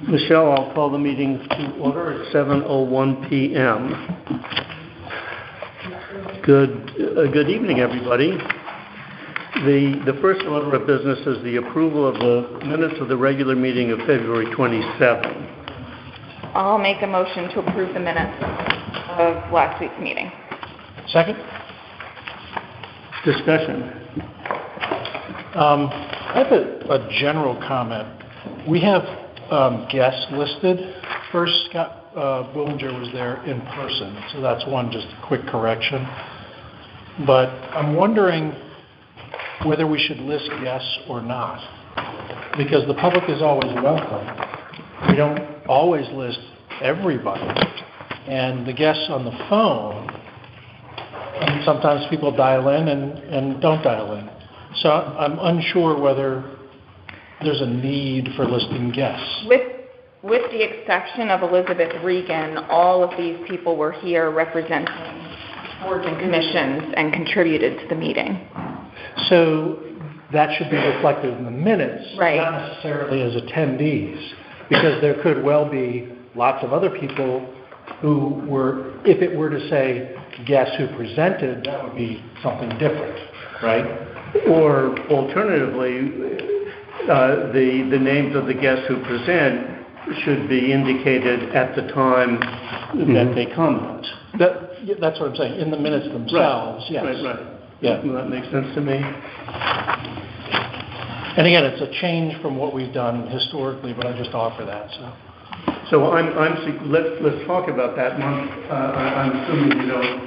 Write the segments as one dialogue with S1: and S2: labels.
S1: Michelle, I'll call the meeting to order at 7:01 p.m. Good evening, everybody. The first order of business is the approval of the minutes of the regular meeting of February 27.
S2: I'll make a motion to approve the minutes of last week's meeting.
S3: Second.
S1: Discussion.
S3: I have a general comment. We have guests listed. First, Scott Boolinger was there in person, so that's one just quick correction. But I'm wondering whether we should list guests or not, because the public is always welcome. We don't always list everybody, and the guests on the phone, and sometimes people dial in and don't dial in. So I'm unsure whether there's a need for listing guests.
S2: With the exception of Elizabeth Regan, all of these people were here representing boards and commissions and contributed to the meeting.
S3: So that should be reflected in the minutes,
S2: right.
S3: Not necessarily as attendees, because there could well be lots of other people who were, if it were to say guests who presented, that would be something different, right?
S1: Or alternatively, the names of the guests who present should be indicated at the time that they comment.
S3: That's what I'm saying, in the minutes themselves,
S1: right.
S3: yes.
S1: Right.
S3: Yeah.
S1: Well, that makes sense to me.
S3: And again, it's a change from what we've done historically, but I just offer that.
S1: So let's talk about that one. I'm assuming you don't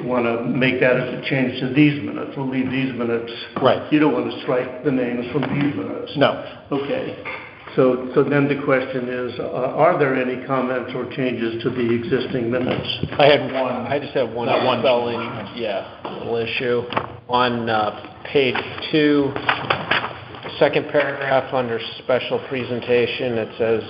S1: want to make that as a change to these minutes. We'll leave these minutes.
S3: Right.
S1: You don't want to strike the names from these minutes.
S3: No.
S1: Okay. So then the question is, are there any comments or changes to the existing minutes?
S3: I had one.
S4: I just have one spelling, little issue. On page 2, second paragraph under special presentation, it says,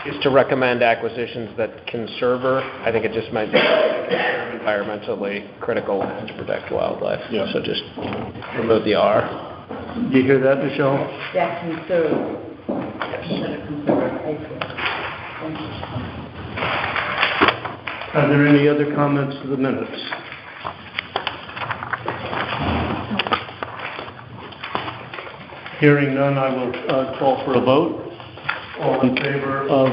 S4: is to recommend acquisitions that conserve. I think it just might be environmentally critical and to protect wildlife.
S3: Yeah.
S4: So just remove the R.
S1: Do you hear that, Michelle?
S5: Yeah, conserve.
S1: Are there any other comments to the minutes? Hearing none, I will call for a vote. All in favor of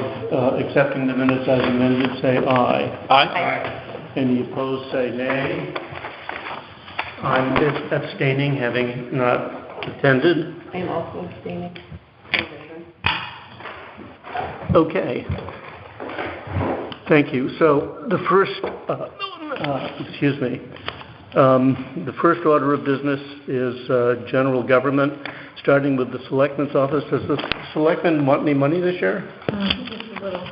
S1: accepting the minutes as amended, say aye.
S3: Aye.
S1: Any opposed, say nay. I'm abstaining, having not attended.
S5: I am also abstaining.
S1: Okay. Thank you. So the first, the first order of business is general government, starting with the Selectman's office. Does the Selectman want any money this year?
S5: Just a little.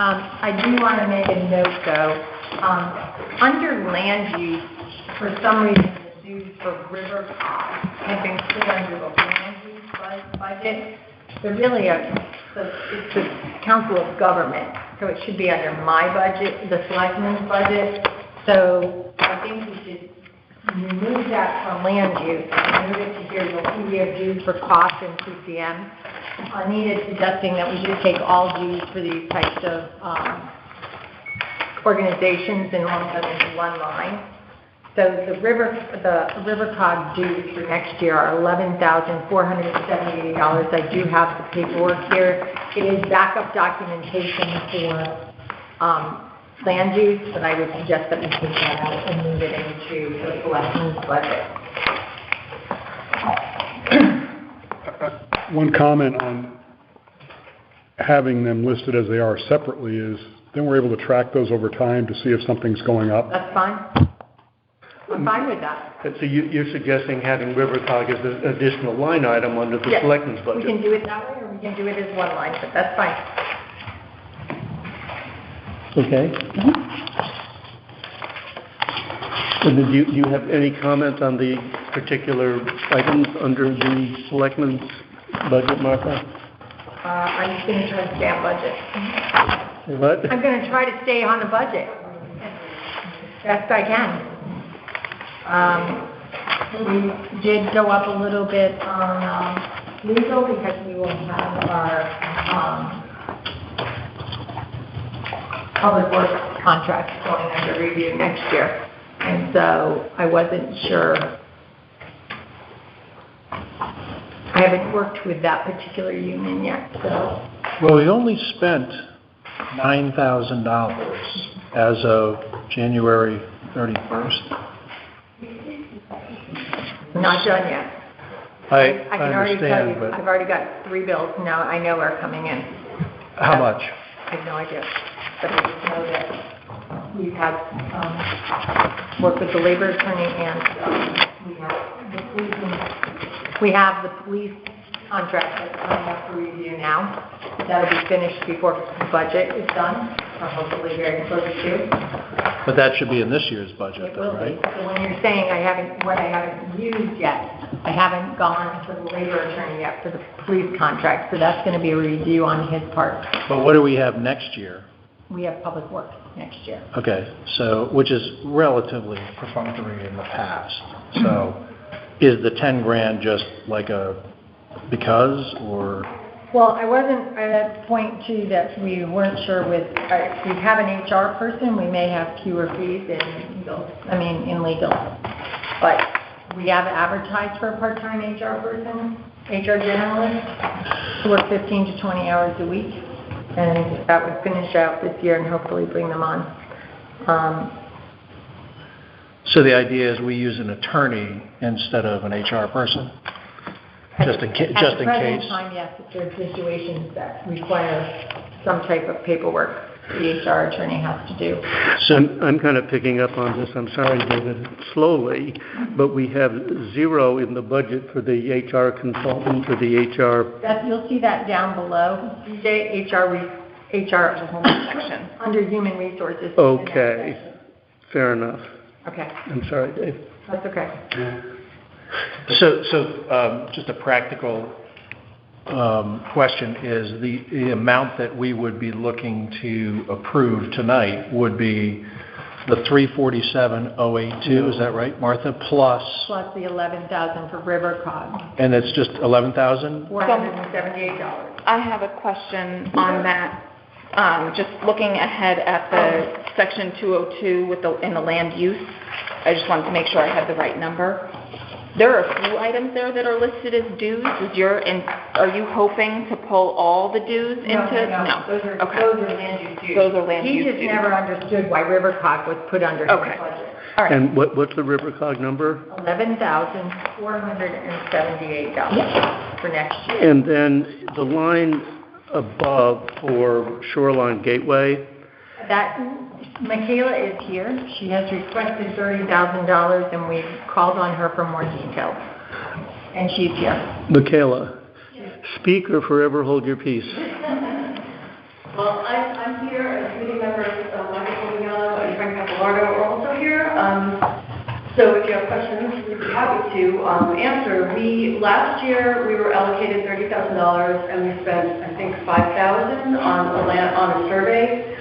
S5: I do want to make a note, though. Under land use, for some reason, the dues for river costs have been put under the land use budget. They're really it's the Council of Government, so it should be under my budget, the Selectmen's budget. So I think we should remove that from land use and move it to here. You'll see we have dues for costs and PCM. Anita's suggesting that we just take all dues for these types of organizations and lump them into one line. So the river cog dues for next year are $11,478. I do have the paperwork here. It is backup documentation for land use, but I would suggest that we take that out and move it into the Selectmen's budget.
S6: One comment on having them listed as they are separately is then we're able to track those over time to see if something's going up.
S5: That's fine. I'm fine with that.
S1: So you're suggesting having RiverCog as an additional line item under the
S5: Yes.
S1: Selectmen's budget?
S5: We can do it that way, or we can do it as one line, but that's fine.
S1: Okay. So do you have any comment on the particular items under the Selectmen's budget, Martha?
S5: I'm just going to try to stay on budget.
S1: What?
S5: I'm going to try to stay on the budget best I can. We did go up a little bit on legal because we will have our, public works contracts going under review next year. And so I wasn't sure. I haven't worked with that particular union yet, so.
S3: Well, we only spent $9,000 as of January 31st.
S5: We're not done yet.
S3: I
S5: can already tell
S3: understand,
S5: you,
S3: but
S5: I've already got 3 bills now, I know are coming in.
S3: how much?
S5: I have no idea. But I just know that we've had, work with the labor attorney and, we have the police contract that's coming up for review now. That'll be finished before the budget is done, or hopefully very close to.
S3: But that should be in this year's budget,
S5: It
S3: though,
S5: will be.
S3: right?
S5: So when you're saying what I haven't used yet, I haven't gone to the labor attorney yet for the police contract, so that's gonna be a review on his part.
S3: But what do we have next year?
S5: We have public works next year.
S3: Okay, so, which is relatively perfunctory in the past. So is the 10 grand just like a because, or?
S5: Well, I wasn't at a point too that we weren't sure with, if we have an HR person, we may have fewer fees in legal. But we have advertised for a part-time HR person, HR generalist, to work 15 to 20 hours a week. And that would finish out this year and hopefully bring them on.
S3: So the idea is we use an attorney instead of an HR person? Just in
S5: At the
S3: case?
S5: present time, yes, if there are situations that require some type of paperwork, the HR attorney has to do.
S3: So,
S1: I'm kind of picking up on this, I'm sorry, David, slowly, but we have 0 in the budget for the HR consultant, for the HR.
S5: You'll see that down below, HR
S2: Section.
S5: under human resources.
S1: Okay, fair enough.
S5: Okay,
S1: I'm sorry, Dave.
S5: that's okay.
S3: So just a practical question is the amount that we would be looking to approve tonight would be the 347,082, is that right, Martha? Plus
S5: The 11,000 for River Cog,
S3: and it's just 11,000?
S5: $478.
S2: I have a question on that. Just looking ahead at the section 202 in the land use, I just wanted to make sure I had the right number. There are a few items there that are listed as dues. Are you hoping to pull all the dues into?
S5: No, those are
S2: Okay.
S5: land use dues.
S2: Those are land use
S5: He just
S2: dues.
S5: never understood why River Cog was put under his
S2: Okay.
S5: budget.
S2: All right.
S1: And what's the River Cog number?
S5: $11,478 for next year.
S1: And then the line above for Shoreline Gateway,
S5: That, Michaela is here. She has requested $30,000, and we called on her for more details. And she's here.
S1: Michaela, speak or forever hold your peace.
S7: Well, I'm here, as committee members, Michael Polignano and Frank Capolardo are also here. So if you have questions, we'd be happy to answer. Last year, we were allocated $30,000, and we spent, I think, $5,000 on a survey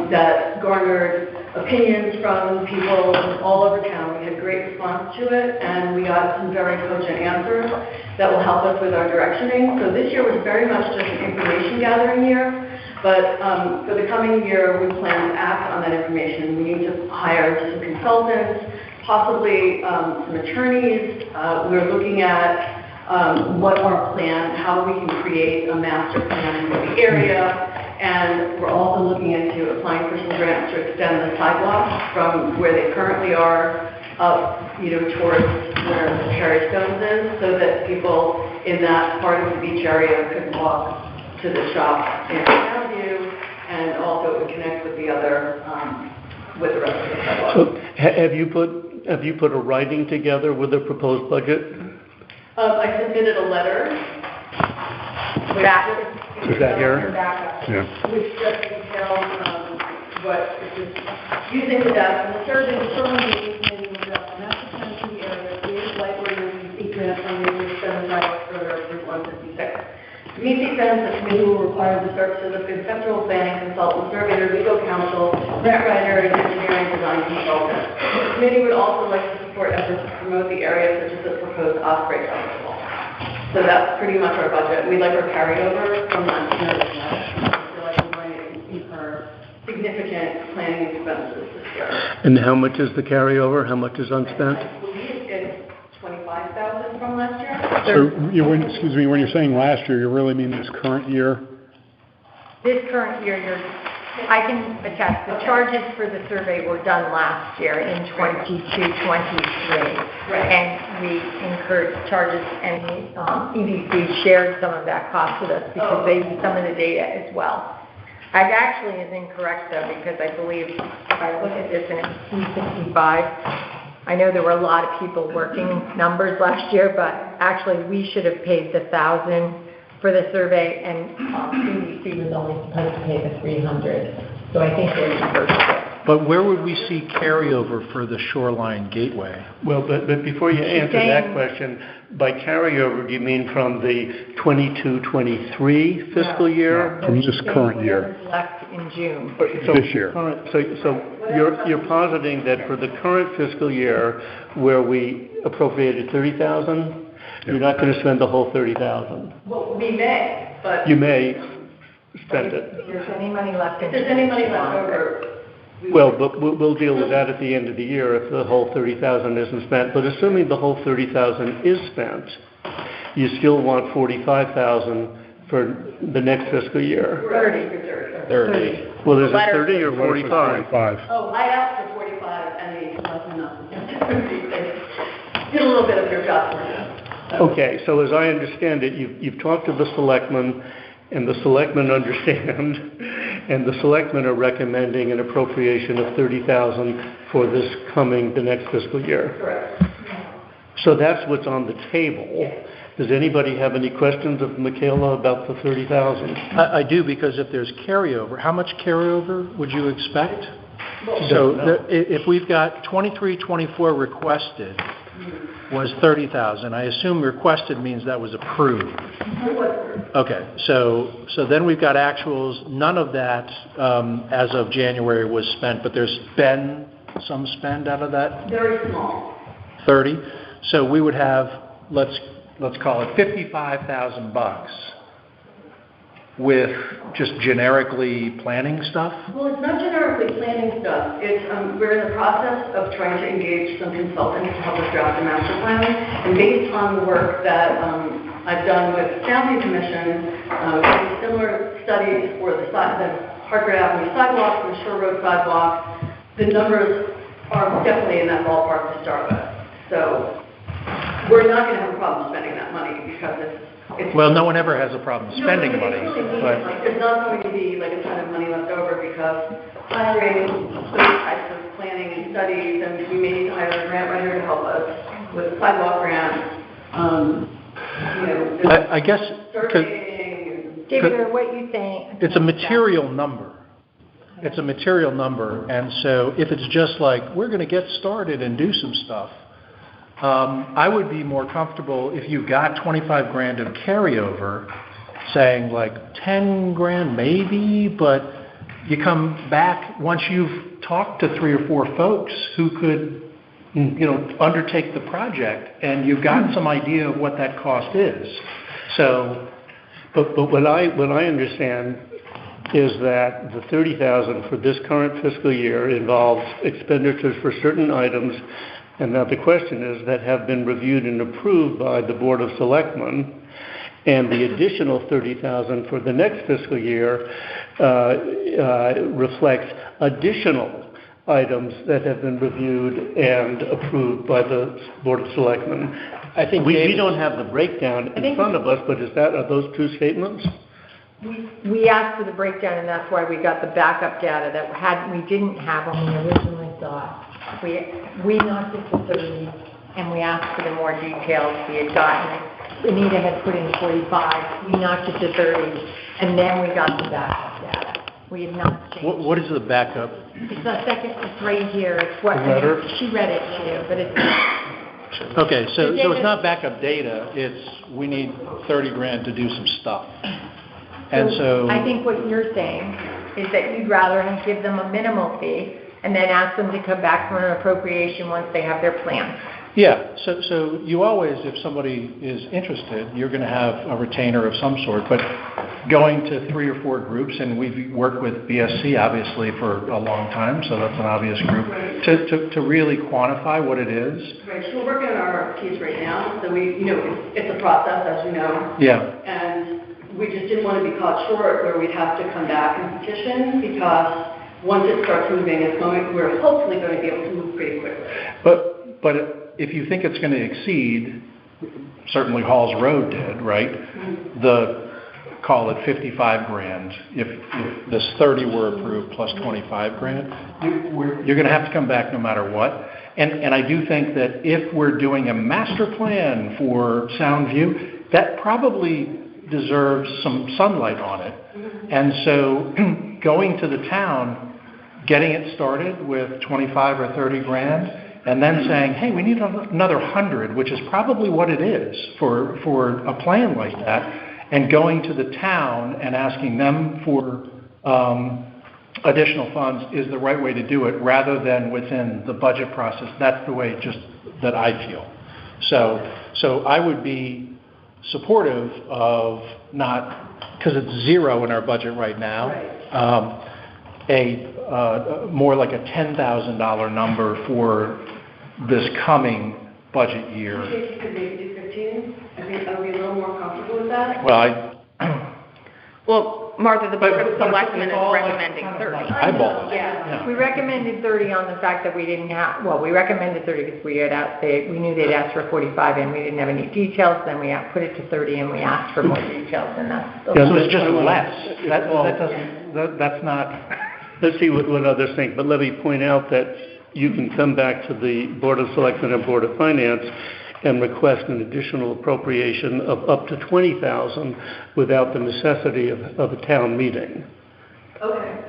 S7: that garnered opinions from people all over town. We had great response to it, and we got some very cogent answers that will help us with our directioning. So this year was very much just an information gathering year. But for the coming year, we plan to act on that information. We need to hire some consultants, possibly some attorneys. We're looking at what our plan, how we can create a master plan for the area. And we're also looking into applying for some grants to extend the sidewalks from where they currently are up, towards where the Cherry Stones is, so that people in that part of the beach area could walk to the shop in Soundview, and also it would connect with the other, with the rest of the sidewalk.
S1: So have you put a writing together with the proposed budget?
S7: I submitted a letter.
S1: Is that here?
S6: Yeah.
S7: Which just details what is using the data from the survey, the survey in the master plan for the area, creative light ordinance, and grant funding, which sends sidewalks further through 156. To meet these ends, the committee will require the services of conceptual planning consultant, surveyor, legal counsel, grant writer, and engineering design consultant. The committee would also like to support efforts to promote the area, such as the proposed Osprey Festival. So that's pretty much our budget. We'd like our carryover from last year as well. I feel like we're going to incur significant planning expenses this year.
S1: And how much is the carryover? How much is unspent?
S7: I believe it's 25,000 from last year.
S6: Excuse me, when you're saying last year, you really mean this current year?
S5: This current year, I can attest, the charges for the survey were done last year in 22, 23.
S7: Right.
S5: And we incurred charges, and EDC shared some of that cost with us because they used some of the data as well. That actually is incorrect though, because I believe if I look at this and it's 265, I know there were a lot of people working numbers last year, but actually we should have paid the 1,000 for the survey, and CDC was only supposed to pay the 300. So I think they reversed it.
S3: But where would we see carryover for the Shoreline Gateway?
S1: Well, but before you answer that question, by carryover, do you mean from the 22-23 fiscal year?
S6: From this current year.
S5: Left in June.
S1: So
S6: This year.
S1: So you're positing that for the current fiscal year, where we appropriated 30,000, you're not going to spend the whole 30,000?
S7: Well, we may, but
S1: You may spend it.
S5: If there's any money left in
S7: if there's any money left over,
S1: Well, but we'll deal with that at the end of the year if the whole 30,000 isn't spent. But assuming the whole 30,000 is spent, you still want 45,000 for the next fiscal year.
S4: 30.
S1: Well, is it
S2: Letter-
S1: 30 or 45?
S6: 45.
S7: oh, I asked for 45 and they left enough. Did a little bit of your job for you.
S1: Okay, so as I understand it, you've talked to the selectmen, and the selectmen understand, and the selectmen are recommending an appropriation of 30,000 for the next fiscal year.
S7: Correct.
S1: So that's what's on the table. Does anybody have any questions of Michaela about the 30,000?
S3: I do, because if there's carryover, how much carryover would you expect? So if we've got 23, 24 requested was 30,000, I assume requested means that was approved. Okay, so then we've got actuals. None of that as of January was spent, but there's been some spend out of that
S7: Very small.
S3: 30. So we would have, let's call it $55,000 with just generically planning stuff.
S7: Well, it's not generically planning stuff. It's, we're in the process of trying to engage some consultants to help us draft a master plan. And based on the work that I've done with Family Commission, similar studies for the Hartford Avenue sidewalks and the Shore Road sidewalks, the numbers are definitely in that ballpark to start with. So we're not going to have a problem spending that money because it's
S3: Well, no one ever has a problem spending money, but
S7: there's not going to be like a ton of money left over because hiring those types of planning and studies, and we may need to hire a grant writer to help us with sidewalk grants.
S3: I guess 'cause
S7: Surveying.
S5: David, or what you saying?
S3: it's a material number. It's a material number, and so if it's just like, we're going to get started and do some stuff, I would be more comfortable if you got 25 grand of carryover, saying like 10 grand maybe, but you come back once you've talked to 3 or 4 folks who could, undertake the project, and you've got some idea of what that cost is. So,
S1: But what I understand is that the 30,000 for this current fiscal year involves expenditures for certain items. And now the question is that have been reviewed and approved by the Board of Selectmen, and the additional 30,000 for the next fiscal year reflects additional items that have been reviewed and approved by the Board of Selectmen.
S4: I think
S1: We don't have the breakdown in front of us, but are those true statements?
S5: We asked for the breakdown, and that's why we got the backup data that we didn't have when we originally thought. We knocked it to 30, and we asked for the more details we had gotten. Anita had put in 45, we knocked it to 30, and then we got the backup data. We have not changed.
S3: what is the backup?
S5: It's the second, it's right here, it's what,
S1: The letter?
S5: she read it to you, but it's,
S3: Okay, so it's not backup data, it's we need 30 grand to do some stuff. And so
S5: I think what you're saying is that you'd rather give them a minimal fee and then ask them to come back for an appropriation once they have their plan.
S3: Yeah, so you always, if somebody is interested, you're going to have a retainer of some sort, but going to 3 or 4 groups, and we've worked with BSC obviously for a long time, so that's an obvious group, to really quantify what it is.
S7: Right, so we're working on our RFPs right now, so we, it's a process, as you know.
S3: Yeah.
S7: And we just didn't want to be caught short where we'd have to come back and petition, because once it starts moving, we're hopefully going to be able to move pretty quickly.
S3: But if you think it's going to exceed, certainly Halls Road did, right? Call it 55 grand. If this 30 were approved plus 25 grand, you're going to have to come back no matter what. And I do think that if we're doing a master plan for Soundview, that probably deserves some sunlight on it. And so going to the town, getting it started with 25 or 30 grand, and then saying, hey, we need another 100, which is probably what it is for a plan like that, and going to the town and asking them for additional funds is the right way to do it, rather than within the budget process. That's the way just that I feel. So I would be supportive of not, because it's 0 in our budget right now, more like a $10,000 number for this coming budget year.
S7: Do you think you could maybe do 15? Are we a little more comfortable with that?
S2: Well, Martha, the Board of Selectmen is recommending 30.
S3: Eyeball it.
S5: Yeah, we recommended 30 on the fact that we didn't have, we recommended 30 because we knew they'd asked for 45 and we didn't have any details, then we put it to 30 and we asked for more details, and that's.
S3: So it's just less. That's not.
S1: Let's see what others think, but let me point out that you can come back to the Board of Selectmen and Board of Finance and request an additional appropriation of up to $20,000 without the necessity of a town meeting.
S7: Okay.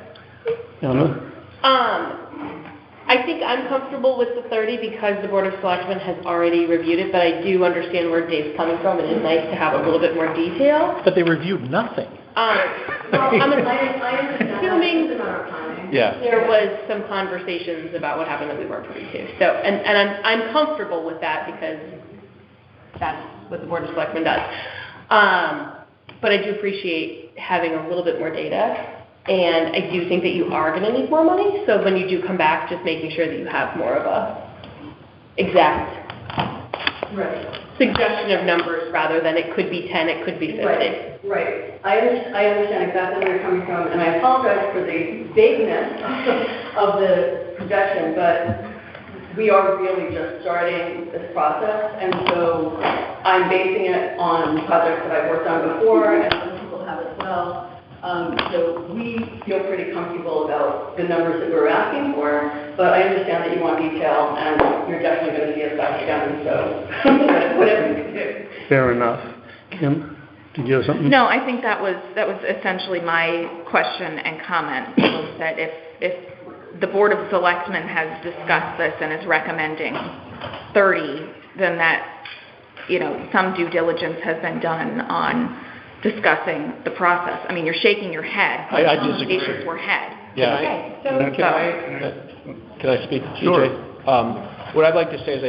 S1: Anna?
S8: I think I'm comfortable with the 30 because the Board of Selectmen has already reviewed it, but I do understand where Dave's coming from. It is nice to have a little bit more detail.
S3: But they reviewed nothing.
S8: I'm assuming there was some conversations about what happened that we weren't privy to. So, and I'm comfortable with that because that's what the Board of Selectmen does. But I do appreciate having a little bit more data. And I do think that you are going to need more money. So when you do come back, just making sure that you have more of a exact suggestion of numbers rather than it could be 10, it could be 50.
S7: Right. I understand exactly where you're coming from, and I apologize for the vagueness of the projection, but we are really just starting this process, and so I'm basing it on projects that I've worked on before, and other people have as well. So we feel pretty comfortable about the numbers that we're asking for, but I understand that you want detail, and you're definitely going to see us back again, so whatever you can do.
S1: Fair enough. Kim, did you have something?
S2: No, I think that was essentially my question and comment, was that if the Board of Selectmen has discussed this and is recommending 30, then that, some due diligence has been done on discussing the process. I mean, you're shaking your head.
S3: I disagree.
S2: Conversations were had.
S4: Yeah.
S5: Okay, so.
S4: Can I speak, TJ?
S1: Sure.
S4: What I'd like to say is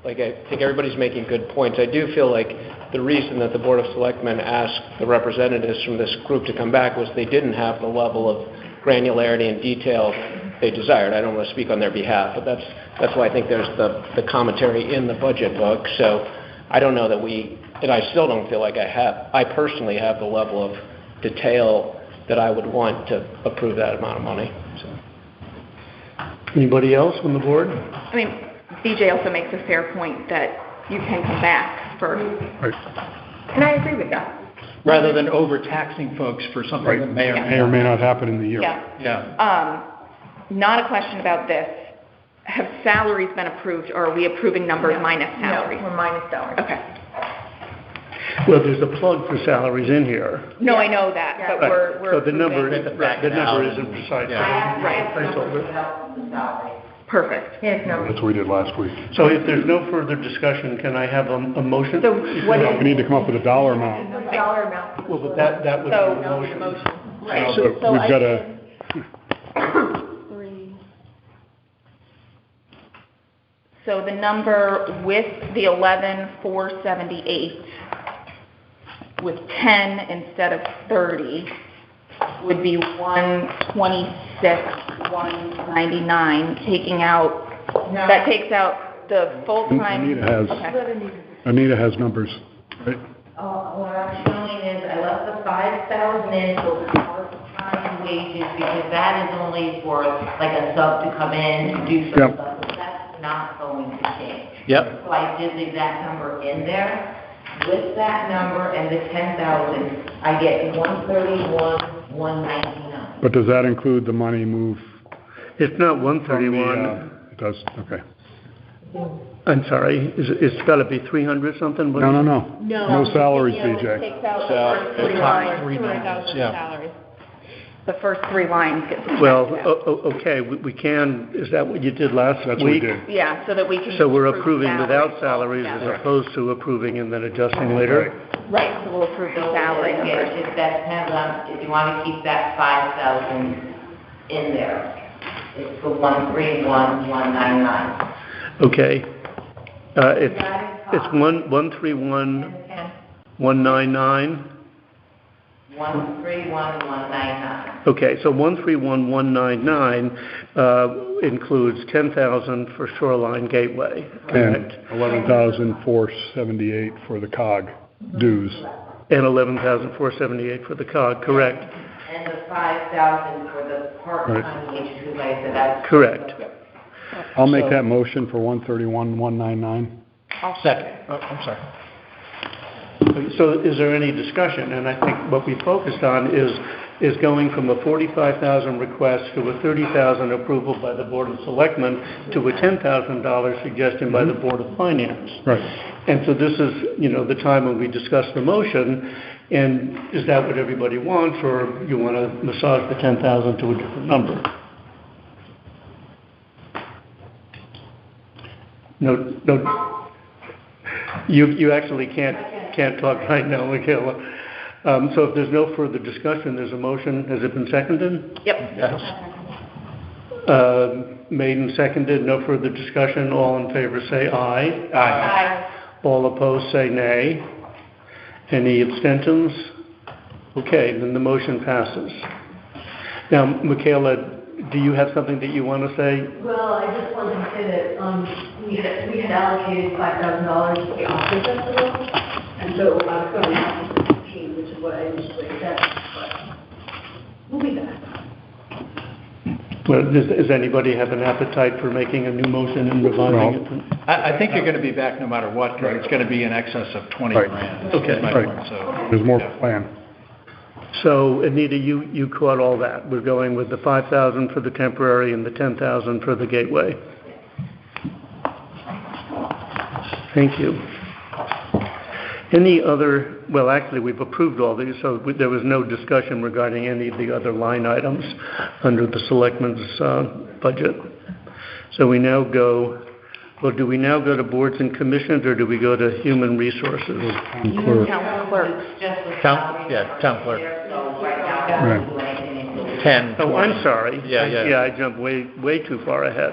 S4: I think everybody's making good points. I do feel like the reason that the Board of Selectmen asked the representatives from this group to come back was they didn't have the level of granularity and detail they desired. I don't want to speak on their behalf, but that's why I think there's the commentary in the budget book. So I don't know that and I still don't feel like I personally have the level of detail that I would want to approve that amount of money. So.
S1: Anybody else on the board?
S2: I mean, BJ also makes a fair point that you can come back for.
S6: Right.
S5: And I agree with that.
S3: Rather than overtaxing folks for something that may
S6: or may not happen in the year.
S2: Yeah. Not a question about this. Have salaries been approved, or are we approving numbers minus salaries?
S5: No, we're minus salaries.
S2: Okay.
S1: Well, there's a plug for salaries in here.
S2: No, I know that, but
S1: Right.
S2: we're
S1: So the number,
S2: approving-
S1: the number isn't precise.
S2: Perfect.
S5: His numbers.
S6: That's what we did last week.
S1: So if there's no further discussion, can I have a motion?
S2: So what
S6: We need to come up with a dollar amount.
S5: The dollar amount.
S1: Well, but that would be
S2: So,
S1: a motion.
S2: Right.
S6: So we've got to,
S2: So the number with the 11,478, with 10 instead of 30, would be 126,199, taking out, that takes out the full-time.
S6: Anita has numbers, right?
S5: What I'm showing is I left the 5,000 in for part-time wages because that is only for like a sub to come in and do some
S6: Yep.
S5: stuff. So that's not going to change.
S4: Yep.
S5: So I did the exact number in there. With that number and the 10,000, I get 131,199.
S6: But does that include the money moved
S1: It's not
S6: from the,
S1: 131,
S6: it does, okay.
S1: I'm sorry, it's gotta be 300 something? What
S6: No,
S1: is
S6: no,
S1: it?
S6: no. No salaries,
S8: It
S6: BJ.
S8: takes out the
S4: So,
S8: first three
S4: it's
S8: lines,
S3: top three numbers,
S8: 200,000
S3: yeah.
S8: salaries.
S2: The first 3 lines get subtracted
S1: Well,
S2: out.
S1: okay, we can, is that what you did last week?
S6: That's what we did.
S2: Yeah, so that we can.
S1: So we're
S2: approve
S1: approving without salaries
S2: altogether.
S1: as opposed to approving and then adjusting later?
S2: Right, so we'll approve the
S5: So
S2: salary
S5: yeah,
S2: numbers.
S5: if that depends on, if you want to keep that 5,000 in there, it's the 131,199.
S1: Okay. It's 131,199?
S5: 131,199.
S1: Okay, so 131,199 includes 10,000 for Shoreline Gateway,
S6: And
S1: correct?
S6: 11,478 for the COG dues.
S1: And 11,478 for the COG, correct?
S5: And the 5,000 for the part-time wages, because I said that's.
S1: Correct.
S6: I'll make that motion for 131,199.
S3: Second. Oh, I'm sorry.
S1: So is there any discussion? And I think what we focused on is going from a 45,000 request to a 30,000 approval by the Board of Selectmen to a $10,000 suggestion by the Board of Finance.
S6: Right.
S1: And so this is, the time when we discuss the motion, and is that what everybody wants, or you want to massage the 10,000 to a different number? No, you actually can't talk right now, Michaela. So if there's no further discussion, there's a motion. Has it been seconded?
S2: Yep.
S3: Yes.
S1: Made and seconded, no further discussion. All in favor say aye.
S2: Aye.
S1: All opposed say nay. Any abstentions? Okay, then the motion passes. Now, Michaela, do you have something that you want to say?
S7: Well, I just wanted to say that, we had allocated $5,000 to the Oscar Festival, and so I was going to have to 15, which is what I initially said, but we'll be back.
S1: Well, does anybody have an appetite for making a new motion and revising it?
S3: I think you're going to be back no matter what, because it's going to be in excess of 20
S6: Right.
S3: grand.
S1: Okay.
S3: Is my
S6: Right.
S3: point, so.
S6: There's more plan.
S1: So, Anita, you caught all that. We're going with the 5,000 for the temporary and the 10,000 for the gateway. Thank you. Any other, well, actually, we've approved all these, so there was no discussion regarding any of the other line items under the selectmen's budget. So we now go, well, do we now go to boards and commissions, or do we go to human resources?
S6: Clerk.
S2: Town clerk.
S5: Just the
S3: Town-
S5: salary
S3: yeah,
S5: numbers
S3: town clerk.
S5: there, So right now, I don't do anything until
S3: 10.
S1: Oh, I'm sorry.
S3: Yeah.
S1: Yeah, I jumped way too far ahead.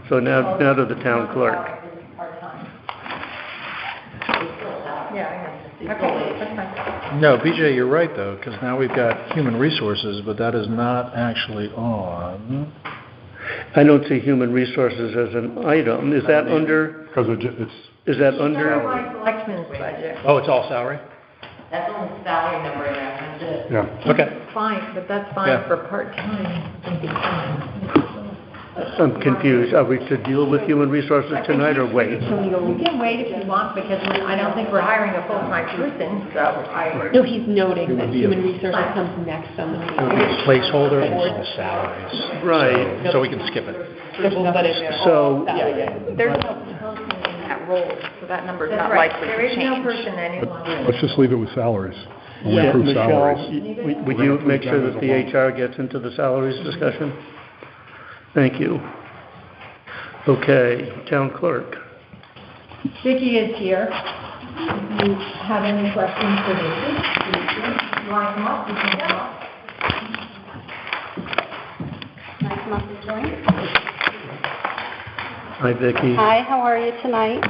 S1: So now to the town clerk.
S3: No, BJ, you're right, though, because now we've got human resources, but that is not actually on.
S1: I don't see human resources as an item. Is that under,
S6: Because it's,
S1: is that under?
S5: my selectmen's budget.
S3: Oh, it's all salary?
S5: That's only the salary number in there, that's it.
S6: yeah.
S3: Okay.
S5: Fine, but that's
S3: Yeah.
S5: fine for part-time.
S1: I'm confused. Are we to deal with human resources tonight or wait?
S5: You can wait if you want, because I don't think we're hiring a full-time person, so I.
S8: No, he's noting that human resources comes next on the
S3: It would be a
S8: meeting.
S3: placeholder and all salaries.
S1: Right.
S3: So we can skip it.
S8: But it's
S1: So-
S8: all salary.
S2: There's no person in that role, so that number's
S5: That's
S2: not
S5: right,
S2: likely
S5: there
S2: to
S5: is no
S1: But
S2: change.
S5: person anyone.
S6: Let's just leave it with salaries. When we
S1: Yeah,
S6: approve
S1: Michelle,
S6: salaries.
S1: would you make sure that the HR gets into the salaries discussion? Thank you. Okay, town clerk.
S5: Vicki is here. If you have any questions for Vicki, you want to come up, you can come up.
S1: Hi, Vicki.
S9: Hi, how are you tonight?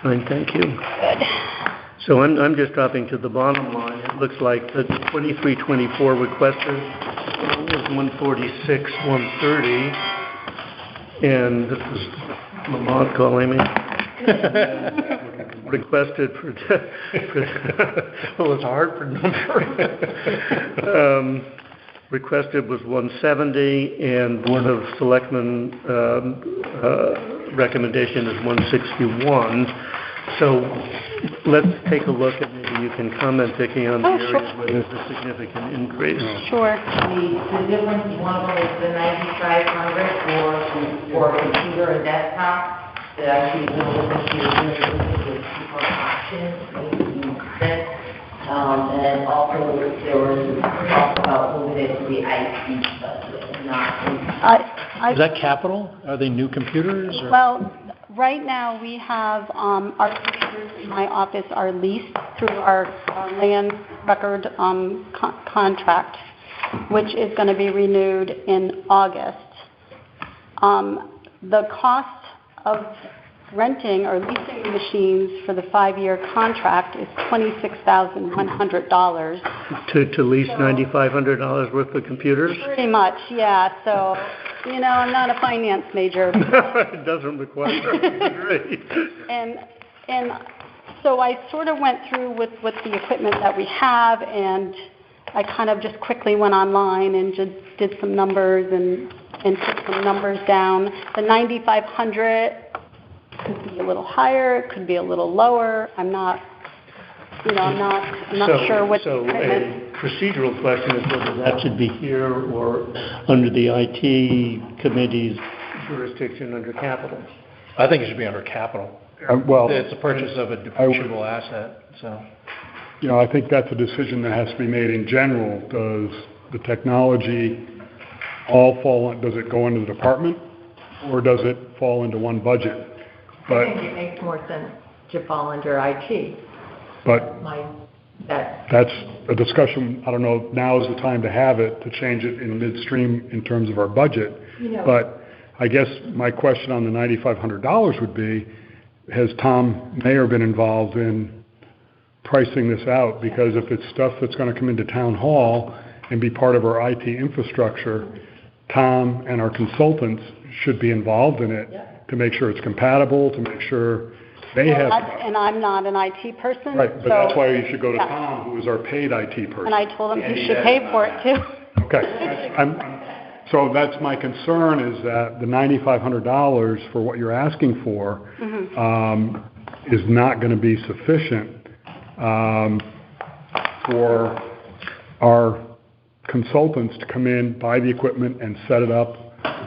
S1: Fine, thank you.
S9: Good.
S1: So I'm just dropping to the bottom line. It looks like the 2324 requested was 146, 130, and this is Lamont calling me. Requested for
S3: Well, it's hard for number.
S1: requested was 170, and Board of Selectmen recommendation is 161. So let's take a look, and maybe you can comment, Vicki, on the
S9: Oh, sure.
S1: areas where there's a significant increase.
S9: Sure.
S10: The difference, one of them is the 9,500 for a computer and desktop, that actually will look at your cheaper options, maybe instead. And also, there was talk about moving it to the IT budget, not.
S3: Is that capital? Are they new computers or?
S9: Well, right now we have, our computers in my office are leased through our land record contract, which is going to be renewed in August. The cost of renting or leasing the machines for the 5-year contract is $26,100.
S1: To lease $9,500 worth of computers?
S9: Pretty much, yeah. So, you know, I'm not a finance major.
S1: It doesn't require it. Great.
S9: And so I sort of went through with the equipment that we have, and I kind of just quickly went online and just did some numbers and took some numbers down. The 9,500 could be a little higher, it could be a little lower. I'm not sure what the equipment.
S1: So a procedural question is whether that should be here or under the IT committee's jurisdiction under capital.
S3: I think it should be under capital.
S6: Well,
S3: It's a purchase of a depreciable asset, so.
S6: you know, I think that's a decision that has to be made in general. Does the technology all fall, does it go into the department, or does it fall into one budget?
S5: I think it makes more sense to fall under IT.
S6: But that's a discussion, I don't know, now is the time to have it, to change it in midstream in terms of our budget.
S5: You know.
S6: But I guess my question on the $9,500 would be, has Tom Mayer been involved in pricing this out? Because if it's stuff that's going to come into town hall and be part of our IT infrastructure, Tom and our consultants should be involved in it to make sure it's compatible, to make sure they have.
S9: And I'm not an IT person.
S6: Right, but
S9: so,
S6: that's why you should go to
S9: yeah.
S6: Tom, who is our paid IT person.
S9: And I told him he should pay for it too.
S6: Okay. So that's my concern, is that the $9,500 for what you're asking for is not going to be sufficient for our consultants to come in, buy the equipment, and set it up,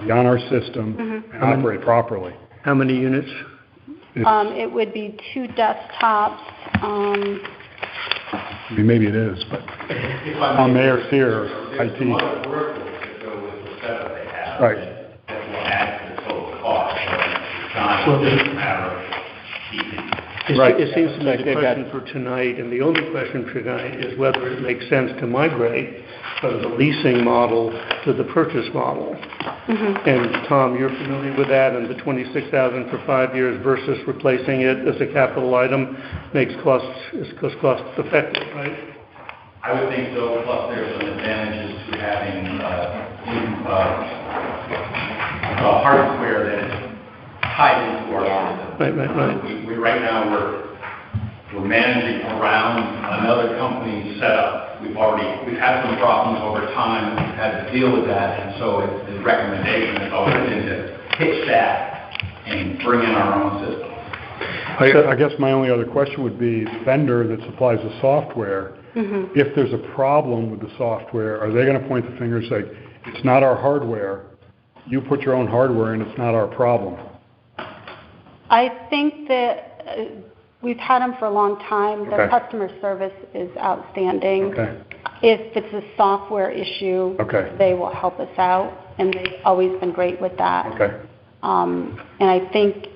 S6: be on our system, and operate properly.
S1: How many units?
S9: It would be 2 desktops.
S6: I mean, maybe it is, but Tom Mayer's here, IT. Right.
S11: That will add to the total cost. So it's not a matter of keeping.
S1: It seems to me the question for tonight, and the only question for tonight, is whether it makes sense to migrate from the leasing model to the purchase model. And Tom, you're familiar with that, and the $26,000 for 5 years versus replacing it as a capital item is cost effective, right?
S11: I would think so, plus there's some advantages to having hardware that is tied into our system.
S1: Right.
S11: We right now, we're managing around another company's setup. We've had some problems over time, and we've had to deal with that, and so the recommendation has always been to pitch that and bring in our own system.
S6: I guess my only other question would be, the vendor that supplies the software, if there's a problem with the software, are they going to point the finger and say, it's not our hardware, you put your own hardware in, it's not our problem?
S9: I think that we've had them for a long time. Their
S6: Okay.
S9: customer service is outstanding.
S6: Okay.
S9: If it's a software issue,
S6: Okay.
S9: they will help us out, and they've always been great with that.
S6: Okay.
S9: And I think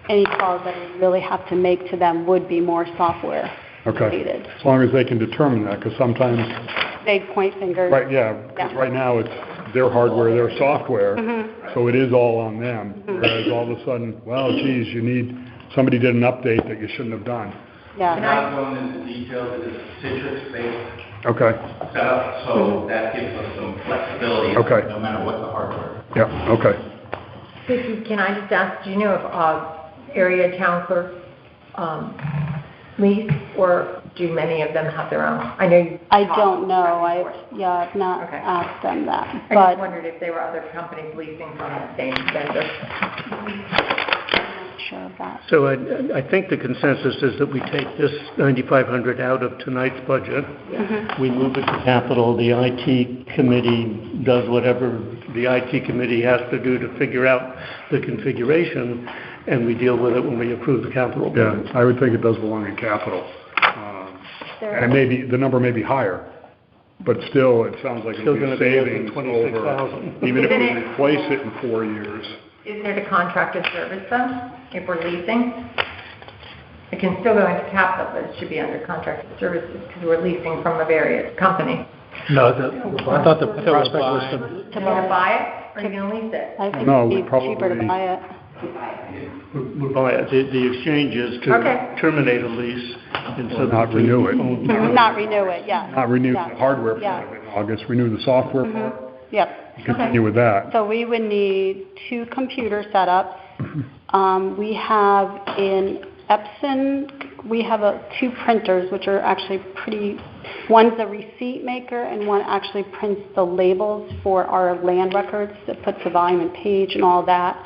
S9: any calls that we really have to make to them would be more software
S6: Okay.
S9: related.
S6: As long as they can determine that, because sometimes,
S9: They point fingers.
S6: right, yeah, because right now it's their hardware, their software, so it is all on them. Whereas all of a sudden, well, geez, somebody did an update that you shouldn't have done.
S9: Yeah.
S11: Not going into details, it is Citrix-based
S6: Okay,
S11: setup, so that gives us some flexibility,
S6: Okay.
S11: no matter what the hardware.
S6: yeah, okay.
S5: Vicki, can I just ask, do you know if area town clerk lease, or do many of them have their own? I know you.
S9: I don't know. I've not
S5: Okay.
S9: asked them that,
S5: I just
S9: but
S5: wondered if there were other companies leasing from the same vendor.
S9: sure of that.
S1: So I think the consensus is that we take this 9,500 out of tonight's budget. We move it to capital. The IT committee does whatever the IT committee has to do to figure out the configuration, and we deal with it when we approve the capital.
S6: Yeah, I would think it does belong in capital. And maybe, the number may be higher, but still, it sounds like
S1: Still
S6: it'll
S1: gonna
S6: be
S1: be
S6: savings over,
S1: 26,000.
S6: even if we
S5: Isn't it-
S6: replace it in 4 years.
S5: Isn't it a contracted service though, if we're leasing? It can still go into capital, but it should be under contracted services because we're leasing from a various company.
S3: No, I thought the prospect was to,
S5: Are you gonna buy it, or are you gonna lease it?
S9: I think
S6: No,
S9: it'd be cheaper to
S6: probably-
S9: buy it.
S1: We buy it. The exchange is to
S5: Okay.
S1: terminate a lease and so.
S6: Not renew it.
S9: Not renew it, yeah.
S6: Not renew
S9: Yeah.
S6: the hardware
S9: Yeah.
S6: part of it in August, renew the software part,
S9: Yep.
S6: continue with that.
S9: So we would need 2 computer setups. We have in Epson, we have 2 printers, which are actually pretty, one's a receipt maker and one actually prints the labels for our land records that puts the volume and page and all that.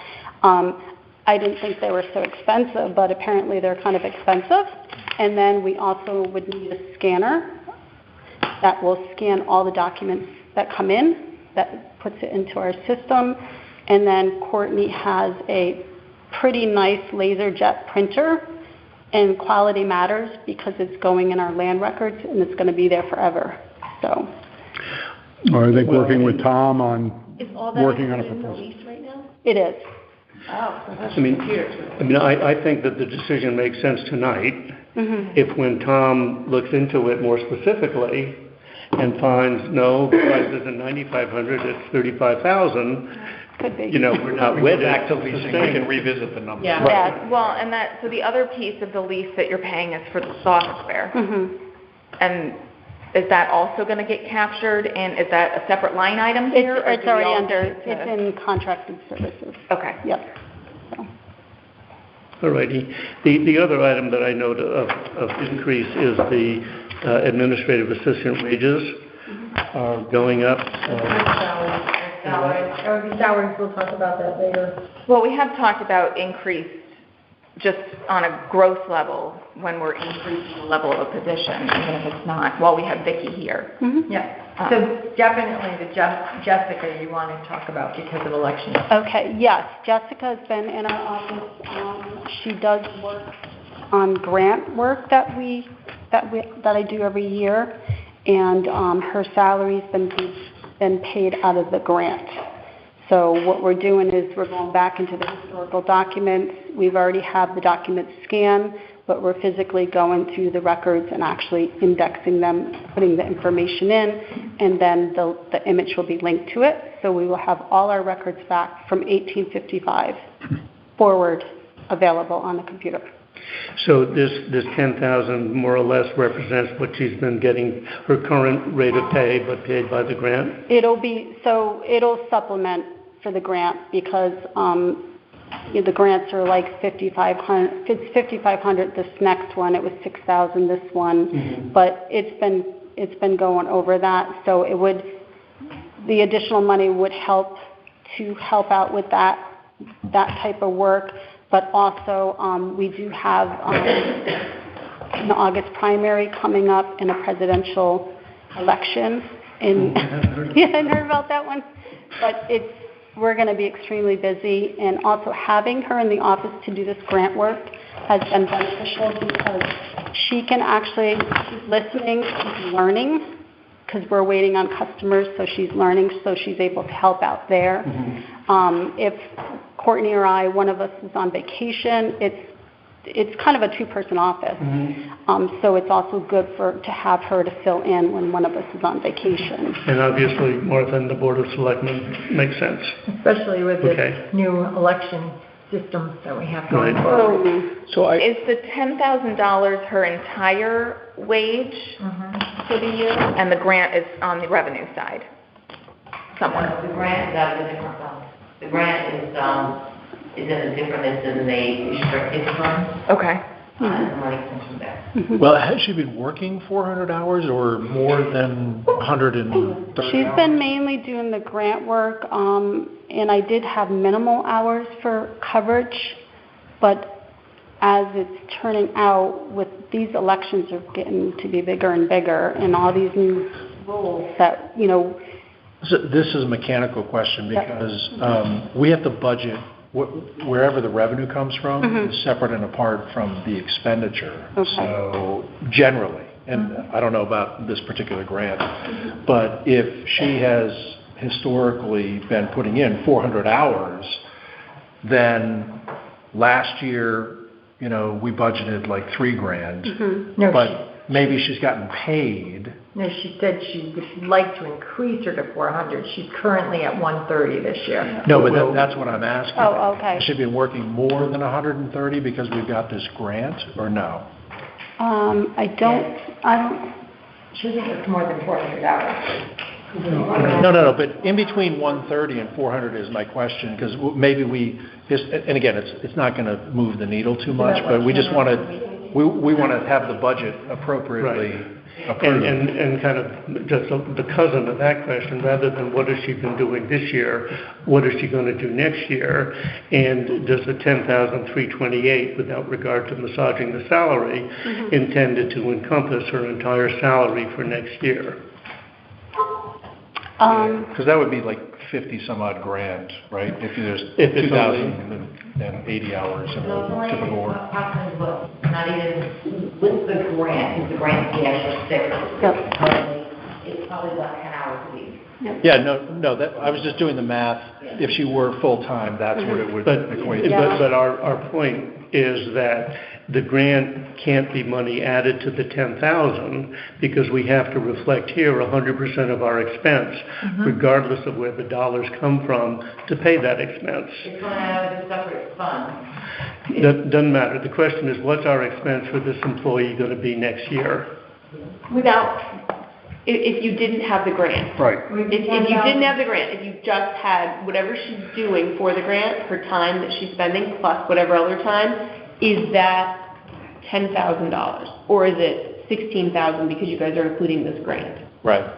S9: I didn't think they were so expensive, but apparently they're kind of expensive. And then we also would need a scanner that will scan all the documents that come in, that puts it into our system. And then Courtney has a pretty nice LaserJet printer, and quality matters because it's going in our land records and it's going to be there forever. So,
S6: Are they working with Tom on
S8: Is all that
S6: working on a
S8: included in the
S6: proposal?
S8: lease right now?
S9: it is.
S8: Oh, so that's
S1: I mean,
S8: computers.
S1: I think that the decision makes sense tonight. If when Tom looks into it more specifically and finds, no, the price isn't 9,500, it's 35,000,
S9: Could be.
S1: we're not wedded
S3: back to
S1: to
S3: leasing, we
S1: staying.
S3: can revisit the number.
S8: Yeah.
S2: Yeah, well, so the other piece of the lease that you're paying is for the software. And is that also going to get captured, and is that a separate line item here? or
S9: It's
S2: do we
S9: already
S2: all
S9: under,
S2: need to-
S9: it's in contracted services.
S2: Okay.
S9: Yep. So,
S1: All righty. The other item that I note of increase is the administrative assistant wages are going up.
S5: Salaries, we'll talk about that later.
S2: Well, we have talked about increase just on a gross level when we're increasing the level of a position, even if it's not, while we have Vicki here.
S5: Yeah, so definitely the Jessica you want to talk about because of elections.
S9: Okay, yes, Jessica's been in our office. She does work on grant work that I do every year, and her salary's been paid out of the grant. So what we're doing is we're going back into the historical documents. We've already have the documents scanned, but we're physically going through the records and actually indexing them, putting the information in, and then the image will be linked to it. So we will have all our records back from 1855 forward available on the computer.
S1: So this 10,000 more or less represents what she's been getting, her current rate of pay, but paid by the grant?
S9: It'll supplement for the grant because the grants are like 5,500. It's 5,500 this next one. It was 6,000 this one, but it's been going over that. So the additional money would help out with that type of work. But also, we do have an August primary coming up in a presidential election. Yeah, I heard about that one. But we're going to be extremely busy, and also having her in the office to do this grant work has been beneficial because she can actually keep listening, keep learning, because we're waiting on customers, so she's learning, so she's able to help out there. If Courtney or one of us is on vacation, it's it's kind of a two-person office. So it's also good to have her to fill in when one of us is on vacation.
S1: And obviously, Martha and the Board of Selectmen makes sense.
S5: Especially with
S1: Okay.
S5: this new election system that we have going
S1: Right.
S5: forward.
S4: So
S2: Is the $10,000 her entire wage for the year? And the grant is on the revenue side somewhere?
S10: The grant is out of a different fund. The grant is in a different, it's in the restricted fund.
S2: Okay.
S10: The money comes from there.
S3: Well, has she been working 400 hours or more than 130?
S9: She's been mainly doing the grant work, and I did have minimal hours for coverage, but as it's turning out, with these elections are getting to be bigger and bigger, and all these new rules that,
S3: So this is a mechanical question because we have to budget wherever the revenue comes from is separate and apart from the expenditure.
S9: Okay.
S3: So generally, and I don't know about this particular grant, but if she has historically been putting in 400 hours, then last year, we budgeted like $3,000,
S5: No,
S3: but maybe she's gotten paid.
S5: No, she said she would like to increase her to 400. She's currently at 130 this year.
S3: No, but that's what I'm asking.
S9: Oh, okay.
S3: Has she been working more than 130 because we've got this grant, or no?
S9: I don't,
S5: She doesn't work more than 400 hours.
S3: No, but in between 130 and 400 is my question, because maybe and again, it's not going to move the needle too much, but we just want to, we want to have the budget appropriately approved.
S1: And kind of just the cousin of that question, rather than what has she been doing this year, what is she going to do next year? And does the $10,328, without regard to massaging the salary, intended to encompass her entire salary for next year?
S3: Because that would be like 50 some odd grand, right? If there's 2,080 hours in a typical work.
S10: Not even with the grant, because the grant the extra 6. Currently, it's probably about 10 hours a week.
S3: Yeah, no, I was just doing the math. If she were full-time, that's what it would equate to.
S1: But our point is that the grant can't be money added to the 10,000 because we have to reflect here 100% of our expense, regardless of where the dollars come from to pay that expense.
S10: It's going out of a separate fund.
S1: That doesn't matter. The question is, what's our expense for this employee going to be next year?
S8: If you didn't have the grant.
S6: Right.
S8: If you didn't have the grant, if you just had whatever she's doing for the grant, her time that she's spending plus whatever other time, is that $10,000? Or is it $16,000 because you guys are including this grant?
S3: Right.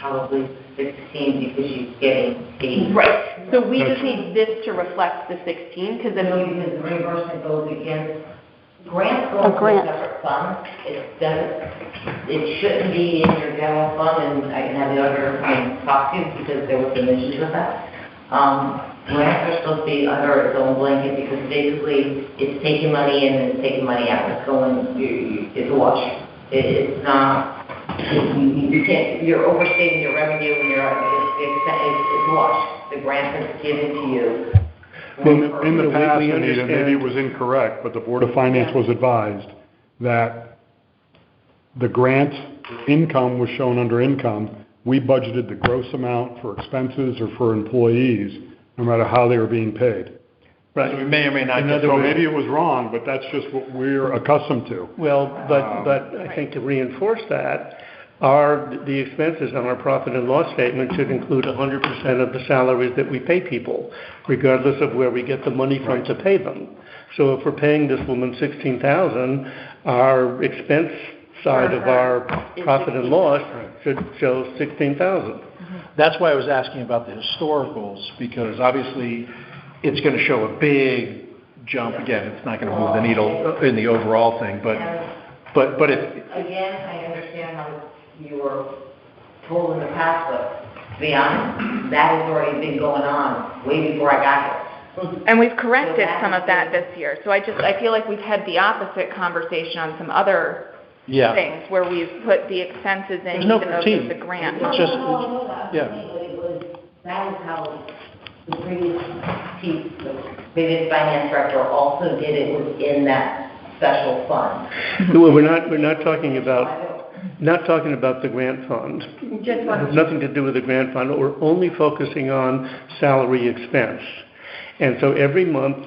S10: Probably 16 because she's getting paid.
S8: Right. So we just need this to reflect the 16 because then
S10: No, because the reimbursement goes against, grants go into a separate fund. It shouldn't be in your general fund, and I can have the auditor talk to you because there was some issues with that. Grants are supposed to be under its own blanket because basically it's taking money in and it's taking money out. It's going, it's a wash. It's not, you can't, you're overstating your revenue and it's a wash. The grant is given to you.
S6: In the past, Anita, maybe it was incorrect, but the Board of Finance was advised that the grant income was shown under income. We budgeted the gross amount for expenses or for employees, no matter how they were being paid.
S1: Right.
S3: So we may or may not
S6: So maybe it was wrong, but that's just what we're accustomed to.
S1: Well, but I think to reinforce that, the expenses on our profit and loss statement should include 100% of the salaries that we pay people, regardless of where we get the money from to pay them. So if we're paying this woman $16,000, our expense side of our profit and loss should show $16,000.
S3: That's why I was asking about the historicals, because obviously it's going to show a big jump. Again, it's not going to move the needle in the overall thing, but if...
S10: Again, I understand how you were told in the past, but to be honest, that has already been going on way before I got here.
S2: And we've corrected some of that this year. So I feel like we've had the opposite conversation on some other things where we've put the expenses in
S3: There's no
S2: even though
S3: critique.
S2: there's a grant.
S3: It's just,
S10: That is how the previous finance director also did it within that special fund.
S1: Well, we're not talking about the grant fund.
S5: Just
S1: It
S5: one.
S1: has nothing to do with the grant fund. We're only focusing on salary expense. And so every month,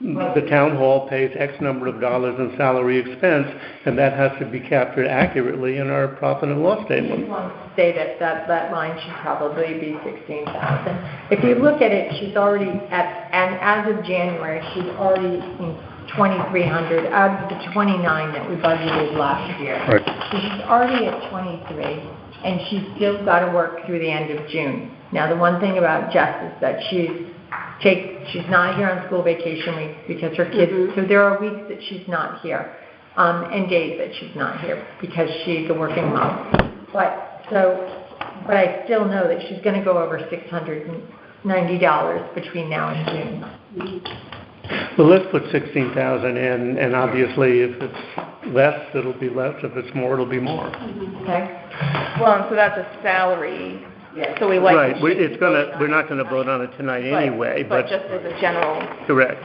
S1: the town hall pays X number of dollars in salary expense, and that has to be captured accurately in our profit and loss
S5: I just
S1: statement.
S5: want to say that line should probably be 16,000. If you look at it, she's already and as of January, she's already in 2,300 out of the 29 that we budgeted last year.
S6: Right.
S5: So she's already at 23, and she's still got to work through the end of June. Now, the one thing about Jess is that she's not here on school vacation weeks because her kids, so there are weeks that she's not here, and days that she's not here because she's a working mom. But I still know that she's going to go over $690 between now and June.
S1: Well, let's put 16,000 in, and obviously if it's less, it'll be less. If it's more, it'll be more.
S5: Okay?
S2: Well, and so that's a salary, so we like.
S1: Right, we're not gonna vote on it tonight anyway,
S2: But
S1: but,
S2: just as a general,
S1: correct.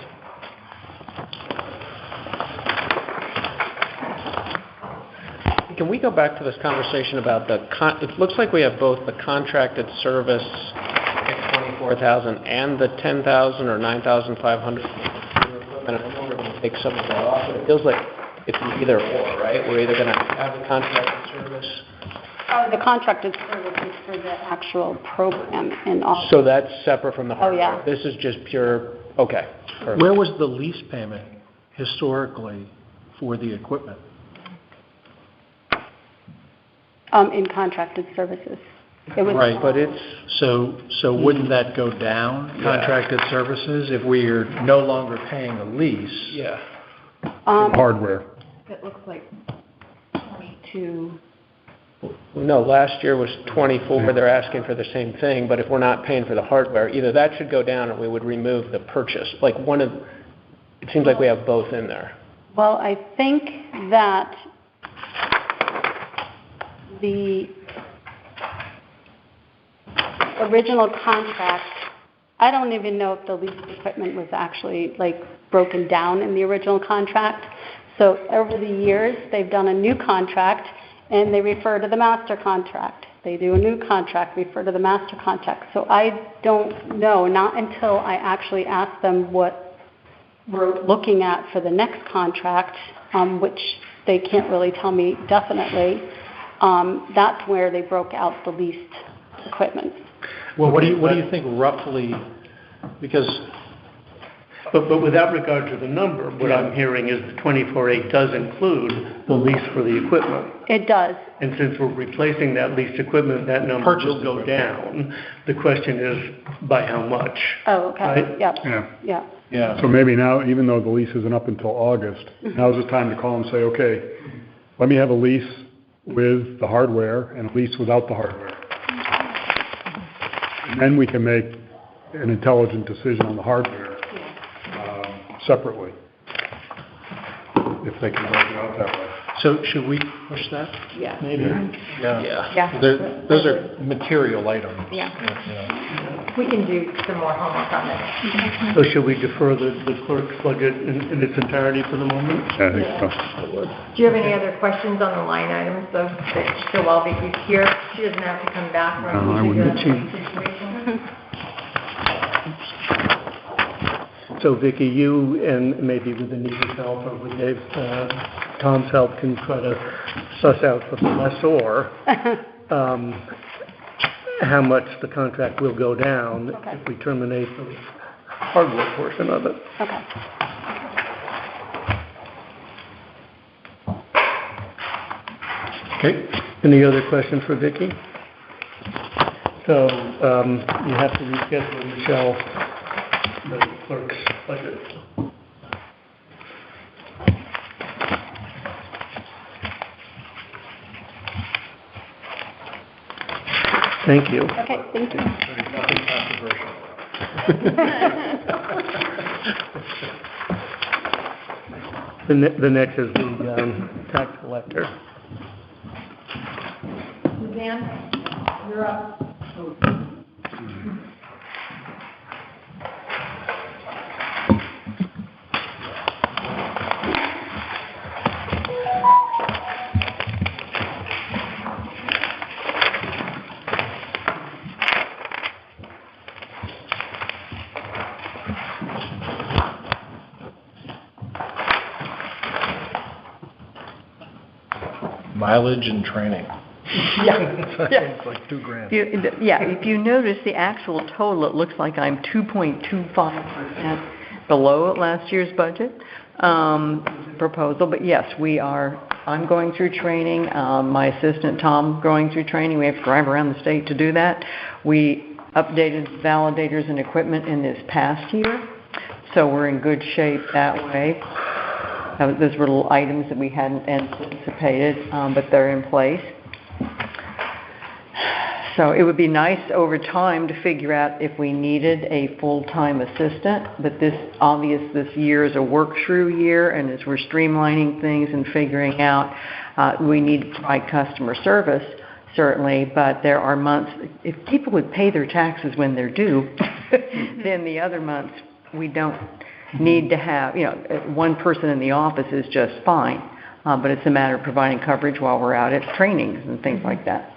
S4: Can we go back to this conversation about it looks like we have both the contracted service at 24,000 and the 10,000 or 9,500. And I'm wondering if we take some of that off, but it feels like it's either or, right? We're either gonna have the contracted service.
S9: Oh, the contracted services for the actual program and all.
S4: So that's separate from the hardware?
S9: yeah.
S4: This is just pure, okay. Perfect.
S3: Where was the lease payment historically for the equipment?
S9: In contracted services. It was.
S3: Right.
S4: But it's,
S3: So wouldn't that go down, contracted services, if we are no longer paying a lease?
S4: yeah.
S6: Hardware.
S2: it looks like 22.
S4: No, last year was 24, they're asking for the same thing, but if we're not paying for the hardware, either that should go down or we would remove the purchase. Like it seems like we have both in there.
S9: Well, I think that the original contract, I don't even know if the leased equipment was actually broken down in the original contract. So over the years, they've done a new contract and they refer to the master contract. They do a new contract, refer to the master contract. So I don't know, not until I actually ask them what we're looking at for the next contract, which they can't really tell me definitely. That's where they broke out the leased equipment.
S3: Well, what do you think roughly, because...
S1: But without regard to the number, what I'm hearing is the 24.8 does include the lease for the equipment.
S9: It does.
S1: And since we're replacing that leased equipment, that number
S3: Purchased
S1: will go
S3: equipment.
S1: down. The question is, by how much?
S9: Oh, okay.
S1: Right?
S9: Yep.
S6: Yeah.
S9: Yeah.
S6: So maybe now, even though the lease isn't up until August, now's the time to call and say, okay, let me have a lease with the hardware and a lease without the hardware. And then we can make an intelligent decision on the hardware separately, if they can work it out that way.
S3: So should we push that?
S2: Yeah.
S3: Maybe? Yeah.
S2: Yeah.
S3: Those are material items.
S2: Yeah.
S5: We can do some more homework on that.
S1: So should we defer the clerk's budget in its entirety for the moment?
S6: I think so.
S5: Do you have any other questions on the line items, though? So while Vicki's here, she doesn't have to come back
S6: No, I
S5: when we
S6: wouldn't.
S5: figure out the situation.
S1: So Vicki, you and maybe with Anita's help or with Dave, Tom's help can try to suss out for the lessor how much the contract will go down if we terminate the hardware portion of it.
S9: Okay.
S1: Okay. Any other questions for Vicki? So you have to reschedule, Michelle, the clerk's budget. Thank you.
S9: Okay, thank you.
S3: Nothing controversial.
S1: The next is the tax collector.
S5: Suzanne, you're up.
S3: Mileage and training.
S12: Yeah.
S3: It's like $2,000.
S12: Yeah, if you notice the actual total, it looks like I'm 2.25% below last year's budget proposal. But yes, I'm going through training. My assistant, Tom, going through training. We have to drive around the state to do that. We updated validators and equipment in this past year, so we're in good shape that way. Those were little items that we hadn't anticipated, but they're in place. So it would be nice over time to figure out if we needed a full-time assistant, but this year is a work-through year, and as we're streamlining things and figuring out, we need to provide customer service, certainly, but there are months, if people would pay their taxes when they're due, then the other months we don't need to have, one person in the office is just fine, but it's a matter of providing coverage while we're out at trainings and things like that.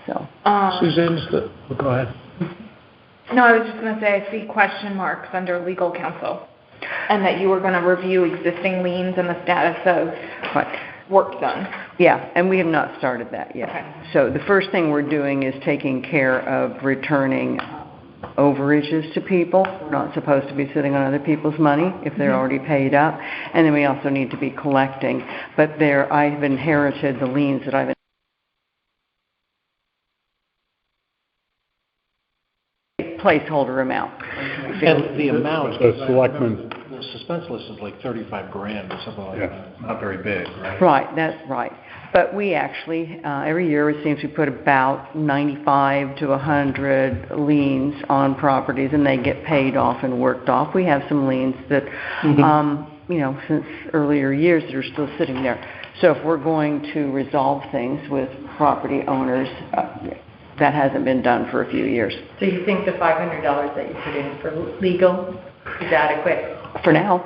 S12: So,
S3: Go ahead.
S2: No, I was just going to say I see question marks under legal counsel, and that you were going to review existing liens and the status of work done.
S12: Yeah, and we have not started that yet.
S2: Okay.
S12: So the first thing we're doing is taking care of returning overages to people. We're not supposed to be sitting on other people's money if they're already paid up. And then we also need to be collecting. But I've inherited the liens that I've placeholder amount.
S3: And the amount,
S6: The selectmen,
S3: the suspense list is like $35,000 or something like that. Not very big, right?
S12: Right, that's right. But we actually, every year it seems we put about 95 to 100 liens on properties, and they get paid off and worked off. We have some liens that, since earlier years that are still sitting there. So if we're going to resolve things with property owners, that hasn't been done for a few years.
S5: So you think the $500 that you put in for legal is adequate?
S12: For now,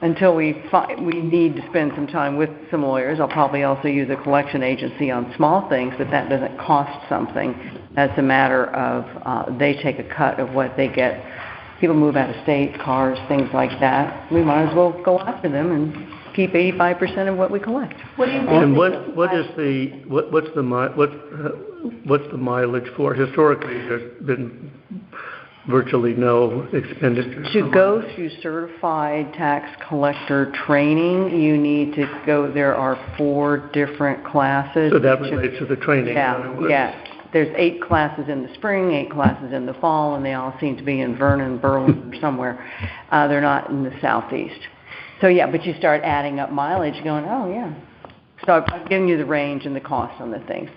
S12: until we need to spend some time with some lawyers. I'll probably also use a collection agency on small things, but that doesn't cost something. That's a matter of they take a cut of what they get. People move out of state, cars, things like that. We might as well go after them and keep 85% of what we collect.
S2: What do you think?
S1: And what's the mileage for? Historically, there's been virtually no expenditures.
S12: To go through certified tax collector training, you need to go, there are 4 different classes.
S1: So that relates to the training.
S12: Yeah. There's 8 classes in the spring, 8 classes in the fall, and they all seem to be in Vernon, Burlington, or somewhere. They're not in the southeast. So yeah, but you start adding up mileage going, oh yeah. So I've given you the range and the cost on the things.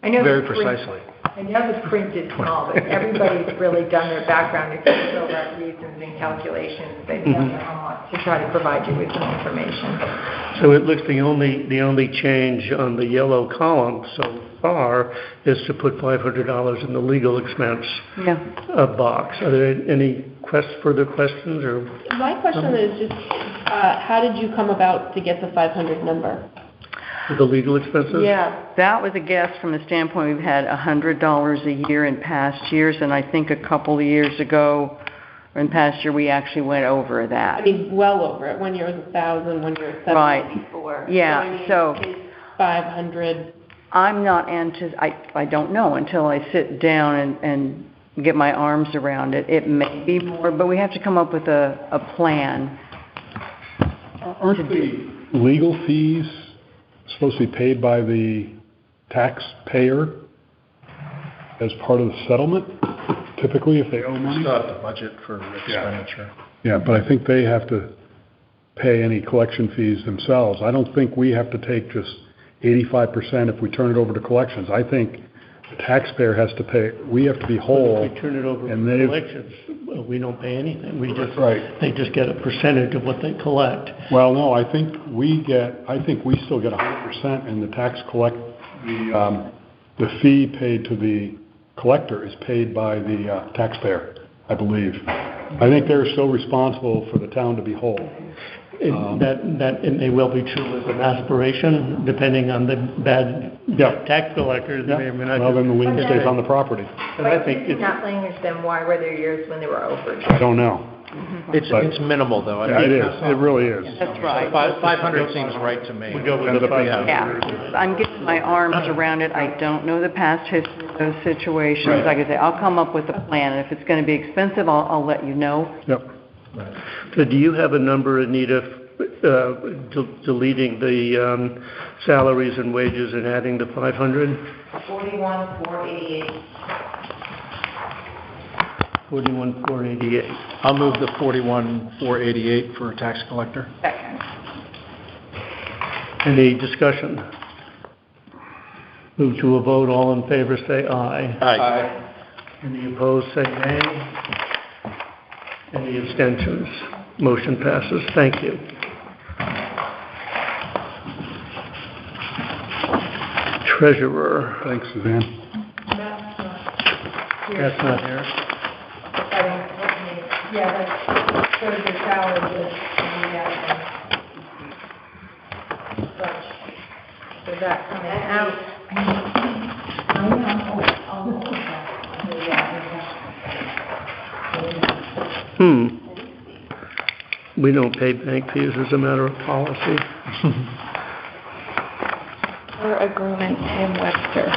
S5: I know
S3: Very precisely.
S5: I know the print is small, but everybody's really done their background exams over reasons and calculations. They've done their homework to try to provide you with some information.
S1: So it looks the only change on the yellow column so far is to put $500 in the legal expense box. Are there any further questions? Or
S8: my question is just, how did you come about to get the 500 number?
S1: the legal expenses?
S12: Yeah, that was a guess from the standpoint we've had $100 a year in past years, and I think a couple of years ago, or in past year, we actually went over that.
S8: I mean, well over it. 1 year was 1,000, 1 year was 794.
S12: Yeah, so
S8: is 500.
S12: I'm not I don't know until I sit down and get my arms around it. It may be more, but we have to come up with a plan.
S6: Aren't the legal fees supposed to be paid by the taxpayer as part of the settlement, typically, if they owe money?
S3: It's not the budget for expenditure.
S6: Yeah, but I think they have to pay any collection fees themselves. I don't think we have to take just 85% if we turn it over to collections. I think the taxpayer has to pay, we have to be whole.
S1: If we turn it over
S6: and
S1: to collections, we don't pay anything. They just get a percentage of what they collect.
S6: Well, no, I think we still get 100%, and the fee paid to the collector is paid by the taxpayer, I believe. I think they're still responsible for the town to be whole.
S1: That it may well be true as an aspiration, depending on the bad tax collectors. May or may not
S6: Well, then the lien
S5: But
S6: stays
S5: then-
S6: on the property.
S1: And I
S5: But
S1: think
S5: if it's
S1: it's,
S5: not language, then why were there years when there were overages?
S6: I don't know.
S4: It's minimal, though. I
S6: Yeah, it
S4: mean,
S6: is. It really is.
S12: That's right.
S4: 500 seems right to me.
S1: we go with
S6: Ends
S1: the
S6: up being-
S1: 500.
S12: Yeah, I'm getting my arms around it. I don't know the past history of those situations.
S1: Right.
S12: Like I say, I'll come up with a plan, and if it's gonna be expensive, I'll let you know.
S6: Yep.
S1: So do you have a number, Anita, deleting the salaries and wages and adding the 500?
S10: 41,488.
S1: 41,488.
S3: I'll move the 41,488 for tax collector.
S2: Second.
S1: Any discussion? Move to a vote, all in favor say aye.
S4: Aye.
S1: Any opposed say nay. Any abstentions? Motion passes. Thank you. Treasurer.
S6: Thanks, Suzanne.
S1: That's not here.
S5: Yeah, that's sort of the salary list, so that's coming out.
S1: We don't pay bank fees as a matter of policy.
S2: Per agreement, Tim Webster.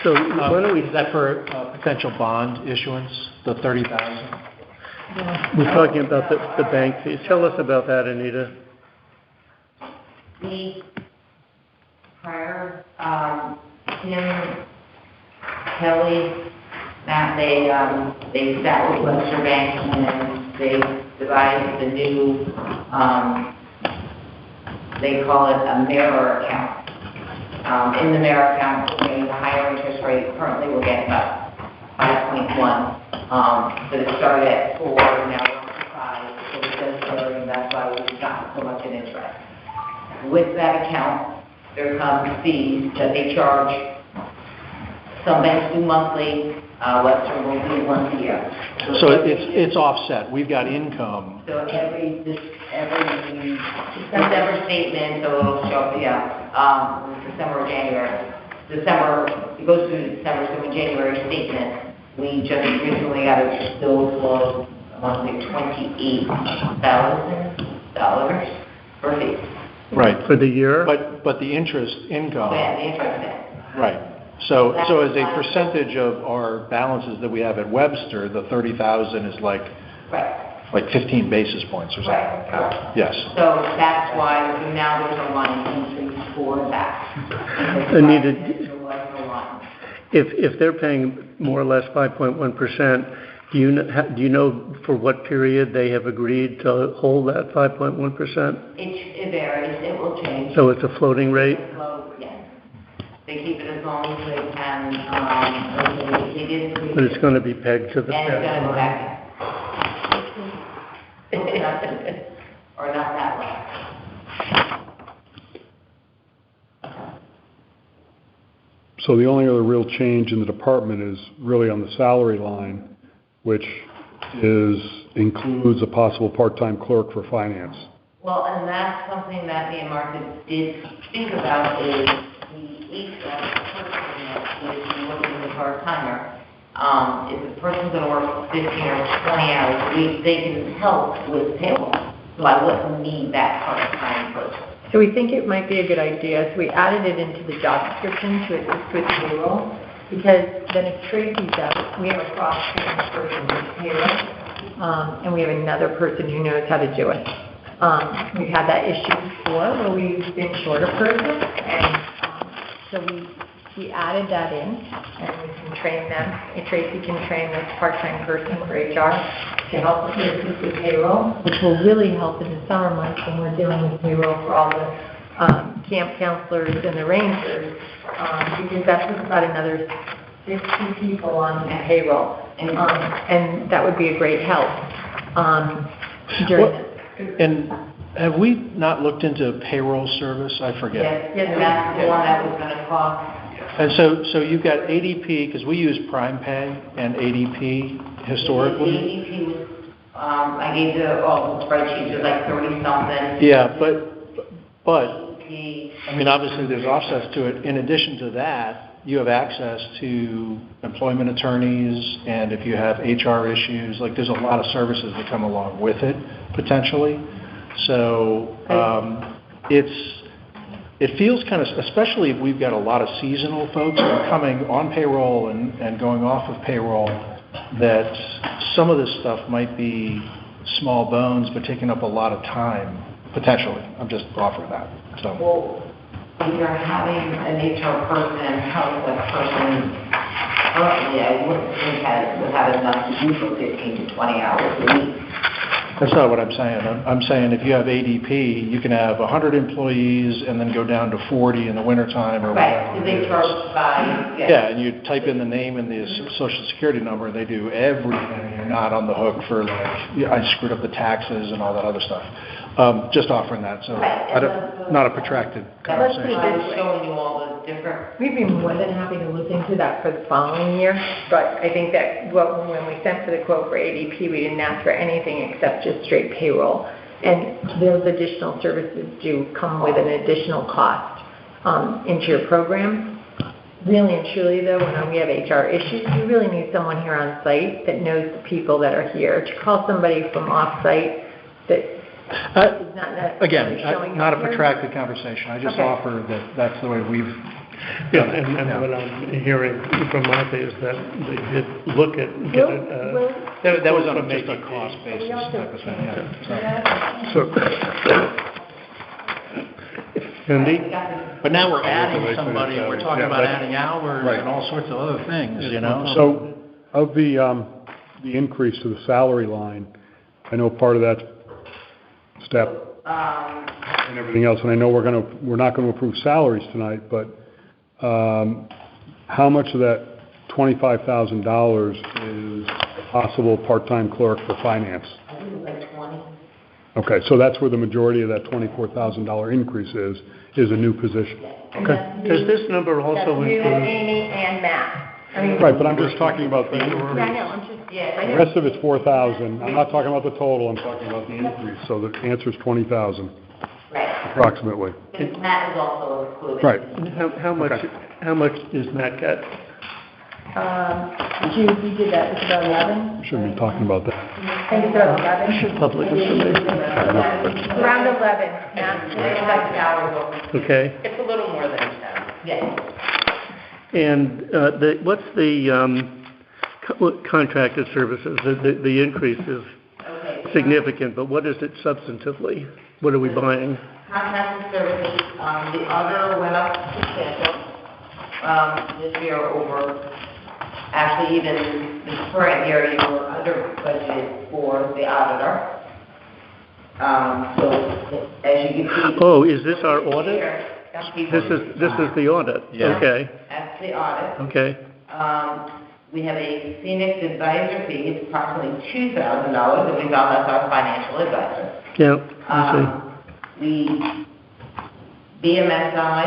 S1: So why don't we,
S3: Is that for potential bond issuance, the 30,000?
S1: we're talking about the bank fees. Tell us about that, Anita.
S10: The prior, Tim, Kelly, Matt, they sat with Webster Bank and they devised the new, they call it a mirror account. In the mirror account, we're getting a higher interest rate. Currently, we're getting about 5.1. But it started at 4, now we're up to 5. So it does vary, and that's why we've gotten so much in interest. With that account, there comes fees that they charge. Some banks do monthly, Webster will do once a year.
S3: So it's offset. We've got income.
S10: So every December statement, so it'll show, December or January. December, it goes through December, so in January statement, we just recently got a bill for, I want to say $28,000 for fees.
S3: Right.
S1: For the year?
S3: But the interest income.
S10: Yeah, the interest.
S3: Right. So as a percentage of our balances that we have at Webster, the 30,000 is like 15 basis points or something.
S10: Right.
S3: Yes.
S10: So that's why now there's a line increase for that.
S1: Anita,
S10: There was no line.
S1: if they're paying more or less 5.1%, do you know for what period they have agreed to hold that 5.1%?
S10: It varies, it will change.
S1: So it's a floating rate?
S10: Yes. They keep it as long as they can, they did.
S1: But it's going to be pegged to the
S10: And it's
S1: Fed.
S10: gonna go back. Or not that way.
S6: So the only other real change in the department is really on the salary line, which includes a possible part-time clerk for finance.
S10: Well, and that's something that me and Martha did think about is each person that is looking at a part-timer. If the person's gonna work 15 or 20 hours, they can help with payroll. So I wouldn't need that part-time person.
S5: So we think it might be a good idea, so we added it into the job description to assist with payroll, because then if Tracy's out, we have a cross-training person with payroll, and we have another person who knows how to do it. We've had that issue before where we've been short a person, and so we added that in, and we can train them. And Tracy can train this part-time person for HR to help us with payroll, which will really help in the summer months when we're dealing with payroll for all the camp counselors and the rangers, because that puts about another 50 people on payroll, and that would be a great help during this.
S3: And have we not looked into payroll service? I forget.
S10: Yes, that's the one that was gonna cost.
S3: And so you've got ADP, because we use Prime Pay and ADP historically.
S10: ADP was I gave you all the spreadsheets, there's like 30-something.
S3: Yeah, but, I mean, obviously, there's offsets to it. In addition to that, you have access to employment attorneys, and if you have HR issues, like, there's a lot of services that come along with it, potentially. So, it feels kind of, especially if we've got a lot of seasonal folks who are coming on payroll and going off of payroll, that some of this stuff might be small bones, but taking up a lot of time, potentially. I'm just offering that, so.
S10: Well, if you're having an HR person, how is that person, currently, I wouldn't think would have enough to do for 15 to 20 hours a week.
S3: That's not what I'm saying. I'm saying if you have ADP, you can have 100 employees and then go down to 40 in the wintertime or whatever.
S10: Right, so they charge by...
S3: Yeah, and you type in the name and the social security number, and they do everything. You're not on the hook for, like, I screwed up the taxes and all that other stuff. Just offering that, so not a protracted conversation.
S10: I was showing you all the different...
S5: We'd be more than happy to look into that for the following year, but I think that when we sent for the quote for ADP, we didn't ask for anything except just straight payroll. And those additional services do come with an additional cost into your program. Really and truly, though, when we have HR issues, you really need someone here on site that knows the people that are here. To call somebody from off-site that is not necessarily
S3: Again,
S5: showing
S3: not
S5: up
S3: a
S5: here.
S3: protracted conversation. I just offer that that's the way we've
S1: Yeah,
S3: done it.
S1: and what I'm hearing from Martha is that they did look at,
S3: That was on just a cost basis type of thing, yeah.
S1: Cindy?
S3: But now we're adding somebody, and we're talking about adding hours and all sorts of other things, you know?
S6: So, of the increase to the salary line, I know part of that's step and everything else, and I know we're not gonna approve salaries tonight, but, how much of that $25,000 is a possible part-time clerk for finance?
S10: I think it was like 20.
S6: Okay, so that's where the majority of that $24,000 increase is a new position. Okay.
S1: Does this number also
S5: That's you,
S1: include?
S5: Amy, and Matt. I mean,
S6: Right, but I'm just talking about the
S5: Yeah, I know, I'm just, I
S6: The
S5: know.
S6: rest of it's 4,000. I'm not talking about the total, I'm talking about the increase. So the answer's 20,000,
S10: Right.
S6: approximately.
S10: Because Matt is also included.
S6: Right.
S1: How much does Matt get?
S5: We did that, it's about 11?
S6: Shouldn't be talking about that.
S5: I think it's about 11.
S1: Public information.
S5: Around 11, Matt.
S1: Okay.
S8: It's a little more than 10.
S10: Yes.
S1: And what's the contracted services? The increase is significant, but what is it substantively? What are we buying?
S10: Contracted services, the auditor went up substantial, this year over, actually even the current year, you were under budgeted for the auditor. So, as you can see.
S1: Oh, is this our audit? This is the audit?
S3: Yeah.
S1: Okay,
S10: That's the audit.
S1: okay.
S10: We have a Phoenix advisor fee, it's approximately $2,000, and we found that's our financial advisor.
S1: Yeah, I
S10: We, BMSI,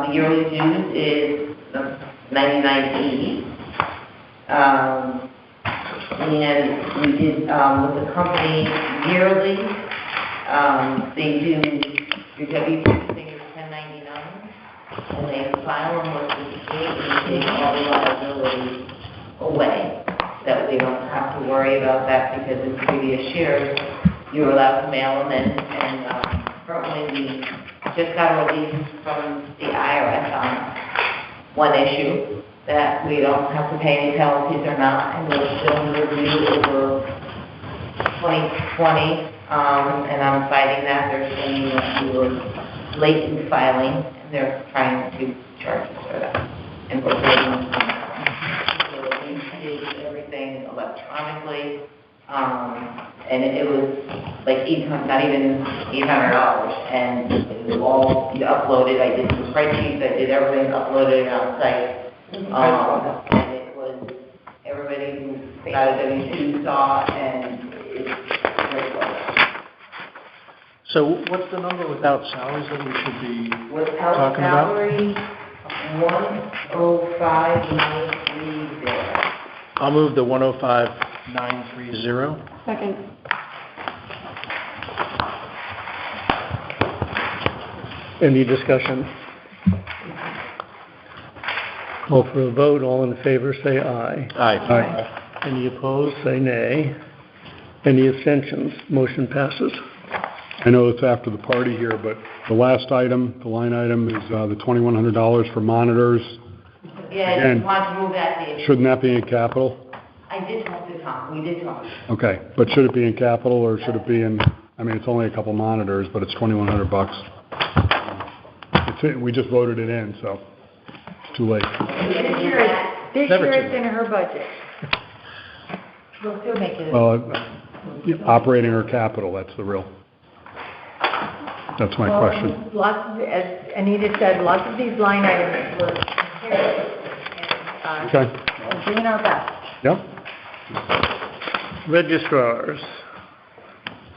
S10: the yearly dues is $99.80. And we did, with the company yearly, they do your W-2 thing is $10.99, and they file them with the state and take all the liability away. That we don't have to worry about that because in previous years, you were allowed to mail them in, and currently we just got a release from the IRS on one issue that we don't have to pay any penalties or not, and we're still in review over 2020, and I'm fighting that. They're saying that we were late in filing, and they're trying to charge us for that, and we're waiting. So we did everything electronically, and it was like not even $800, and it was all uploaded. I did the spreadsheets, I did everything, uploaded it on site, and it was everybody who got a W-2 saw, and it's very well.
S3: So what's the number without salaries that we should be
S10: Without
S3: talking about?
S10: salary, 105,930.
S3: I'll move the 105 930.
S9: Second.
S1: Any discussion? Call for a vote. All in favor, say aye.
S3: Aye.
S1: Any opposed, say nay. Any abstentions? Motion passes.
S6: I know it's after the party here, but the last item, the line item, is the $2,100 for monitors.
S10: Yeah, I
S6: Again,
S10: just want to move that in.
S6: Shouldn't that be in capital?
S10: I did talk to Tom, we did talk.
S6: Okay, but should it be in capital, or should it be in, I mean, it's only a couple monitors, but it's $2,100. We just voted it in, so it's too late.
S5: This year it's in her budget. We'll still make it.
S6: Well, operating or capital, that's my question.
S5: Lots of, as Anita said, lots of these line items were compared,
S6: Okay,
S5: and doing our best.
S6: yep.
S1: Registrars.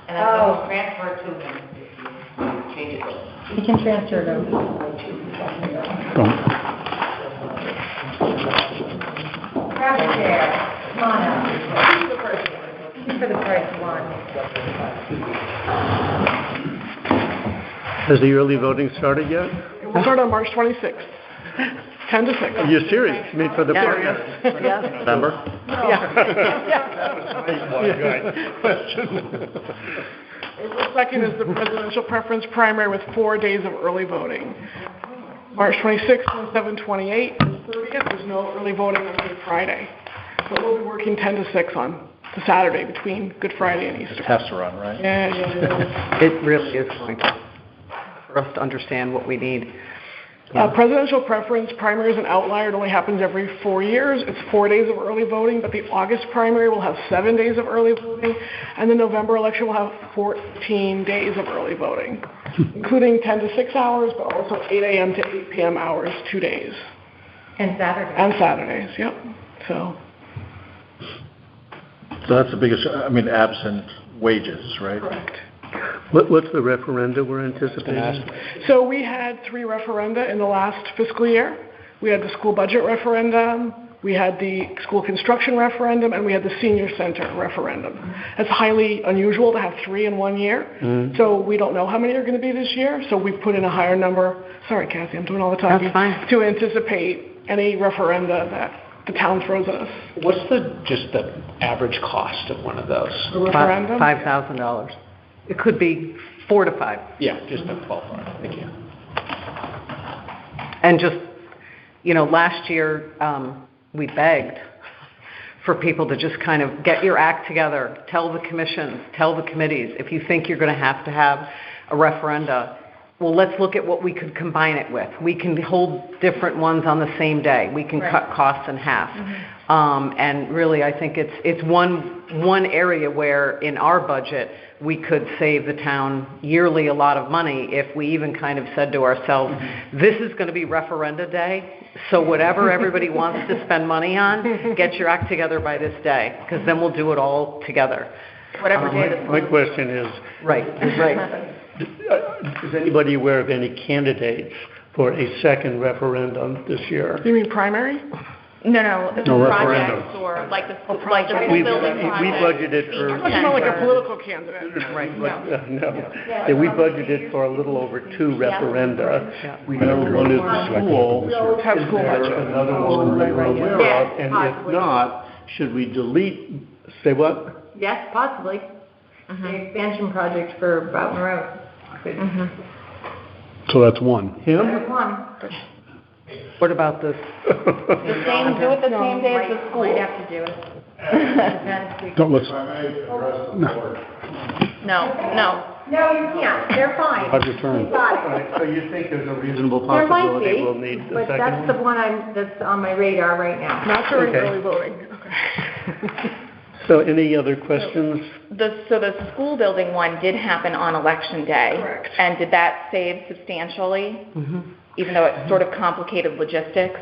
S10: And I will transfer to him if you change it.
S5: We can transfer them.
S6: Go.
S5: Grab a chair, come on up. For the first one.
S1: Has the early voting started yet?
S13: It will start on March 26th, 10 to 6.
S1: Are you serious? I mean, for the...
S6: November?
S13: April 2nd is the presidential preference primary with 4 days of early voting. March 26th, 27/28, and 30th, there's no early voting on Good Friday. But we'll be working 10 to 6 on the Saturday between Good Friday and Easter.
S3: Test run, right?
S13: Yeah.
S12: It really is going to, for us to understand what we need.
S13: Presidential preference primary is an outlier. It only happens every 4 years. It's 4 days of early voting, but the August primary will have 7 days of early voting, and the November election will have 14 days of early voting, including 10 to 6 hours, but also 8 a.m. to 8 p.m. hours, 2 days.
S5: And Saturday.
S13: And Saturdays, yep. So
S3: that's the biggest, I mean, absent wages, right?
S13: correct.
S1: What's the referenda we're anticipating?
S13: So we had 3 referenda in the last fiscal year. We had the school budget referendum, we had the school construction referendum, and we had the senior center referendum. It's highly unusual to have 3 in 1 year. So we don't know how many are going to be this year. So we put in a higher number. Sorry, Kathy, I'm doing all the talking.
S12: That's fine.
S13: To anticipate any referenda that the town throws at us.
S4: What's just the average cost of one of those?
S13: A referendum?
S12: $5,000. It could be 4 to 5.
S4: Yeah, just a ballpark. Thank you.
S12: And just, last year, we begged for people to just kind of get your act together, tell the commissions, tell the committees, if you think you're going to have a referenda, well, let's look at what we could combine it with. We can hold different ones on the same day. We can cut costs in half. And really, I think it's one area where in our budget, we could save the town yearly a lot of money if we even kind of said to ourselves, this is going to be referenda day, so whatever everybody wants to spend money on, get your act together by this day, because then we'll do it all together.
S2: Whatever day
S1: My question is...
S12: Right.
S1: Is anybody aware of any candidates for a second referendum this year?
S13: You mean primary?
S2: No, the
S1: No,
S2: projects
S1: referendum.
S2: or like the school
S1: We
S2: building project.
S1: budgeted for...
S13: I'm talking about like a political candidate.
S12: Right.
S1: No. Yeah, we budgeted for a little over 2 referenda. We know one is the school.
S13: We always have school
S1: Is there
S13: budget.
S1: another one we're aware of? And if not, should we delete... Say what?
S5: Yes, possibly. The expansion project for Broughton Road.
S6: So that's 1.
S1: Him?
S5: There's one.
S12: What about this?
S2: Do it the same day as the school.
S5: Might have to do it.
S6: Don't listen.
S2: No.
S5: No, you can't. They're fine.
S6: Have your turn.
S5: You got
S1: All
S5: it.
S1: right, so you think there's a reasonable
S5: There might
S1: possibility
S5: be,
S1: we'll need a
S5: but
S1: second
S5: that's the
S1: one?
S5: one that's on my radar right now.
S13: Not during
S1: Okay.
S13: early voting. Okay.
S1: So any other questions?
S2: So the school building one did happen on election day.
S13: Correct.
S2: And did that save substantially? Even though it sort of complicated logistics?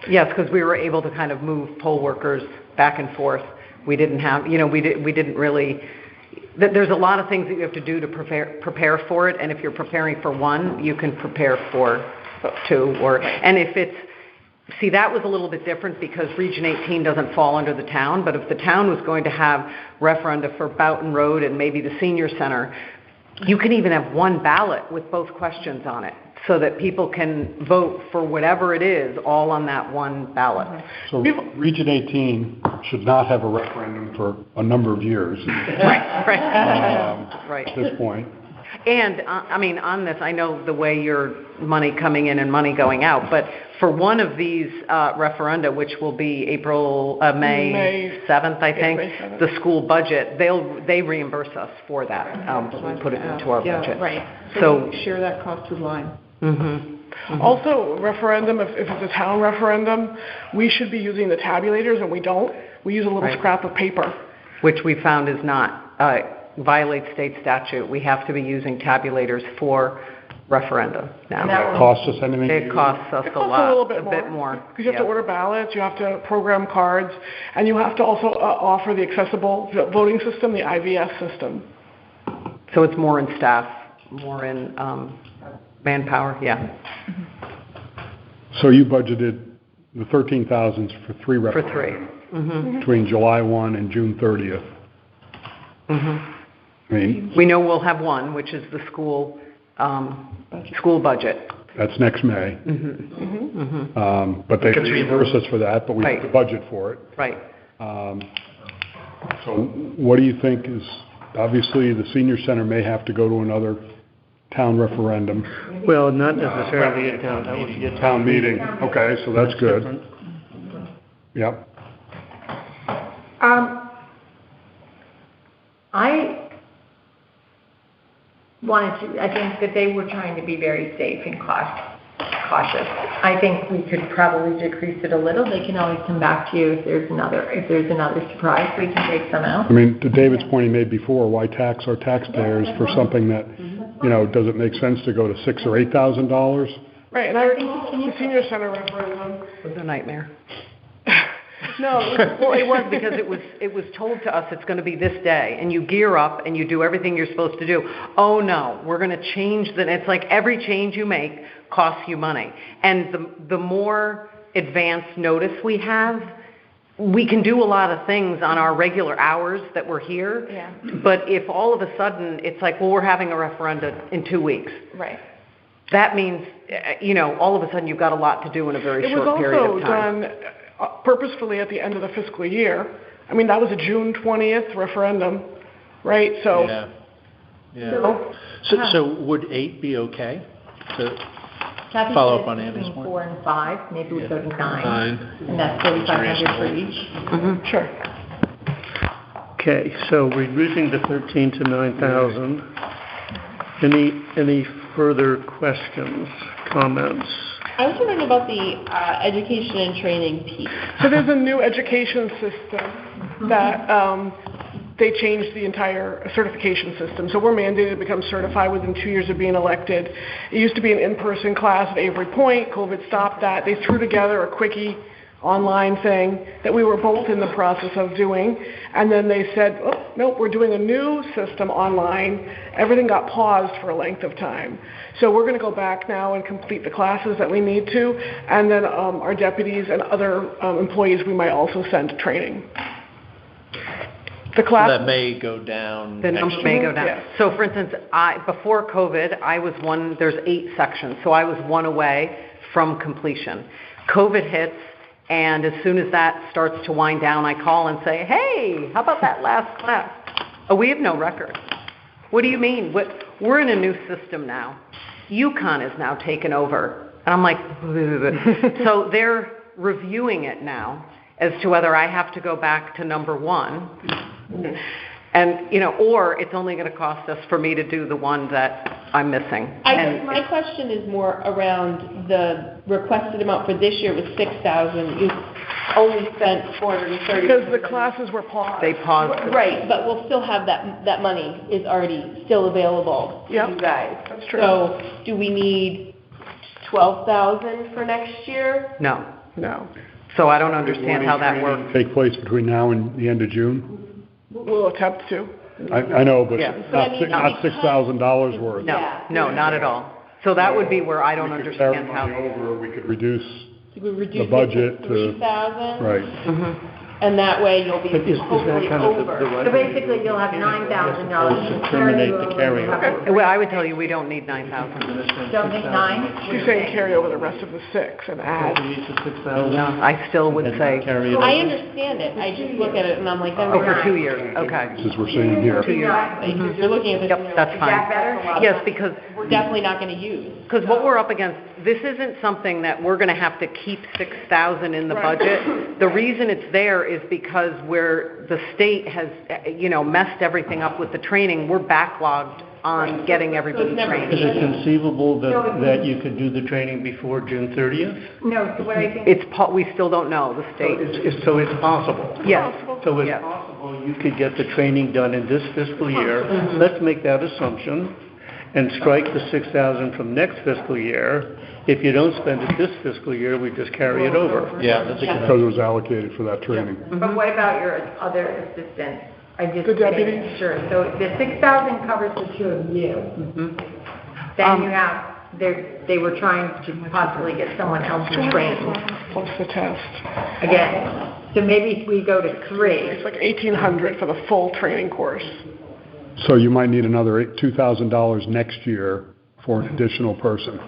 S12: Yes, because we were able to kind of move poll workers back and forth. We didn't have, we didn't really, there's a lot of things that you have to do to prepare for it, and if you're preparing for one, you can prepare for 2, and if it's, See, that was a little bit different because Region 18 doesn't fall under the town, but if the town was going to have referenda for Boughton Road and maybe the senior center, you can even have one ballot with both questions on it so that people can vote for whatever it is all on that one ballot.
S6: So Region 18 should not have a referendum for a number of years.
S12: Right.
S6: At this point.
S12: And, I mean, on this, I know the way your money coming in and money going out, but for one of these referenda, which will be May 7th, I think,
S13: May 7th.
S12: the school budget, they reimburse us for that, when we put it into our budget.
S2: Right.
S12: So,
S2: share that cost with Lyme.
S13: Also, referendum, if it's a town referendum, we should be using the tabulators, and we don't. We use a little
S12: Right.
S13: scrap of paper.
S12: which we found is not, violates state statute. We have to be using tabulators for referendum now.
S6: That costs us anything?
S12: It costs us
S13: It
S12: a
S13: costs
S12: lot,
S13: a little bit
S12: more.
S13: Because you have to order ballots, you have to program cards, and you have to also offer the accessible voting system, the IVS system.
S12: So it's more in staff, more in manpower, yeah.
S6: So you budgeted the 13,000 for three
S12: For
S6: referendums?
S12: three. Mm-hmm.
S6: Between July 1 and June 30th.
S12: Mm-hmm.
S6: I mean,
S12: We know we'll have one, which is the school budget.
S6: that's next May.
S12: Mm-hmm.
S6: But they reimburse us for that, but we have
S12: Right.
S6: to budget for it.
S12: Right.
S6: So what do you think is, obviously, the senior center may have to go to another town referendum.
S1: Well, not necessarily a town, that would be a
S6: Town meeting, okay, so that's good.
S1: different.
S6: Yep.
S5: I think that they were trying to be very safe and cautious. I think we could probably decrease it a little. They can always come back to you if there's another surprise, we can take some out.
S6: I mean, to David's point he made before, why tax our taxpayers for something that, you know, does it make sense to go to $6,000 or $8,000?
S13: Right, and I recall the senior center referendum.
S12: It was a nightmare.
S13: No,
S12: Well, it was because it was told to us it's going to be this day, and you gear up and you do everything you're supposed to do. Oh no, we're going to change it's like every change you make costs you money. And the more advanced notice we have, we can do a lot of things on our regular hours that we're here.
S2: Yeah.
S12: But if all of a sudden it's like, well, we're having a referendum in 2 weeks.
S2: Right.
S12: That means, all of a sudden you've got a lot to do in a very short period
S13: It
S12: of
S13: was
S12: time.
S13: also done purposefully at the end of the fiscal year. I mean, that was a June 20th referendum, right? So,
S3: So would 8 be okay to
S5: Kathy
S3: follow
S5: said
S3: up on Andy's
S5: between
S3: point?
S5: 4 and 5, maybe we go to 9,
S3: 9.
S5: and that's 3,500 for each.
S13: sure.
S1: Okay, so reducing the 13 to 9,000. Any further questions, comments?
S8: I was wondering about the education and training piece.
S13: So there's a new education system that they changed the entire certification system. So we're mandated to become certified within 2 years of being elected. It used to be an in-person class at Avery Point. COVID stopped that. They threw together a quickie online thing that we were both in the process of doing. And then they said, oh, nope, we're doing a new system online. Everything got paused for a length of time. So we're going to go back now and complete the classes that we need to. And then our deputies and other employees we might also send to training. The class
S3: That may go down.
S12: The number may go down.
S13: Yes.
S12: So for instance, before COVID, there's 8 sections, so I was 1 away from completion. COVID hits, and as soon as that starts to wind down, I call and say, hey, how about that last class? Oh, we have no record. What do you mean? We're in a new system now. UConn is now taken over. And I'm like, so they're reviewing it now as to whether I have to go back to number 1. And, or it's only going to cost us for me to do the one that I'm missing.
S8: My question is more around the requested amount for this year was $6,000. You only spent $430.
S13: because the classes were paused.
S12: They paused.
S8: Right, but we'll still have that money is already still available to
S13: Yep,
S8: you guys.
S13: that's true.
S8: So do we need $12,000 for next year?
S12: No.
S13: No.
S12: So I don't understand how that works.
S6: Take place between now and the end of June?
S13: We'll attempt to.
S6: I know, but
S12: Yeah.
S8: But I mean,
S6: not $6,000 worth.
S12: No,
S8: Yeah.
S12: no, not at all. So that would be where I don't understand how.
S6: We could reduce
S8: We reduce
S6: budget
S8: it
S6: to-
S8: to 3,000.
S6: Right.
S8: And that way you'll be
S1: But is that
S8: hopefully
S1: kind of the
S8: over.
S1: right?
S5: So basically, you'll have $9,000 to carry
S1: Terminate the
S5: over.
S1: carryover.
S12: Well, I would tell you, we don't need 9,000.
S5: Don't think 9?
S13: She's saying carry over the rest of the 6 and add.
S12: No, I still would say,
S8: I understand it, I just look at it and I'm like,
S12: oh, for 2 years, okay.
S6: As we're seeing here.
S12: 2 years.
S8: Like, you're looking at this.
S12: Yep, that's fine.
S5: that better?
S12: Yes, because
S8: We're definitely not gonna use.
S12: Because what we're up against, this isn't something that we're going to have to keep 6,000 in the budget. The reason it's there is because where the state has, messed everything up with the training, we're backlogged on getting everybody trained.
S1: Is it conceivable that you could do the training before June 30th?
S5: No, so what I think.
S12: We still don't know, the state.
S1: So it's possible?
S12: Yes.
S1: So it's
S12: Yes.
S1: possible you could get the training done in this fiscal year. Let's make that assumption and strike the 6,000 from next fiscal year. If you don't spend it this fiscal year, we just carry it over.
S4: Yeah, that's a good.
S6: Because it was allocated for that training.
S5: But what about your other assistants? I just.
S13: The deputies?
S5: Sure, so the 6,000 covers the two of you. Then you have, they were trying to possibly get someone else to train,
S13: Plus the test.
S5: again. So maybe we go to 3.
S13: It's like $1,800 for the full training course.
S6: So you might need another $2,000 next year for an additional person.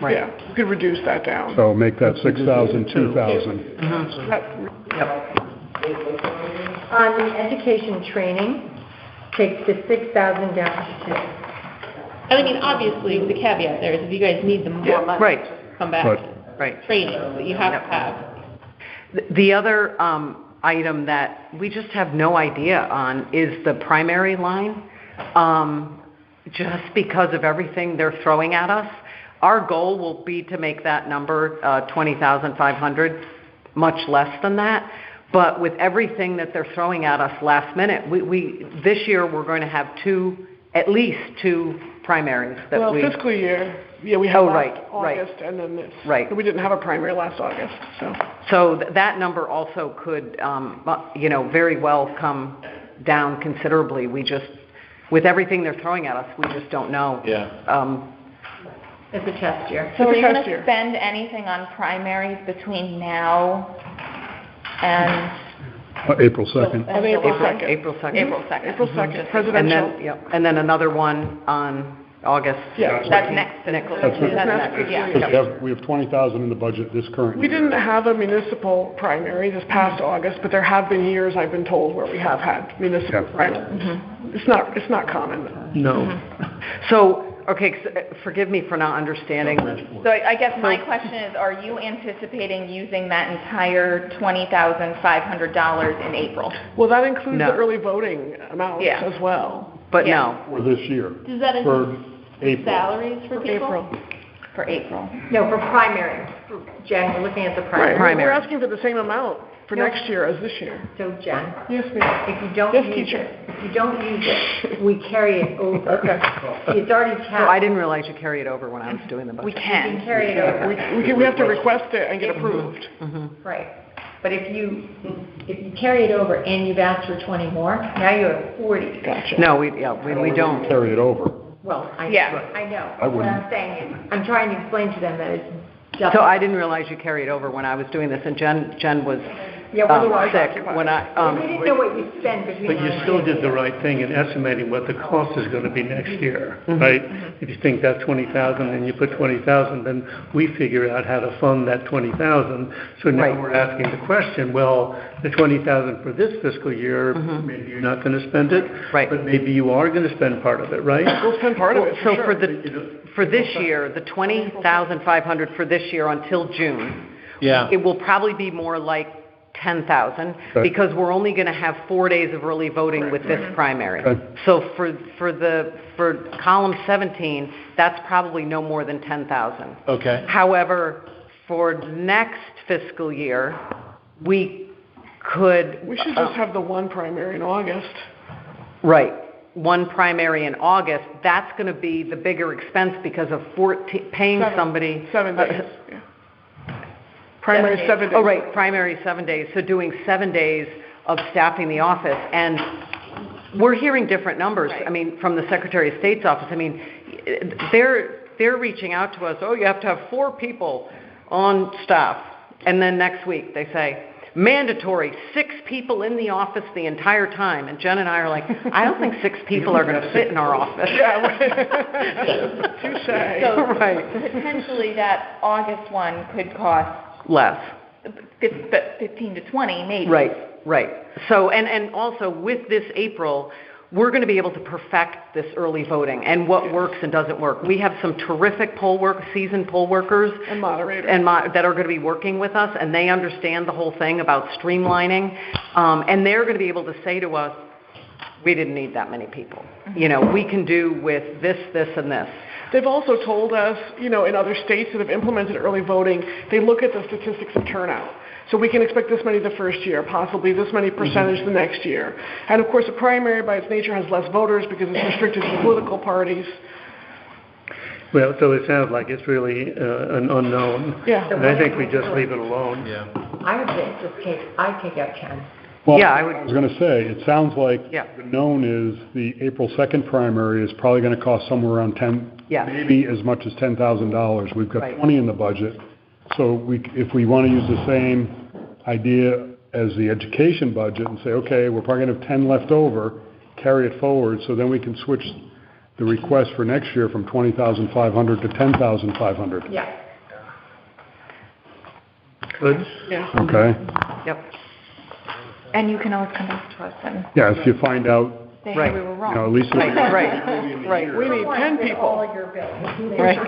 S12: Right.
S13: Yeah, we could reduce that down.
S6: So make that 6,000, 2,000.
S5: On the education training, take the 6,000 down to 2.
S8: I mean, obviously, the caveat there is if you guys need the more money,
S12: Right.
S8: come back.
S6: Right.
S12: Right.
S8: Training that you have to have.
S12: The other item that we just have no idea on is the primary line. Just because of everything they're throwing at us, our goal will be to make that number 20,500, much less than that. But with everything that they're throwing at us last minute, we this year we're going to have at least two primaries that
S13: Well,
S12: we.
S13: fiscal year, yeah, we have
S12: right,
S13: last
S12: right.
S13: August and then this.
S12: Right.
S13: We didn't have a primary last August, so.
S12: So that number also could, very well come down considerably. We just, with everything they're throwing at us, we just don't know.
S4: Yeah.
S5: It's a test year.
S2: So are you
S13: Test
S2: going to
S13: year.
S2: spend anything on primaries between now and
S6: April 2nd.
S13: On April 2nd.
S12: April 2nd.
S2: April 2nd?
S13: April 2nd,
S12: And
S13: presidential.
S12: then, and then another one on August.
S13: Yeah.
S2: That's next fiscal year.
S6: That's
S2: That's
S13: next
S2: next, yeah.
S6: Because we have 20,000 in the budget this current
S13: We
S6: year.
S13: didn't have a municipal primary this past August, but there have been years, I've been told, where we have had municipal
S6: Yeah.
S13: primaries. It's not common.
S1: No.
S12: So, okay, forgive me for not understanding.
S2: So I guess my question is, are you anticipating using that entire $20,500 in April?
S13: Well, that includes
S12: No.
S13: the early voting amounts
S2: Yeah.
S13: as well.
S12: But
S2: Yeah.
S12: no.
S6: For this year.
S8: Does that
S6: For
S8: include
S6: April.
S8: salaries for people?
S13: April.
S2: For April.
S5: No, for primary. Jen, we're looking at the
S13: Right,
S5: primary.
S13: we're
S12: Primary.
S13: asking for the same amount for
S5: No.
S13: next year as this year.
S5: So Jen,
S13: Yes, ma'am.
S5: if you don't
S13: Yes,
S5: use
S13: teacher.
S5: it, we carry it over.
S13: Okay.
S5: It's already
S12: So I
S5: taxed.
S12: didn't realize you carry it over when I was doing the
S2: We
S12: budget.
S5: You can
S2: can.
S5: carry it over.
S13: We have to request it and get approved.
S5: Right. But if you carry it over and you've asked for 20 more, now you have 40.
S13: Gotcha.
S12: No, we don't.
S6: Carry it over.
S5: Well, I
S2: Yeah.
S5: know.
S6: I
S5: What
S6: wouldn't.
S5: I'm saying is, I'm trying to explain to them that it's double.
S12: So I didn't realize you carried over when I was doing this, and Jen was
S5: Yeah, otherwise
S12: sick
S5: occupied.
S12: when I,
S5: We didn't know what you spend between.
S1: But you still did the right thing in estimating what the cost is going to be next year, right? If you think that's 20,000 and you put 20,000, then we figure out how to fund that 20,000. So now
S12: Right.
S1: we're asking the question, well, the 20,000 for this fiscal year, maybe you're not going to spend it.
S12: Right.
S1: But maybe you are going to spend part of it, right?
S13: We'll spend part of it, for
S12: So
S13: sure.
S12: for this year, the 20,500 for this year until June,
S4: Yeah.
S12: it will probably be more like 10,000,
S6: Okay.
S12: because we're only going to have 4 days of early voting with this primary.
S6: Okay.
S12: So for column 17, that's probably no more than 10,000.
S4: Okay.
S12: However, for next fiscal year, we could.
S13: We should just have the one primary in August.
S12: Right. One primary in August, that's going to be the bigger expense because of paying somebody.
S13: 7 days, yeah. Primary 7 days.
S12: Oh, right, primary 7 days. So doing 7 days of staffing the office. And we're hearing different numbers. I mean, from the Secretary of State's office. I mean, they're reaching out to us, oh, you have to have 4 people on staff. And then next week, they say, mandatory, 6 people in the office the entire time. And Jen and I are like, I don't think 6 people are going to fit in our office.
S13: Yeah, right. Touche.
S2: So
S12: Right.
S2: potentially that August one could cost
S12: Less.
S2: 15 to 20, maybe.
S12: Right. So, and also with this April, we're going to be able to perfect this early voting and what works and doesn't work. We have some terrific seasoned poll workers
S13: And moderators.
S12: that are going to be working with us, and they understand the whole thing about streamlining, and they're going to be able to say to us, we didn't need that many people. You know, we can do with this, and this.
S13: They've also told us, in other states that have implemented early voting, they look at the statistics of turnout. So we can expect this many the first year, possibly this many percentage the next year. And of course, a primary by its nature has less voters because it's restricted to political parties.
S1: Well, so it sounds like it's really an unknown.
S13: Yeah.
S1: And I think we just leave it alone.
S4: Yeah.
S5: I would think I'd take out 10.
S6: Well,
S12: Yeah,
S6: I was going to say, it sounds like
S12: Yeah.
S6: the known is the April 2nd primary is probably going to cost somewhere around
S12: Yeah.
S6: maybe as much as $10,000. We've got
S12: Right.
S6: 20 in the budget. So if we want to use the same idea as the education budget and say, okay, we're probably going to have 10 left over, carry it forward, so then we can switch the request for next year from 20,500 to 10,500.
S5: Yeah.
S1: Good?
S13: Yeah.
S6: Okay?
S12: Yep.
S2: And you can always come back to us and
S6: Yeah, if you find out,
S2: say,
S12: Right.
S2: hey, we were
S6: you
S2: wrong.
S6: know, at least.
S12: Right.
S13: We need 10 people.
S5: All your bills.
S12: Right.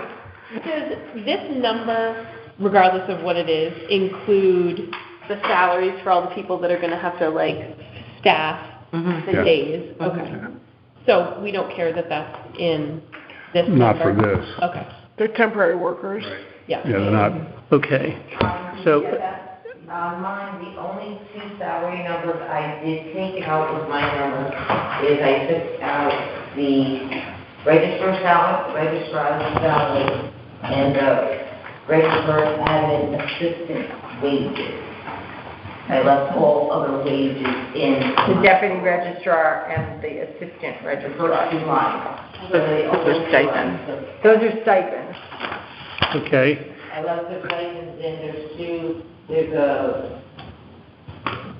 S8: Does this number, regardless of what it is, include the salaries for all the people that are going to have to, staff the
S6: Yeah.
S8: days? Okay. So we don't care that that's in this
S6: Not
S8: number?
S6: for this.
S8: Okay,
S13: They're temporary workers.
S8: yeah.
S6: Yeah, they're not.
S1: Okay. So,
S10: On mine, the only 2 salary numbers I did take out with my numbers is I took out the registrar's salary, and registrar's admin assistant wages. I left all other wages in.
S5: The deputy registrar and the assistant registrar.
S10: First 2 lines. So they
S2: Those are stipends.
S5: Those are stipends.
S1: okay.
S10: I left the stipends in, there's a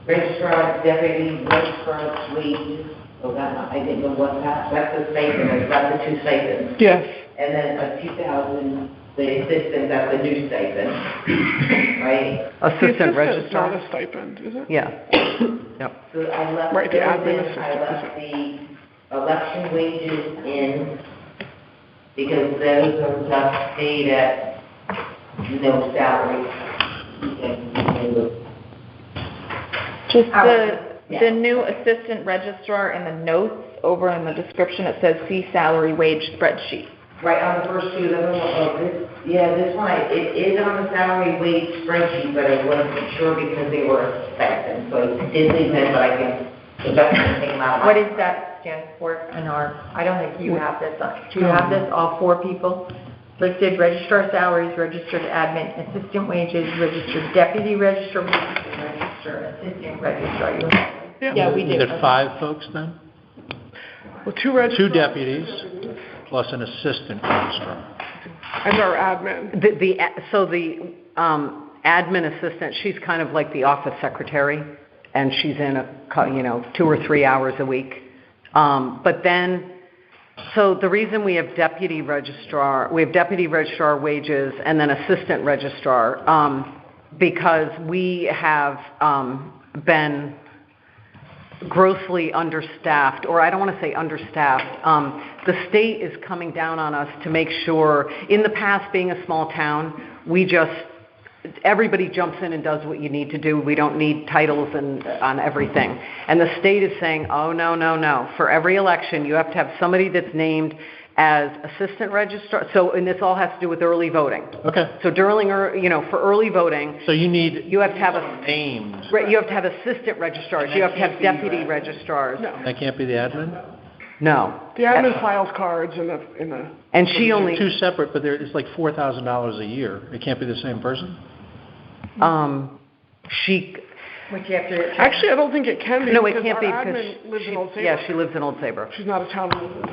S10: registrar, deputy registrar's wages, so that, I didn't know what that's the stipend, I got the 2 stipends.
S13: Yes.
S10: And then a 2,000, the assistant, that's a new stipend, right?
S12: Assistant
S13: The assistant's
S12: registrar.
S13: not a stipend, is it?
S12: Yeah. Yep.
S10: So I left
S13: Right, the
S10: those
S13: admin
S10: in, I
S13: assistant,
S10: left the election wages in, because those are just paid at no salary.
S2: Just
S10: Yeah.
S2: the new assistant registrar in the notes, over in the description, it says see salary wage spreadsheet.
S10: Right, on the first 2, this one, it is on the salary wage spreadsheet, but I wasn't sure because they were stipends, so I did leave them, but I can, take them out.
S5: What does that stand for in our, I don't think you have this. Do you have this, all 4 people? Listed registrar salaries, registered admin, assistant wages, registered deputy registrar wages, and registered assistant registrar. You have it?
S8: Yeah, we do.
S3: Is it 5 folks then?
S13: Well, 2 registrars.
S3: 2 deputies plus an assistant registrar.
S13: And our admin.
S12: So the admin assistant, she's kind of like the office secretary, and she's in 2 or 3 hours a week. But then, so the reason we have deputy registrar wages and then assistant registrar, because we have been grossly understaffed, or I don't want to say understaffed. The state is coming down on us to make sure, in the past, being a small town, everybody jumps in and does what you need to do. We don't need titles on everything. And the state is saying, oh, no. For every election, you have to have somebody that's named as assistant registrar. So, and this all has to do with early voting.
S3: Okay.
S12: So for early voting,
S3: So
S12: you have to have
S3: named.
S12: Right, you have to have assistant registrars, you have to have deputy registrars.
S13: No.
S3: That can't be the admin?
S12: No.
S13: The admin files cards in the.
S12: And she only,
S3: 2 separate, but it's like $4,000 a year. It can't be the same person?
S12: she,
S5: Which you have to.
S13: Actually, I don't think it can be.
S12: no, it can't be
S13: our
S12: because
S13: admin lives in Old Saybrook.
S12: yeah, she lives in Old Saybrook.
S13: She's not a town resident.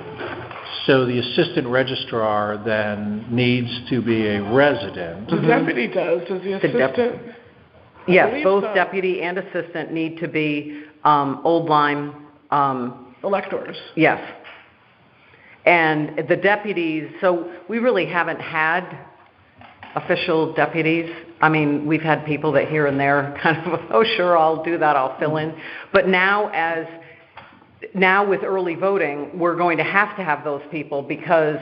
S3: So the assistant registrar then needs to be a resident.
S13: The deputy does. Does the assistant?
S12: Yes,
S13: believe
S12: both
S13: so.
S12: deputy and assistant need to be Old Lyme,
S13: Electors.
S12: yes. And the deputies, so we really haven't had official deputies. I mean, we've had people that here and there kind of, oh, sure, I'll do that, I'll fill in. But now with early voting, we're going to have those people, because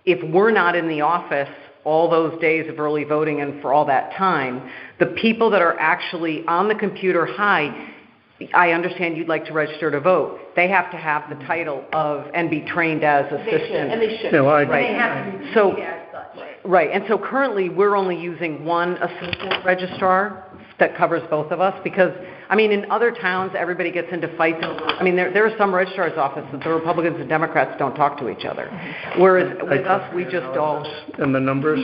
S12: if we're not in the office all those days of early voting and for all that time, the people that are actually on the computer, I understand you'd like to register to vote. They have to have the title of and be trained as assistant.
S8: And they should.
S1: No, I,
S5: They have to be
S12: So-
S5: treated as such.
S12: Right, and so currently, we're only using one assistant registrar that covers both of us, because, I mean, in other towns, everybody gets into fights over, I mean, there are some registrar's offices that the Republicans and Democrats don't talk to each other, whereas with us, we just all...
S1: and the numbers,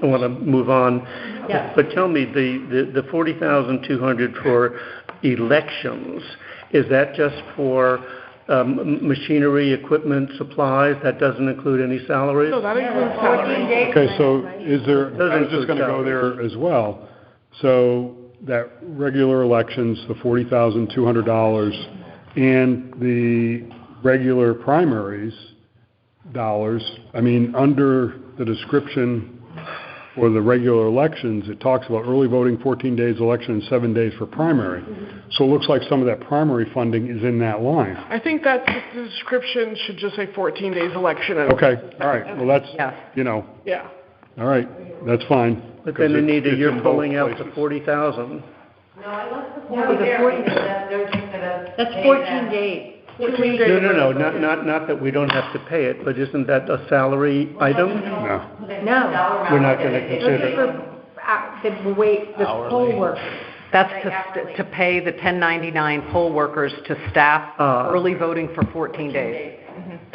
S1: I want to move on.
S5: Yes.
S1: But tell me, the 40,200 for elections, is that just for machinery, equipment, supplies? That doesn't include any salaries?
S13: No, that includes
S5: 14
S13: salary.
S5: days.
S6: Okay, so is there,
S1: Doesn't
S6: I was just
S1: include
S6: gonna go
S1: salaries.
S6: there as well. So that regular elections, the $40,200, and the regular primaries dollars, I mean, under the description for the regular elections, it talks about early voting, 14 days election, and 7 days for primary. So it looks like some of that primary funding is in that line.
S13: I think that the description should just say 14 days election. And,
S6: Okay, all right, well, that's,
S12: Yes.
S6: you know,
S13: yeah.
S6: all right, that's fine.
S1: But then, Anita,
S6: It's
S1: you're
S6: in both
S1: pulling out the
S6: places.
S1: 40,000.
S10: No, I left the
S5: No,
S10: 40
S5: the
S10: there
S5: 40
S10: because they're just gonna.
S5: That's
S10: pay
S5: 14
S10: them.
S5: days.
S13: 14 days.
S1: No, not that we don't have to pay it, but isn't that a salary item?
S6: No.
S5: No.
S1: We're not gonna consider
S5: This is for, the poll workers.
S12: That's to pay the 1099 poll workers to staff early voting for 14 days.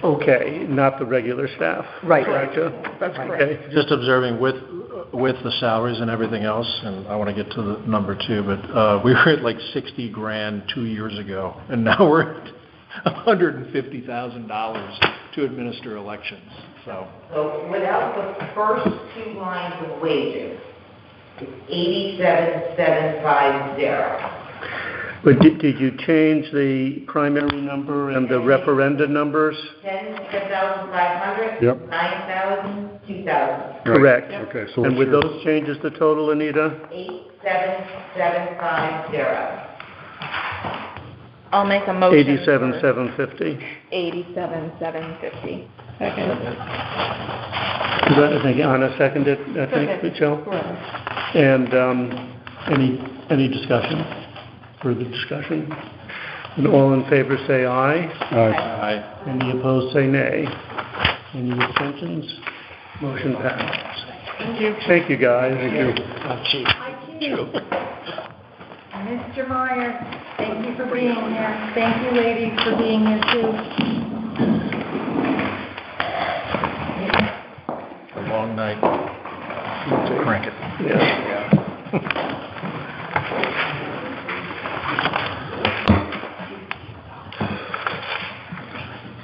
S1: Okay, not the regular staff.
S12: Right.
S1: Gotcha.
S13: That's correct.
S1: Okay.
S3: Just observing with the salaries and everything else, and I want to get to the number two, but we were at like 60 grand 2 years ago, and now we're at $150,000 to administer elections, so.
S10: So without the first two lines of wages, it's 87,750.
S1: But did you change the primary number and the referenda numbers?
S10: 10,500.
S6: Yep.
S10: 9,000, 2,000.
S1: Correct.
S6: Okay, so
S1: And
S6: what's
S1: with
S6: your-
S1: those changes, the total, Anita?
S10: 87,750.
S2: I'll make a motion.
S1: 87,750.
S2: 87,750.
S1: I think Anna seconded, I think, Michelle? And any discussion? Further discussion? And all in favor say aye.
S3: Aye.
S1: Any opposed say nay. Any abstentions? Motion passed.
S13: Thank you.
S1: Thank you, guys.
S5: Mr. Meyer, thank you for being here. Thank you, ladies, for being here too.
S3: A long night. Crank it.
S1: Yeah.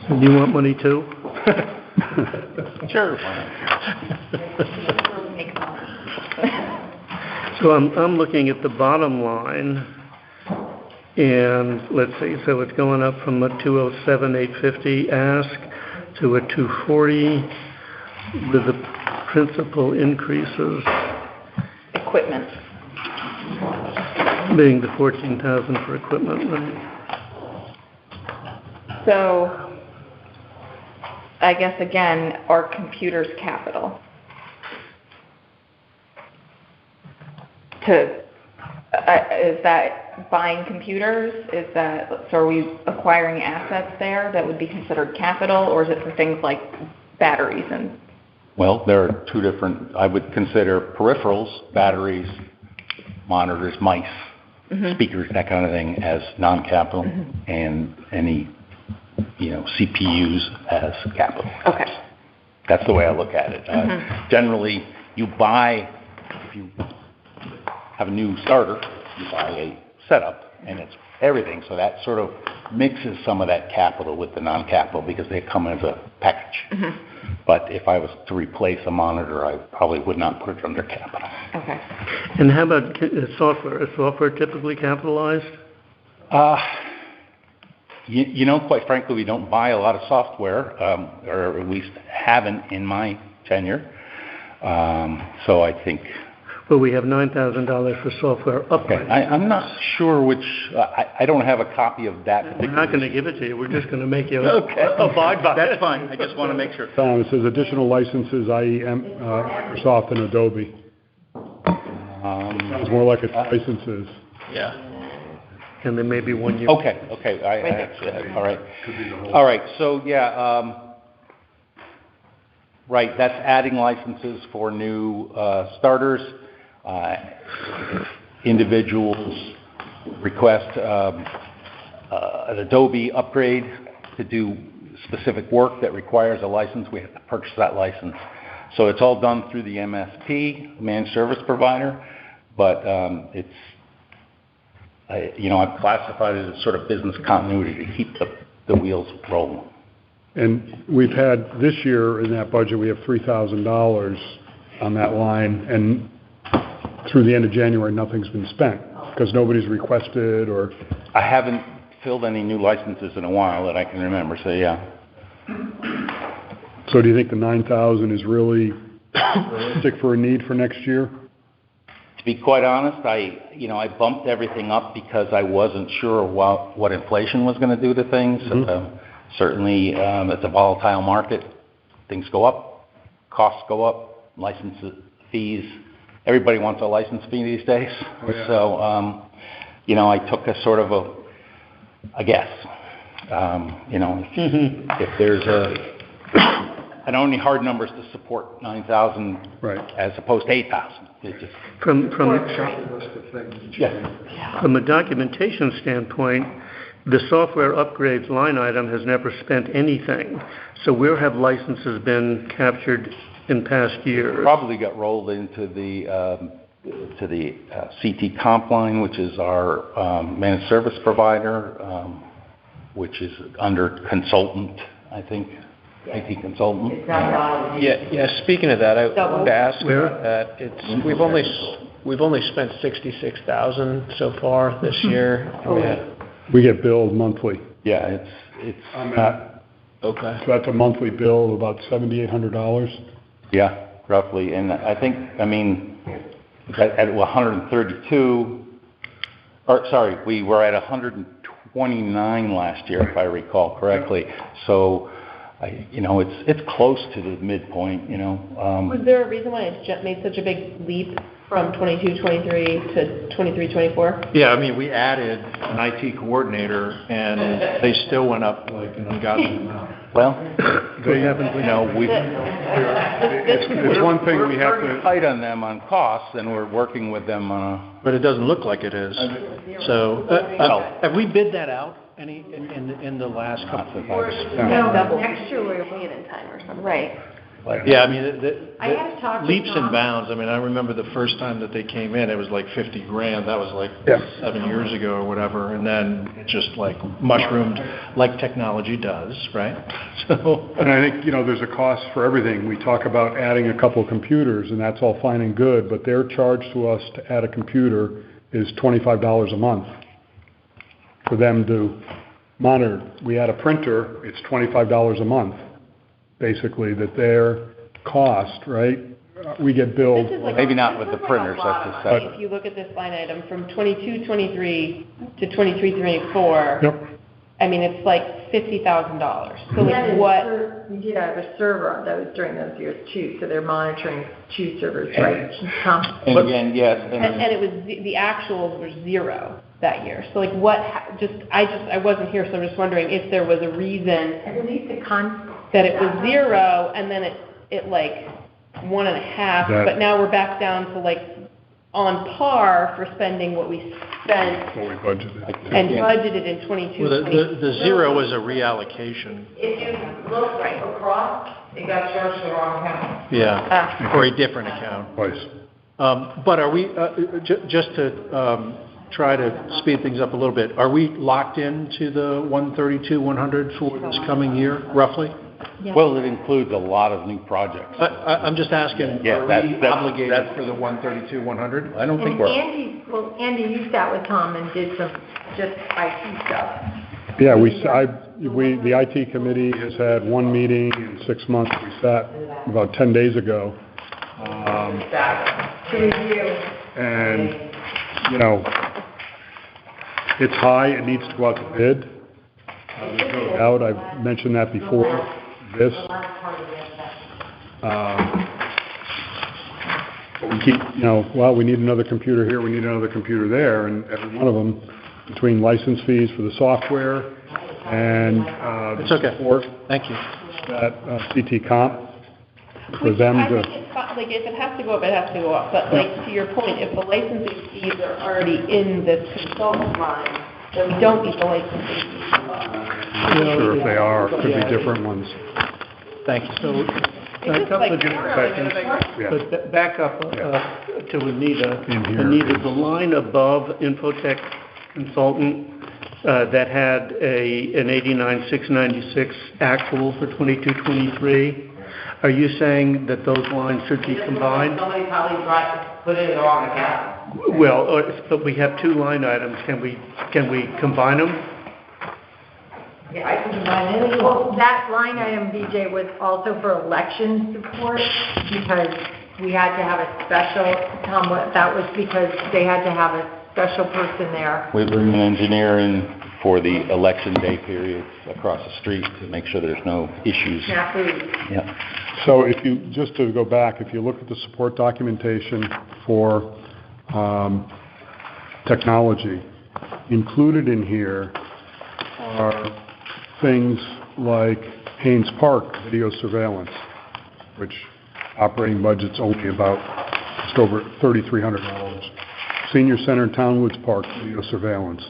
S1: Do you want money too?
S3: Sure.
S1: So I'm looking at the bottom line, and let's see, so it's going up from a 207,850 ask to a 240 with the principal increases
S2: Equipment.
S1: being the 14,000 for equipment, right?
S2: So, I guess again, are computers capital? Is that buying computers? So are we acquiring assets there that would be considered capital, or is it for things like batteries and?
S11: Well, there are two different, I would consider peripherals, batteries, monitors, mice, speakers, that kind of thing as non-capital, and any, CPUs as capital.
S2: Okay.
S11: That's the way I look at it. Generally, you buy, if you have a new starter, you buy a setup, and it's everything. So that sort of mixes some of that capital with the non-capital because they come as a package. But if I was to replace a monitor, I probably would not put it under capital.
S2: Okay.
S1: And how about software? Is software typically capitalized?
S11: You know, quite frankly, we don't buy a lot of software, or at least haven't in my tenure. So I think...
S1: Well, we have $9,000 for software upgrade.
S11: Okay, I'm not sure which... I don't have a copy of that
S1: We're
S11: particular...
S1: not going to give it to you. We're just going to make you
S11: Okay.
S1: abide by it.
S11: That's fine. I just want to make sure.
S6: Tom, it says additional licenses, i.e. Microsoft and Adobe. Sounds more like it's licenses.
S4: Yeah.
S1: And there may be 1 year.
S11: Okay, all right, so, yeah, right, that's adding licenses for new starters. Individuals request an Adobe upgrade to do specific work that requires a license. We have to purchase that license. So it's all done through the MSP, managed service provider, but it's, I've classified it as sort of business continuity to keep the wheels rolling.
S6: And we've had, this year in that budget, we have $3,000 on that line, and through the end of January, nothing's been spent, because nobody's requested or...
S11: I haven't filled any new licenses in a while that I can remember, so yeah.
S6: So do you think the 9,000 is really realistic for a need for next year?
S11: To be quite honest, I bumped everything up because I wasn't sure what inflation was going to do to things.
S6: Mm-hmm.
S11: Certainly, it's a volatile market. Things go up, costs go up, license fees. Everybody wants a license fee these days.
S6: Oh, yeah.
S11: So, I took a sort of a guess. If there's I don't need hard numbers to support 9,000
S6: right.
S11: as opposed to 8,000. It just
S1: From a
S11: yeah.
S1: documentation standpoint, the software upgrades line item has never spent anything. So where have licenses been captured in past years?
S11: Probably got rolled into the CT Comp line, which is our managed service provider, which is under consultant, I think. IT consultant.
S4: Yeah. Speaking of that, I wanted to ask about that. We've only spent $66,000 so far this year.
S6: We get billed monthly.
S11: Yeah, it's
S6: on that.
S4: Okay.
S6: So that's a monthly bill of about $7,800.
S11: Yeah, roughly. And I think, at 132. Or sorry, we were at 129 last year, if I recall correctly. So. It's close to the midpoint,
S8: Was there a reason why it made such a big leap from 22-23 to 23-24?
S3: Yeah, we added an IT coordinator, and they still went up like an ungodly amount.
S11: Well,
S6: it's one thing we have to...
S11: tight on them on costs, and we're working with them on a...
S3: But it doesn't look like it is. So, have we bid that out any in the last couple of years?
S5: No, next year we're
S8: Pay it in time or something.
S2: Right.
S3: Yeah,
S5: I had to talk to
S3: leaps
S5: Tom.
S3: and bounds. I remember the first time that they came in, it was like $50,000. That was like 7 years ago or whatever, and then it just like mushroomed, like technology does, right? So,
S6: and I think there's a cost for everything. We talk about adding a couple computers, and that's all fine and good, but their charge to us to add a computer is $25 a month for them to monitor. We add a printer, it's $25 a month. Basically, that their cost, right? We get billed.
S11: Maybe not with the printers, that's the second.
S8: If you look at this line item from 22-23 to 23-24,
S6: Yep.
S8: It's like $50,000. So like what?
S5: We did have a server that was during those years too, so they're monitoring two servers, right? Tom?
S11: And again, yes.
S8: And it was, the actuals were zero that year. So like what, I wasn't here, so I'm just wondering if there was a reason
S5: I believe
S8: that it was zero, and then it like 1.5, but now we're back down to like on par for spending what we spent
S6: What we budgeted.
S8: and budgeted in 22.
S3: well, the zero was a reallocation.
S10: If you look across, it got charged to the wrong account.
S3: Yeah, or a different account.
S6: Twice.
S3: But are we, just to try to speed things up a little bit, are we locked into the 132, 100 for this coming year, roughly?
S14: Well, it includes a lot of new projects.
S3: I'm just asking,
S14: Yeah,
S3: are we
S14: that's-
S3: obligated for the 132,100?
S14: I don't think
S5: And
S14: we're,
S5: Andy, you sat with Tom and did some just IT stuff.
S6: Yeah, the IT committee has had one meeting in 6 months. We sat about 10 days ago.
S5: To review.
S6: And, you know, it's high, it needs to go out to bid. There's no doubt, I've mentioned that before, this. But we keep, you know, well, we need another computer here, we need another computer there, and every one of them, between license fees for the software and,
S3: It's okay.
S6: support
S3: Thank you.
S6: that, CT Comp, for them
S8: I
S6: to.
S8: think it's fine, like, if it has to go up, it has to go up, but like, to your point, if the licensing fees are already in this consultant line, then we don't need the licensing fees.
S6: I'm not sure if they are, could be different ones.
S3: Thank you.
S1: So, a couple of different questions,
S6: Yeah.
S1: but back up to Anita.
S6: In here.
S1: Anita, the line above Infotech Consultant that had an 89,696 actual for 22-23, are you saying that those lines should be combined?
S10: Somebody probably put it in the wrong account.
S1: Well, but we have two line items. Can we combine them?
S10: Yeah, I can combine any of
S5: Well,
S10: them.
S5: that line item, BJ, was also for election support, because we had to have a special, Tom, that was because they had to have a special person there.
S14: we bring an engineer in for the election day period across the street to make sure there's no issues.
S5: Snafu.
S14: Yeah.
S6: So if you, just to go back, if you look at the support documentation for technology, included in here are things like Haynes Park video surveillance, which operating budget's only about just over $3,300. Senior Center in Townwoods Park video surveillance.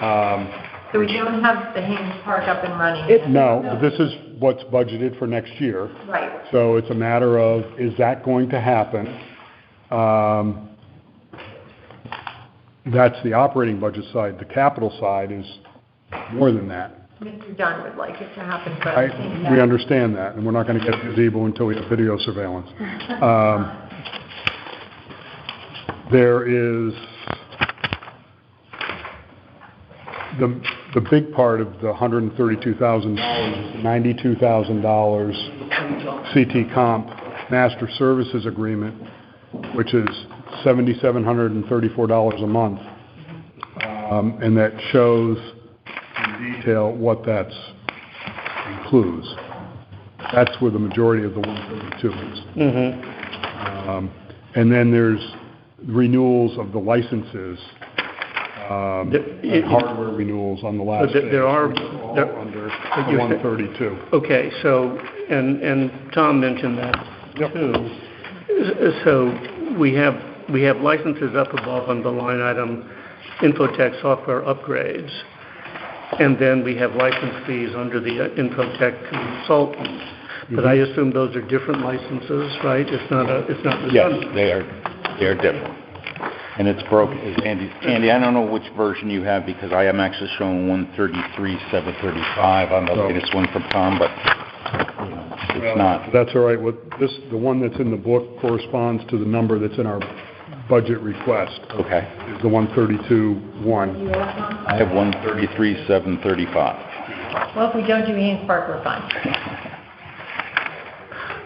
S5: So we don't have the Haynes Park up and running.
S6: No, but this is what's budgeted for next year.
S5: Right.
S6: So it's a matter of, is that going to happen? That's the operating budget side. The capital side is more than that.
S5: Mr. Dunn would like it to happen, but I think
S6: We understand that, and we're not going to get gazebo until we have video surveillance. There is, the big part of the $132,000, $92,000 CT Comp Master Services Agreement, which is $7,734 a month, and that shows in detail what that includes. That's where the majority of the 132 is. And then there's renewals of the licenses, and hardware renewals on the last page.
S1: There are
S6: All under the 132.
S1: Okay, so, and Tom mentioned that too. So we have licenses up above on the line item Infotech software upgrades. And then we have license fees under the Infotech consultant. But I assume those are different licenses, right? It's not the
S14: Yes,
S1: same.
S14: they are different. And it's broken, Andy, I don't know which version you have, because I am actually showing 133,735 on the latest one from Tom, but, you know, it's not.
S6: That's all right. The one that's in the book corresponds to the number that's in our budget request.
S14: Okay.
S6: Is the 132.1.
S14: I have 133,735.
S5: well, if we don't do Haynes Park, we're fine.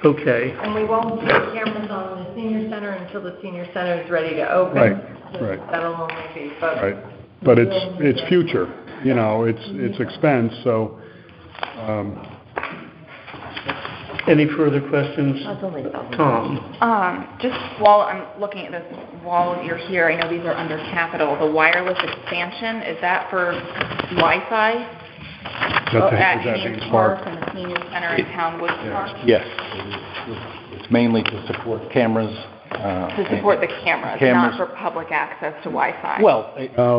S1: Okay.
S5: And we won't put cameras on the senior center until the senior center is ready to open.
S6: Right.
S5: That'll only be, but.
S6: Right. But it's future, you know, it's expense, so,
S1: Any further questions? Tom?
S2: Just while I'm looking at this, while you're here, I know these are under capital, the wireless expansion, is that for Wi-Fi? At Haynes Park and the senior center in Townwood Park?
S14: Yes. It's mainly to support cameras.
S2: To support the cameras, not for public access to Wi-Fi?
S14: Well,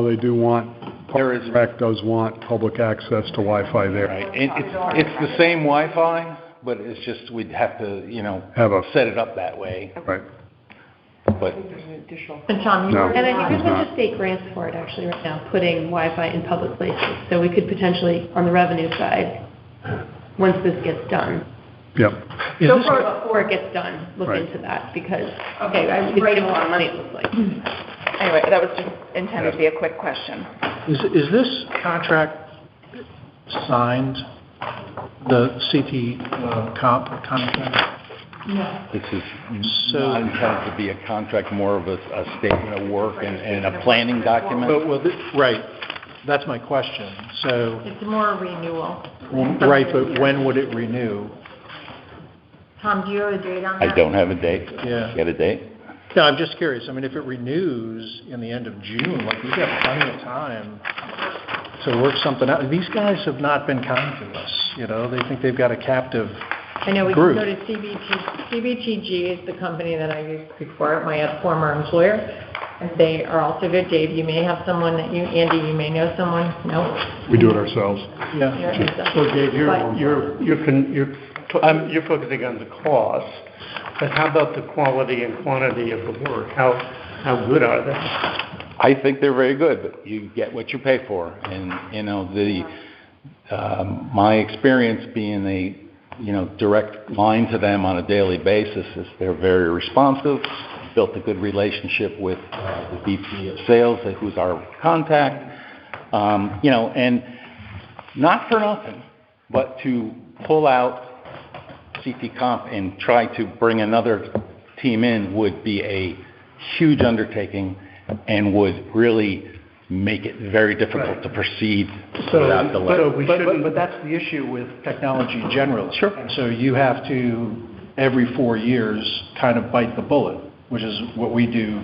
S6: they do want, Rec does want public access to Wi-Fi there.
S14: right. It's the same Wi-Fi, but it's just, we'd have to, you know, set it up that way.
S6: Right.
S14: But,
S5: And Tom, you
S6: No.
S5: were.
S8: And I think there's a
S6: It's
S8: bunch of state grants for it actually right now, putting Wi-Fi in public places. So we could potentially, on the revenue side, once this gets done.
S6: Yep.
S8: So far, before it gets done, look
S6: Right.
S8: into that, because, we save a lot of money, it looks like.
S2: Anyway, that was just intended to be a quick question.
S3: Is this contract signed, the CT comp contract?
S14: This is not intended to be a contract, more of a statement of work and a planning document.
S3: Right, that's my question. So,
S5: It's more a renewal.
S3: right, but when would it renew?
S5: Tom, do you have a date on that?
S14: I don't have a date.
S3: Yeah.
S14: Get a date?
S3: No, I'm just curious. I mean, if it renews in the end of June, like, we've got plenty of time to work something out. These guys have not been kind to us, you know? They think they've got a captive
S12: I know we
S3: group.
S12: can go to CBTG is the company that I used before, my former employer, and they are also good. Dave, you may have someone that Andy, you may know someone, no?
S6: We do it ourselves.
S3: Yeah.
S1: So Dave, you're focusing on the cost, but how about the quality and quantity of the work? How good are they?
S14: I think they're very good, but you get what you pay for. And, you know, my experience being a, direct line to them on a daily basis is they're very responsive, built a good relationship with the VP of sales, who's our contact, and not for nothing, but to pull out CT Comp and try to bring another team in would be a huge undertaking and would really make it very difficult to proceed without delay.
S3: But that's the issue with technology generally.
S14: Sure.
S3: And so you have to, every 4 years, kind of bite the bullet, which is what we do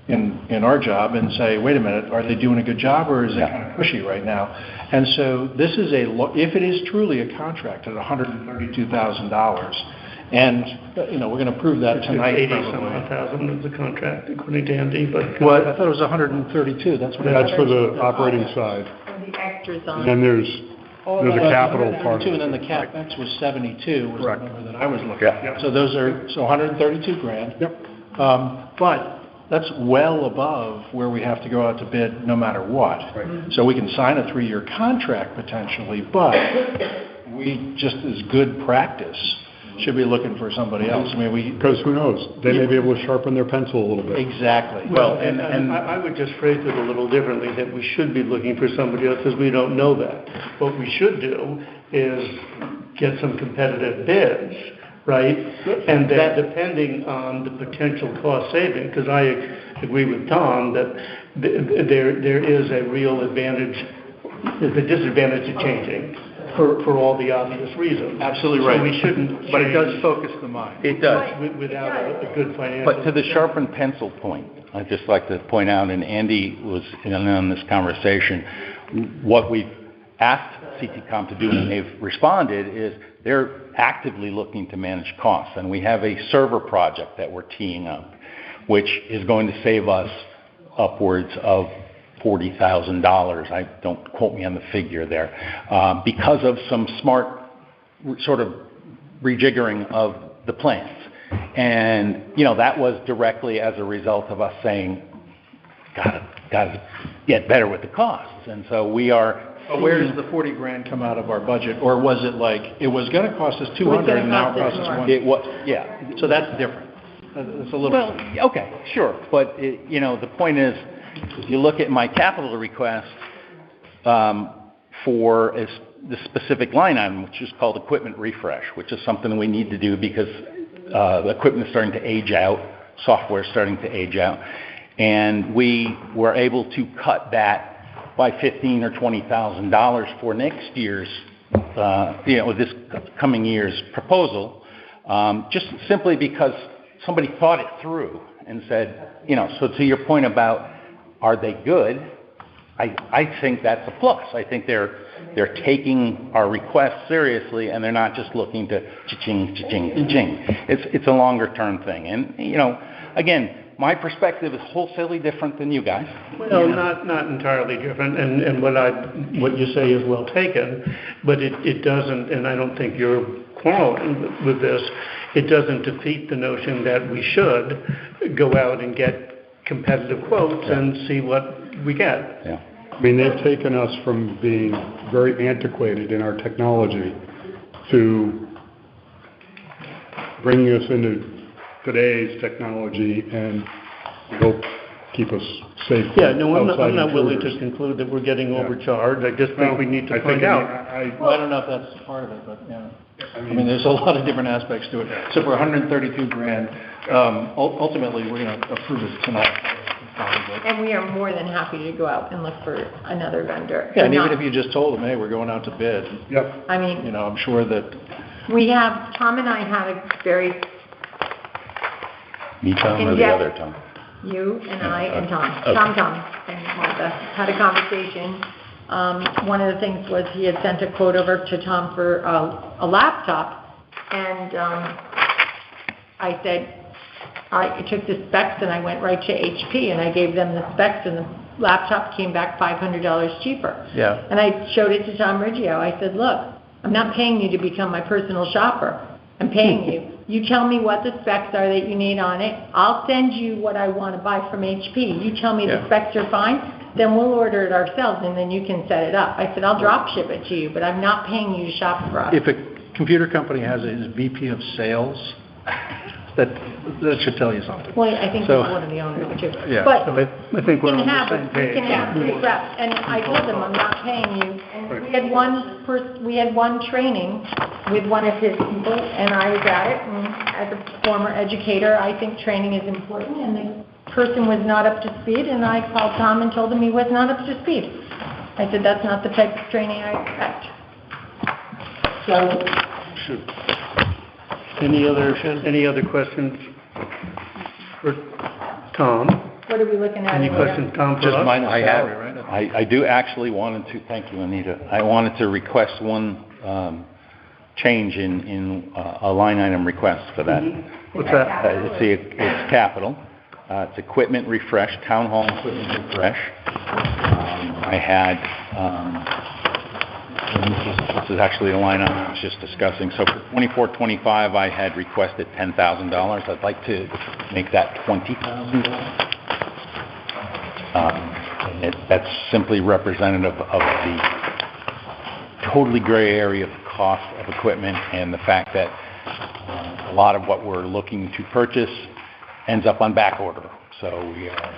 S3: in our job, and say, wait a minute, are they doing a good job, or is it kind of pushy right now? And so this is if it is truly a contract at $132,000, and, we're going to prove that tonight.
S1: 80-some-odd-thousand is the contract, according to Andy, but...
S3: What? I thought it was 132, that's what...
S6: That's for the operating side.
S12: The extras on.
S6: And then there's a capital part.
S3: And then the CapEx was 72, was the
S6: Correct.
S3: number that I was looking at.
S6: Yeah.
S3: So those are, $132,000.
S6: Yep.
S3: But that's well above where we have to go out to bid no matter what.
S6: Right.
S3: So we can sign a 3-year contract potentially, but we, just as good practice, should be looking for somebody else. I mean,
S6: Because who knows? They may be able to sharpen their pencil a little bit.
S3: Exactly.
S1: Well, and I would just phrase it a little differently, that we should be looking for somebody else, because we don't know that. What we should do is get some competitive bids, right? And then depending on the potential cost saving, because I agree with Tom that there is a real advantage, there's a disadvantage to changing for all the obvious reasons.
S3: Absolutely right.
S1: So we shouldn't.
S3: But it does focus the mind.
S14: It does.
S1: Without a good financial.
S14: But to the sharpened pencil point, I'd just like to point out, and Andy was in on this conversation, what we've asked CT Comp to do, and they've responded, is they're actively looking to manage costs. And we have a server project that we're teeing up, which is going to save us upwards of $40,000. Don't quote me on the figure there, because of some smart sort of rejiggering of the plans. And, that was directly as a result of us saying, gotta get better with the costs. And so we are...
S3: But where does the $40,000 come out of our budget? Or was it like, it was going to cost us $200 and now it costs us $100?
S14: It was, yeah.
S3: So that's different. It's a little...
S14: Well, okay, sure. But, the point is, if you look at my capital request for the specific line item, which is called equipment refresh, which is something we need to do because the equipment is starting to age out, software is starting to age out, and we were able to cut that by $15,000 or $20,000 for next year's, this coming year's proposal, just simply because somebody thought it through and said, so to your point about, are they good? I think that's a plus. I think they're taking our requests seriously, and they're not just looking to cha-ching, cha-ching, cha-ching. It's a longer term thing. And, again, my perspective is wholesale different than you guys.
S1: Well, not entirely different, and what you say is well taken, but it doesn't, and I don't think you're quarreling with this, it doesn't defeat the notion that we should go out and get competitive quotes and see what we get.
S14: Yeah.
S6: I mean, they've taken us from being very antiquated in our technology to bringing us into today's technology and hope keep us safe.
S1: Yeah, no, I'm
S6: outside
S1: not willing
S6: intruders.
S1: to conclude that we're getting
S6: Yeah.
S1: overcharged. I just think we need to find out.
S3: Well, I don't know if that's part of it, but, yeah. I mean, there's a lot of different aspects to it. So for 132 grand, ultimately, we're gonna approve it tonight. probably.
S5: And we are more than happy to go out and look for another vendor.
S3: Yeah, and
S5: We're
S3: even
S5: not-
S3: if you just told them, hey, we're going out to bid,
S6: Yep.
S5: I mean,
S3: you know, I'm sure that,
S5: Tom and I had a very,
S14: Me, Tom, or
S5: And
S14: the
S5: yet-
S14: other Tom?
S5: you and I and Tom,
S14: Okay.
S5: Tom and Martha had a conversation. One of the things was he had sent a quote over to Tom for a laptop, and I said, I took the specs and I went right to HP and I gave them the specs, and the laptop came back $500 cheaper.
S3: yeah.
S5: And I showed it to Tom Riggio. I said, look, I'm not paying you to become my personal shopper. I'm paying you. You tell me what the specs are that you need on it. I'll send you what I want to buy from HP. You tell me the
S3: Yeah.
S5: specs are fine, then we'll order it ourselves and then you can set it up. I said, I'll drop ship it to you, but I'm not paying you to shop for us.
S3: If a computer company has a VP of sales, that should tell you something.
S5: Well, I think
S3: So-
S5: he's one of the owners too.
S3: Yeah.
S5: But
S1: So I think we're
S5: we
S1: on
S5: can have,
S1: the same
S5: we
S1: page.
S5: can have three reps, and I told them I'm not paying you. And we had one training with one of his people, and I was at it, and as a former educator, I think training is important, and the person was not up to speed, and I called Tom and told him he was not up to speed. I said, that's not the type of training I expect. So,
S1: Any other questions for Tom?
S5: what are we looking at?
S1: Any
S5: in here?
S1: questions, Tom, for
S3: Just
S1: us?
S3: minus
S14: I have,
S3: salary, right?
S14: I do actually wanted to, thank you, Anita. I wanted to request one change in a line item request for that.
S1: What's that?
S14: It's capital. It's equipment refresh, town hall equipment refresh. I had, this is actually the line I was just discussing. So for 24-25, I had requested $10,000. I'd like to make that $20,000. That's simply representative of the totally gray area of cost of equipment and the fact that a lot of what we're looking to purchase ends up on back order. So we are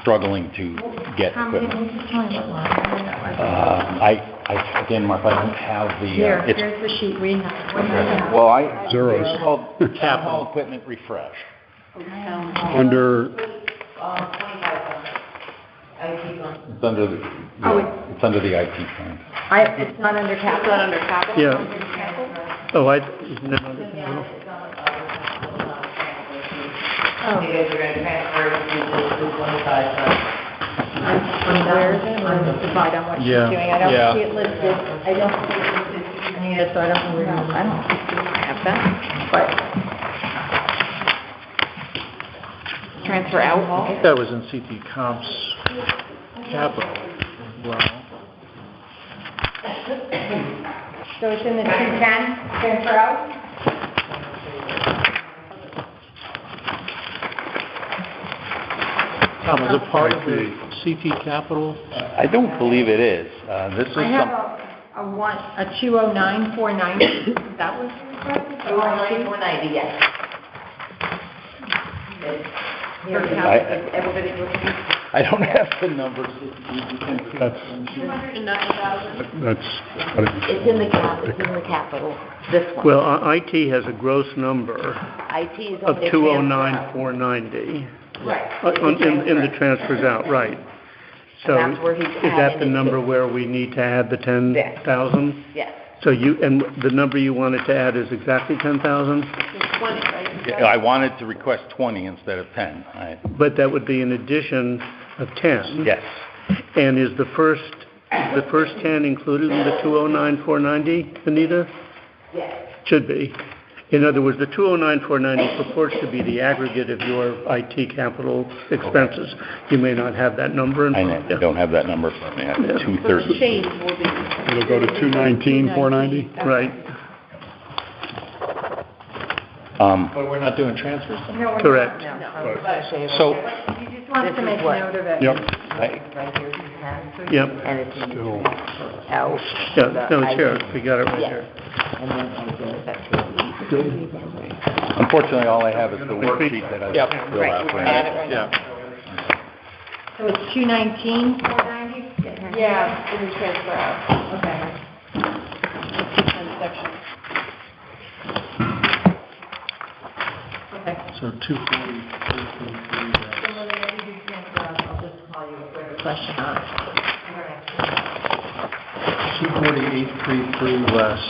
S14: struggling to get equipment. Again, Martha, I don't have the...
S5: Here's the sheet we have. What do you have?
S14: Well,
S6: Zeros.
S14: It's called capital equipment refresh.
S6: Under,
S14: It's under the, it's under the IT fund.
S5: It's not under capital. It's not under capital?
S1: Yeah. Oh, isn't it under capital?
S10: You guys are gonna transfer it to the 25 fund.
S5: Where is it? I'm divide on what she's
S3: Yeah,
S5: doing. I don't
S3: yeah.
S5: see it listed. I don't see it listed, Anita, so I don't know where, I don't have that, but.
S2: Transfer out?
S3: That was in CT Comp's capital. Well,
S5: So it's in the 210, transfer out?
S3: Tom, is it part of the CT capital?
S14: I don't believe it is. This is
S5: I have
S14: some,
S5: a 209,490, that was requested?
S10: 490, yes.
S5: Here, everybody looking.
S14: I don't have the numbers.
S6: that's,
S8: 209,000.
S10: It's in the capital, this one.
S1: Well, IT has a gross number
S10: IT is
S1: of
S10: only
S1: 209,490
S10: Right.
S1: in the transfers out, right. So
S10: And that's where he's
S1: is that the
S10: adding it
S1: number
S10: to.
S1: where we need to add the 10,000?
S10: Yes.
S1: So and the number you wanted to add is exactly 10,000?
S8: It's 20, right?
S14: Yeah, I wanted to request 20 instead of 10.
S1: But that would be an addition of 10?
S14: Yes.
S1: And is the first 10 included in the 209,490, Anita?
S10: Yes.
S1: Should be. In other words, the 209,490 purports to be the aggregate of your IT capital expenses. You may not have that number in
S14: I
S1: front of you.
S14: don't have that number for me. I have
S1: Yeah.
S14: 230.
S8: The change will be.
S6: it'll go to 219,490?
S1: Right.
S3: But we're not doing transfers.
S5: No, we're
S1: Correct.
S5: not.
S10: No.
S3: So,
S5: You just want to make note of it.
S1: Yep.
S10: Right here, you have.
S1: Yep.
S10: And it's in
S6: Still.
S10: the out.
S1: Yeah, no, it's here, we got it right
S10: Yes.
S1: here.
S10: And then I give that to you.
S14: Unfortunately, all I have is the worksheet that I
S4: Yep.
S14: fill out for
S2: Add
S14: you.
S2: it right now.
S5: So it's 219, 490?
S8: Yeah, it is transfer out.
S5: Okay.
S8: Section.
S5: Okay.
S3: so 240, 233.
S10: So when I do transfer out, I'll just call you a further question on it.
S3: 24833 less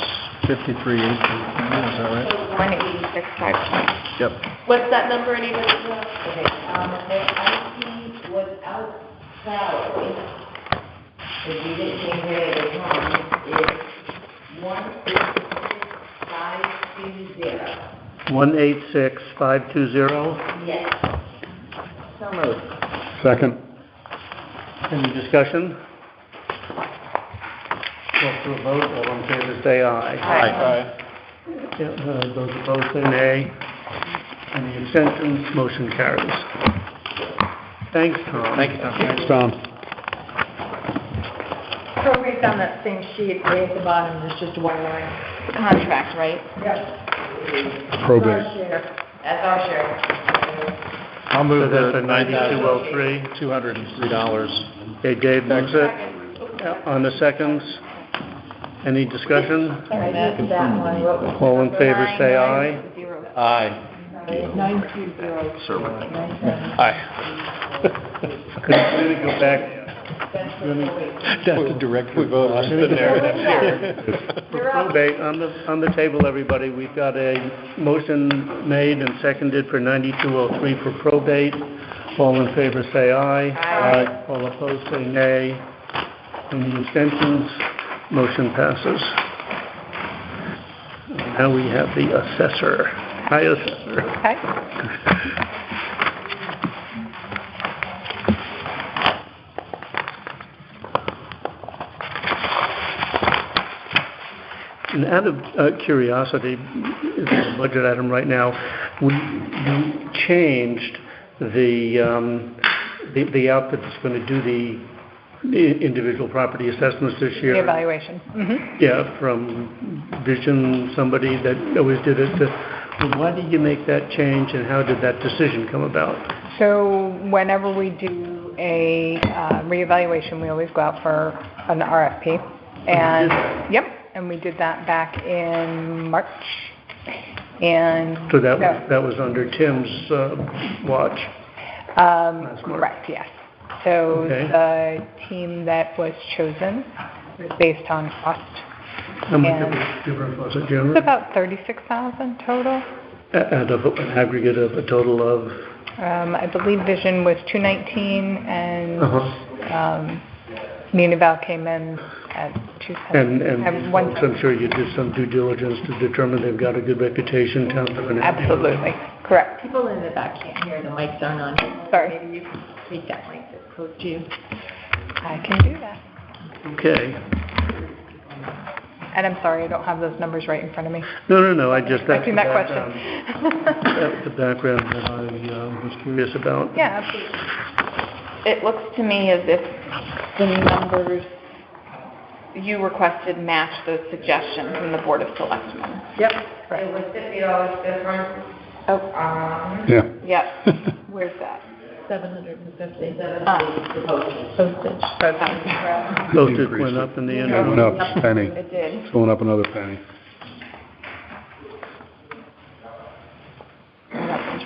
S3: 53833, is that right?
S2: 186,520.
S3: Yep.
S8: What's that number anyway?
S10: Okay, their IT without salary, if you didn't take care of the home, is 186,520.
S1: 186,520.
S10: Yes. So moved.
S6: Second.
S1: Any discussion? Call for a vote, all in favor say aye.
S3: Aye.
S1: Yeah, those opposed say nay. Any abstentions? Motion carries. Thanks, Tom.
S3: Thank you, Tom.
S6: Thanks, Tom.
S5: Prorate's on that same sheet, way at the bottom, there's just one line.
S2: Contract, right?
S5: Yep.
S6: Probate.
S5: Our share.
S10: That's our share.
S3: I'll move
S1: So that's
S3: the
S1: a 9203.
S3: $203.
S1: Okay, Dave moves it. On the seconds. Any discussion?
S5: I missed that one, what was?
S1: All in favor say aye.
S2: 990.
S3: Aye.
S5: 920.
S3: Certainly.
S5: 97.
S3: Aye.
S1: Could you really go back?
S3: That's a direct vote.
S1: For probate, on the table, everybody, we've got a motion made and seconded for 9203 for probate. All in favor say aye. Aye. All opposed say nay. Any abstentions? Motion passes. Now we have the assessor. Hi, assessor.
S2: Okay.
S1: And out of curiosity, it's a budget item right now, you changed the outfit that's going to do the individual property assessments this year.
S2: The evaluation. Mm-hmm.
S1: Yeah, from Vision, somebody that always did it. Why did you make that change, and how did that decision come about?
S15: So whenever we do a reevaluation, we always go out for an RFP. And, yep, and we did that back in March. And
S1: So that was under Tim's watch. March.
S15: Correct, yes. So
S1: Okay.
S15: the team that was chosen was based on cost.
S1: How much
S15: And
S1: difference was it,
S15: it's
S1: generally?
S15: about 36,000 total.
S1: Out of an aggregate of a total of?
S15: I believe Vision was 219 and
S1: Uh-huh.
S15: Unival came in at 210.
S1: And folks, I'm sure you did some due diligence to determine they've got a good reputation, town of an.
S15: Absolutely, correct.
S5: People in the back can't hear, the mics aren't on.
S15: Sorry.
S5: Maybe you can speak that mic that's close to you.
S15: I can do that.
S1: Okay.
S15: And I'm sorry, I don't have those numbers right in front of me.
S1: No, I just, that's the
S15: Expecting that
S1: background.
S15: question.
S1: That's the background that I was curious about.
S15: Yeah, absolutely.
S2: It looks to me as if the numbers you requested match those suggestions from the Board of Selectmen.
S15: Yep.
S10: It was $50 difference.
S2: Oh,
S6: Yeah.
S2: yep. Where's that?
S5: 750.
S2: Postage.
S1: Postage went up in the
S6: It
S1: interim.
S6: went up a penny.
S2: It did.
S6: It's going up another penny.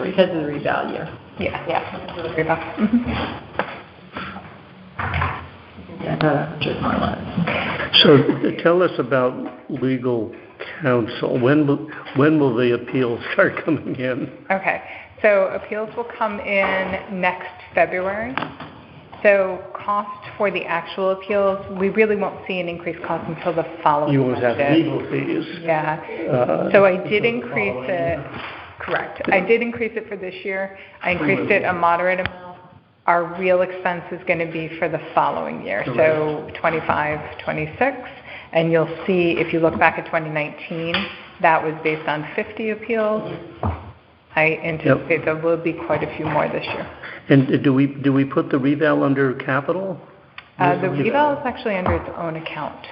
S5: Because of the revalue.
S15: Yeah.
S1: So tell us about legal counsel. When will the appeals start coming in?
S15: Okay, so appeals will come in next February. So cost for the actual appeals, we really won't see an increased cost until the following
S1: You won't have
S15: budget.
S1: legal fees.
S15: Yeah. So I did increase it, correct. I did increase it for this year. I increased it a moderate amount. Our real expense is going to be for the following year, so 25, 26. And you'll see, if you look back at 2019, that was based on 50 appeals. I anticipate there will be quite a few more this year.
S1: And do we put the reval under capital?
S15: The reval is actually under its own account.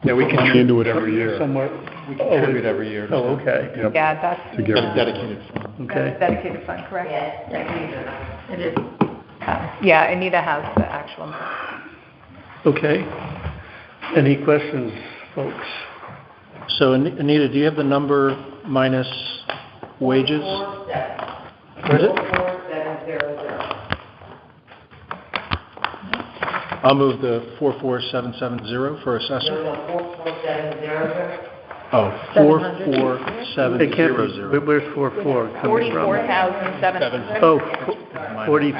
S6: Yeah, we can into it every year.
S1: Somewhere.
S3: We contribute every year.
S1: Oh, okay.
S6: Yep.
S15: Yeah, that's
S6: To give
S3: That's a dedicated fund.
S1: Okay.
S15: that's a dedicated fund, correct?
S10: Yeah, it is.
S15: Yeah, Anita has the actual.
S1: Okay. Any questions, folks?
S3: So Anita, do you have the number minus wages?
S10: 447.
S3: What is it?
S10: 44700.
S3: I'll move the 44770 for assessor.
S10: No, 44700.
S3: Oh,
S1: It can't be,
S3: 44700.
S1: where's 44 coming from?
S2: 44,700.
S1: Oh, 40, I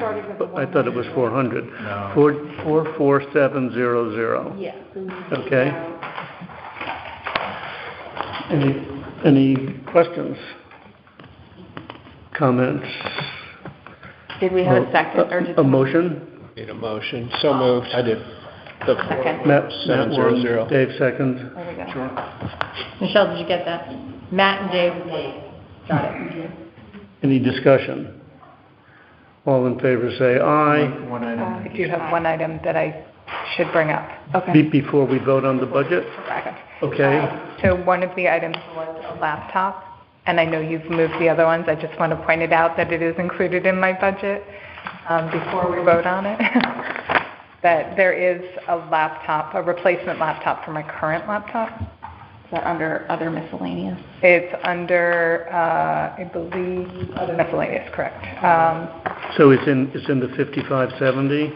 S1: thought it was 400.
S3: No.
S1: 44700.
S2: Yes.
S1: Okay. Any questions? Comments?
S2: Did we have a second, or did
S1: A motion?
S4: Need a motion. So moved. I did. The
S2: Second.
S1: Matt
S4: 700.
S1: won, Dave seconds.
S2: There we go.
S8: Michelle, did you get that? Matt and Dave. Got it.
S1: Any discussion? All in favor say aye.
S3: One item.
S15: I do have one item that I should bring up.
S1: Before we vote on the budget? Okay.
S15: So one of the items was a laptop, and I know you've moved the other ones. I just want to point it out that it is included in my budget before we vote on it. That there is a laptop, a replacement laptop for my current laptop.
S2: Is that under other miscellaneous?
S15: It's under, I believe, other miscellaneous, correct.
S1: So it's in the 5570?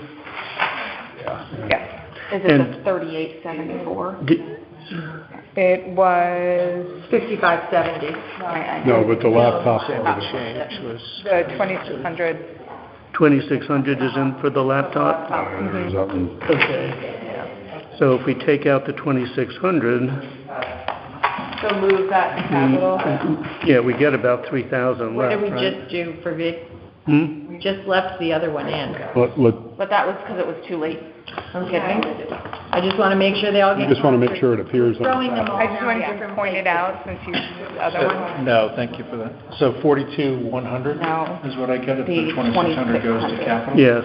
S15: Yes.
S2: Is it
S1: And-
S2: the 3874?
S15: It was
S5: 5570.
S6: No, but the laptop.
S4: Change was.
S15: the 2600.
S1: 2600 is in for the laptop?
S6: There's that one.
S1: Okay. So if we take out the 2600,
S8: So move that to capital.
S1: yeah, we get about 3,000
S8: What
S1: left,
S8: did we
S1: right?
S8: just do for Vic?
S1: Hmm?
S8: We just left the other one in.
S2: But that was because it was too late.
S8: Okay. I just want to make sure they all
S6: You
S8: get.
S6: just want to make sure it appears on
S8: Throwing
S6: the
S8: them
S6: top.
S8: all
S15: I just
S8: down
S15: wanted to
S8: different
S15: point it
S8: places.
S15: out since you used the other one.
S3: No, thank you for that. So 42,100
S2: No.
S3: is what I get if
S2: The
S3: the 2,600 goes to
S2: 2600.
S3: capital?
S1: Yes.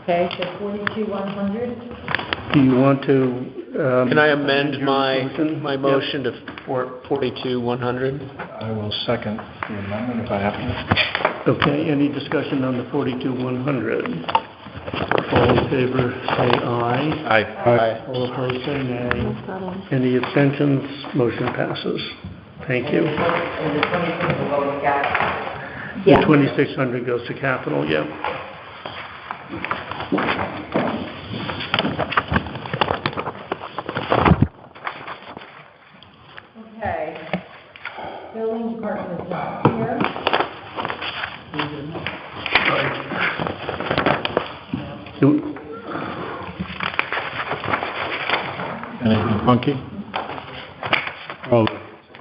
S10: Okay, so 42100.
S1: Do you want to?
S4: Can I amend
S1: your
S4: my
S1: motion?
S4: motion to 42,100?
S3: I will second the amendment if I have to.
S1: Okay, any discussion on the 42,100? All in favor, say aye.
S4: Aye.
S1: All opposed, say nay. Any abstentions? Motion passes. Thank you.
S10: And the 26 will go with capital.
S1: The 2,600 goes to capital, yeah.
S10: Okay. Building department is not here.
S1: Do-
S3: Anything funky?
S6: Well,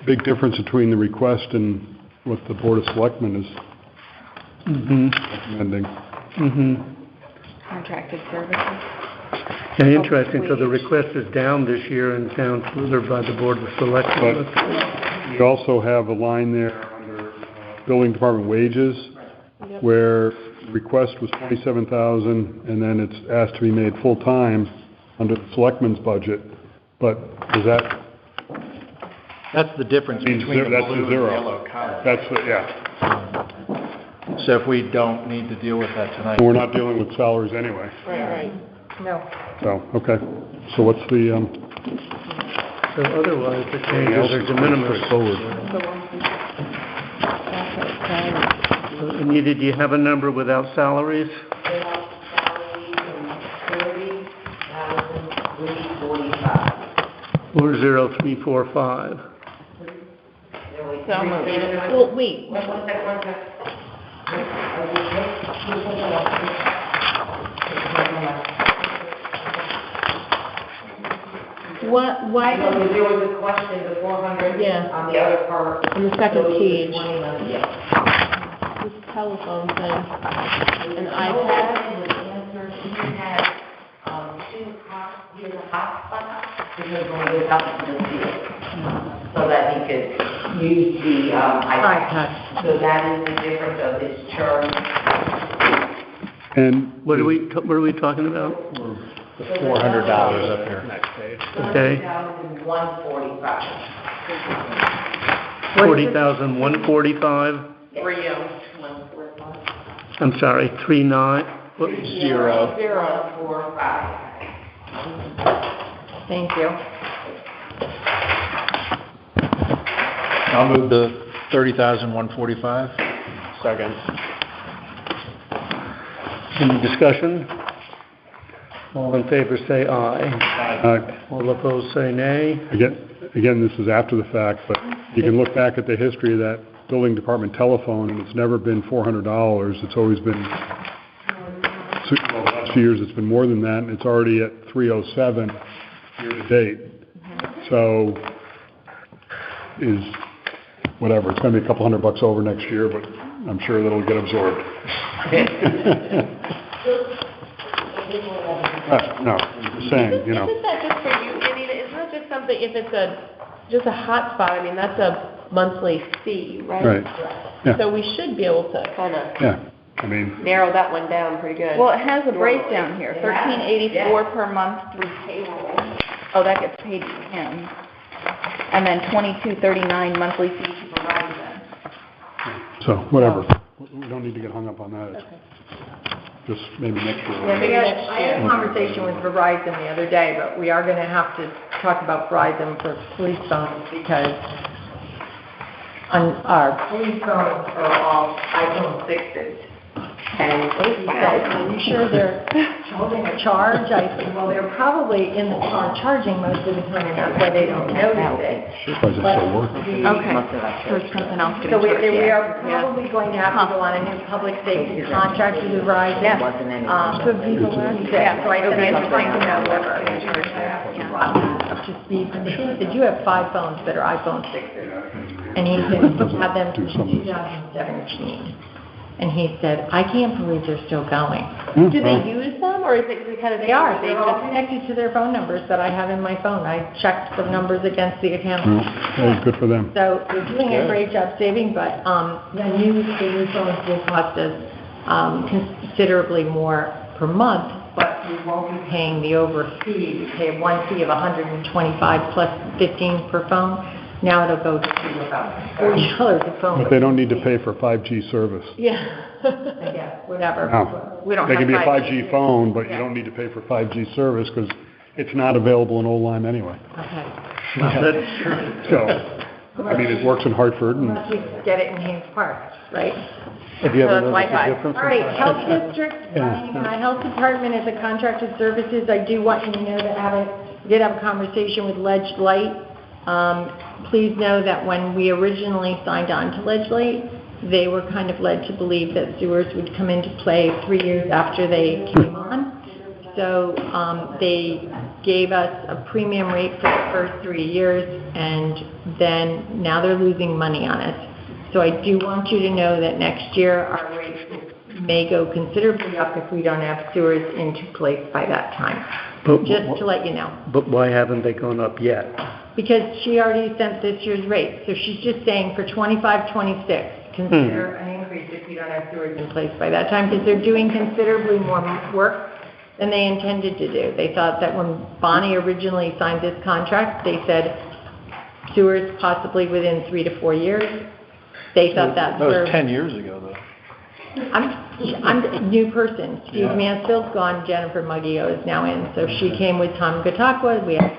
S6: big difference between the request and what the Board of Selectmen is recommending.
S2: Contracted services.
S1: Yeah, interesting, so the request is down this year and down further by the Board of Selectmen.
S6: We also have a line there under Building Department wages, where the request was 27,000, and then it's asked to be made full-time under the Selectmen's budget. But is that,
S3: That's the difference
S6: Means
S3: between the
S6: that's the
S3: blue and
S6: zero.
S3: yellow column.
S6: that's, yeah.
S3: So if we don't need to deal with that tonight.
S6: And we're not dealing with salaries anyway.
S8: Right.
S15: No.
S6: So, okay. So what's the,
S1: So otherwise, the changes are de minimis. Anita, do you have a number without salaries?
S10: Without salaries and 30,345.
S1: 40345.
S2: So moved.
S8: Well, wait.
S10: One second.
S8: What, why
S10: No,
S8: did,
S10: there was a question, the 400
S8: Yeah.
S10: on the other part.
S8: on the second page,
S10: 20, yeah.
S8: this telephone thing, an
S10: The
S8: iPad?
S10: answer, he had, here's a hotspot, because when he goes out to the field, so that he could use the, iPad. So that is the difference of his charge.
S6: And
S1: What are we talking about?
S4: The $400 up here. Next page.
S1: Okay.
S10: 145.
S1: 40,145?
S10: 145.
S1: I'm sorry, 39? What?
S10: 045.
S12: Thank you.
S3: I'll move the 30,145.
S4: Second.
S1: Any discussion? All in favor say aye. All opposed say nay.
S6: Again, this is after the fact, but you can look back at the history of that building department telephone, and it's never been $400. It's always been, the last few years it's been more than that, and it's already at $307 year to date. So whatever, it's going to be a couple $100 over next year, but I'm sure that'll get absorbed. No, I'm just saying,
S8: Isn't that just for you? I mean, isn't that just something, if it's just a hotspot, I mean, that's a monthly fee, right?
S6: Right. Yeah.
S8: So we should be able to kind of
S6: Yeah, I mean,
S8: narrow that one down pretty good.
S2: Well, it has a breakdown here, $13.84 per month through payroll. Oh, that gets paid to him. And then $22.39 monthly fee to Verizon.
S6: so, whatever. We don't need to get hung up on that. Just maybe next year.
S12: I had a conversation with Verizon the other day, but we are gonna have to talk about Verizon for police phones because on our police phones are all iPhone 6s. And he said, are you sure they're holding a charge? I said, well, they're probably in the car charging most of the time, and that's why they don't notice it.
S6: Because it's still working.
S2: Okay, there's something else to
S12: So we are probably going to have to go on a new public safety contract with Verizon.
S2: Yes.
S12: So people will be there. So I said, I'm trying to know what our up to speed. And he said, you have 5 phones that are iPhone 6s. And he said, he's had them since 2017. And he said, I can't believe they're still going.
S8: Do they use them, or is it kind of...
S12: They are. They're all connected to their phone numbers that I have in my phone. I checked the numbers against the account.
S6: Hey, good for them.
S12: So they're doing a great job saving, but the new phones will cost us considerably more per month, but we won't be paying the over fee. We pay one fee of $125 plus $15 per phone. Now it'll go to about $40 a phone.
S6: But they don't need to pay for 5G service.
S12: Yeah. Yeah, whatever.
S6: No.
S12: We don't
S6: They
S12: have
S6: can be a
S12: 5G
S6: 5G phone, but you don't need to pay for 5G service because it's not available in Old Lyme anyway.
S12: Okay.
S1: That's true.
S6: So, I mean, it works in Hartford and
S12: Unless we get it in Haynes Park, right?
S1: Have you ever
S2: So it's
S1: noticed
S2: Wi-Fi.
S1: a difference?
S12: All right, health district, my health department is a contracted services. I do want you to know that I did have a conversation with Ledge Light. Please know that when we originally signed on to Ledge Light, they were kind of led to believe that sewers would come into play 3 years after they came on. So they gave us a premium rate for the first 3 years, and then now they're losing money on it. So I do want you to know that next year our rates may go considerably up if we don't have sewers into place by that time. Just to let you know.
S1: But why haven't they gone up yet?
S12: Because she already sent this year's rate. So she's just saying for 25-26, consider an increase if you don't have sewers in place by that time, because they're doing considerably more work than they intended to do. They thought that when Bonnie originally signed this contract, they said sewers possibly within 3 to 4 years. They thought that
S3: was 10 years ago, though.
S12: I'm a new person. Steve Mansfield's gone, Jennifer Muggio is now in. So she came with Tom Gatakwa, we had a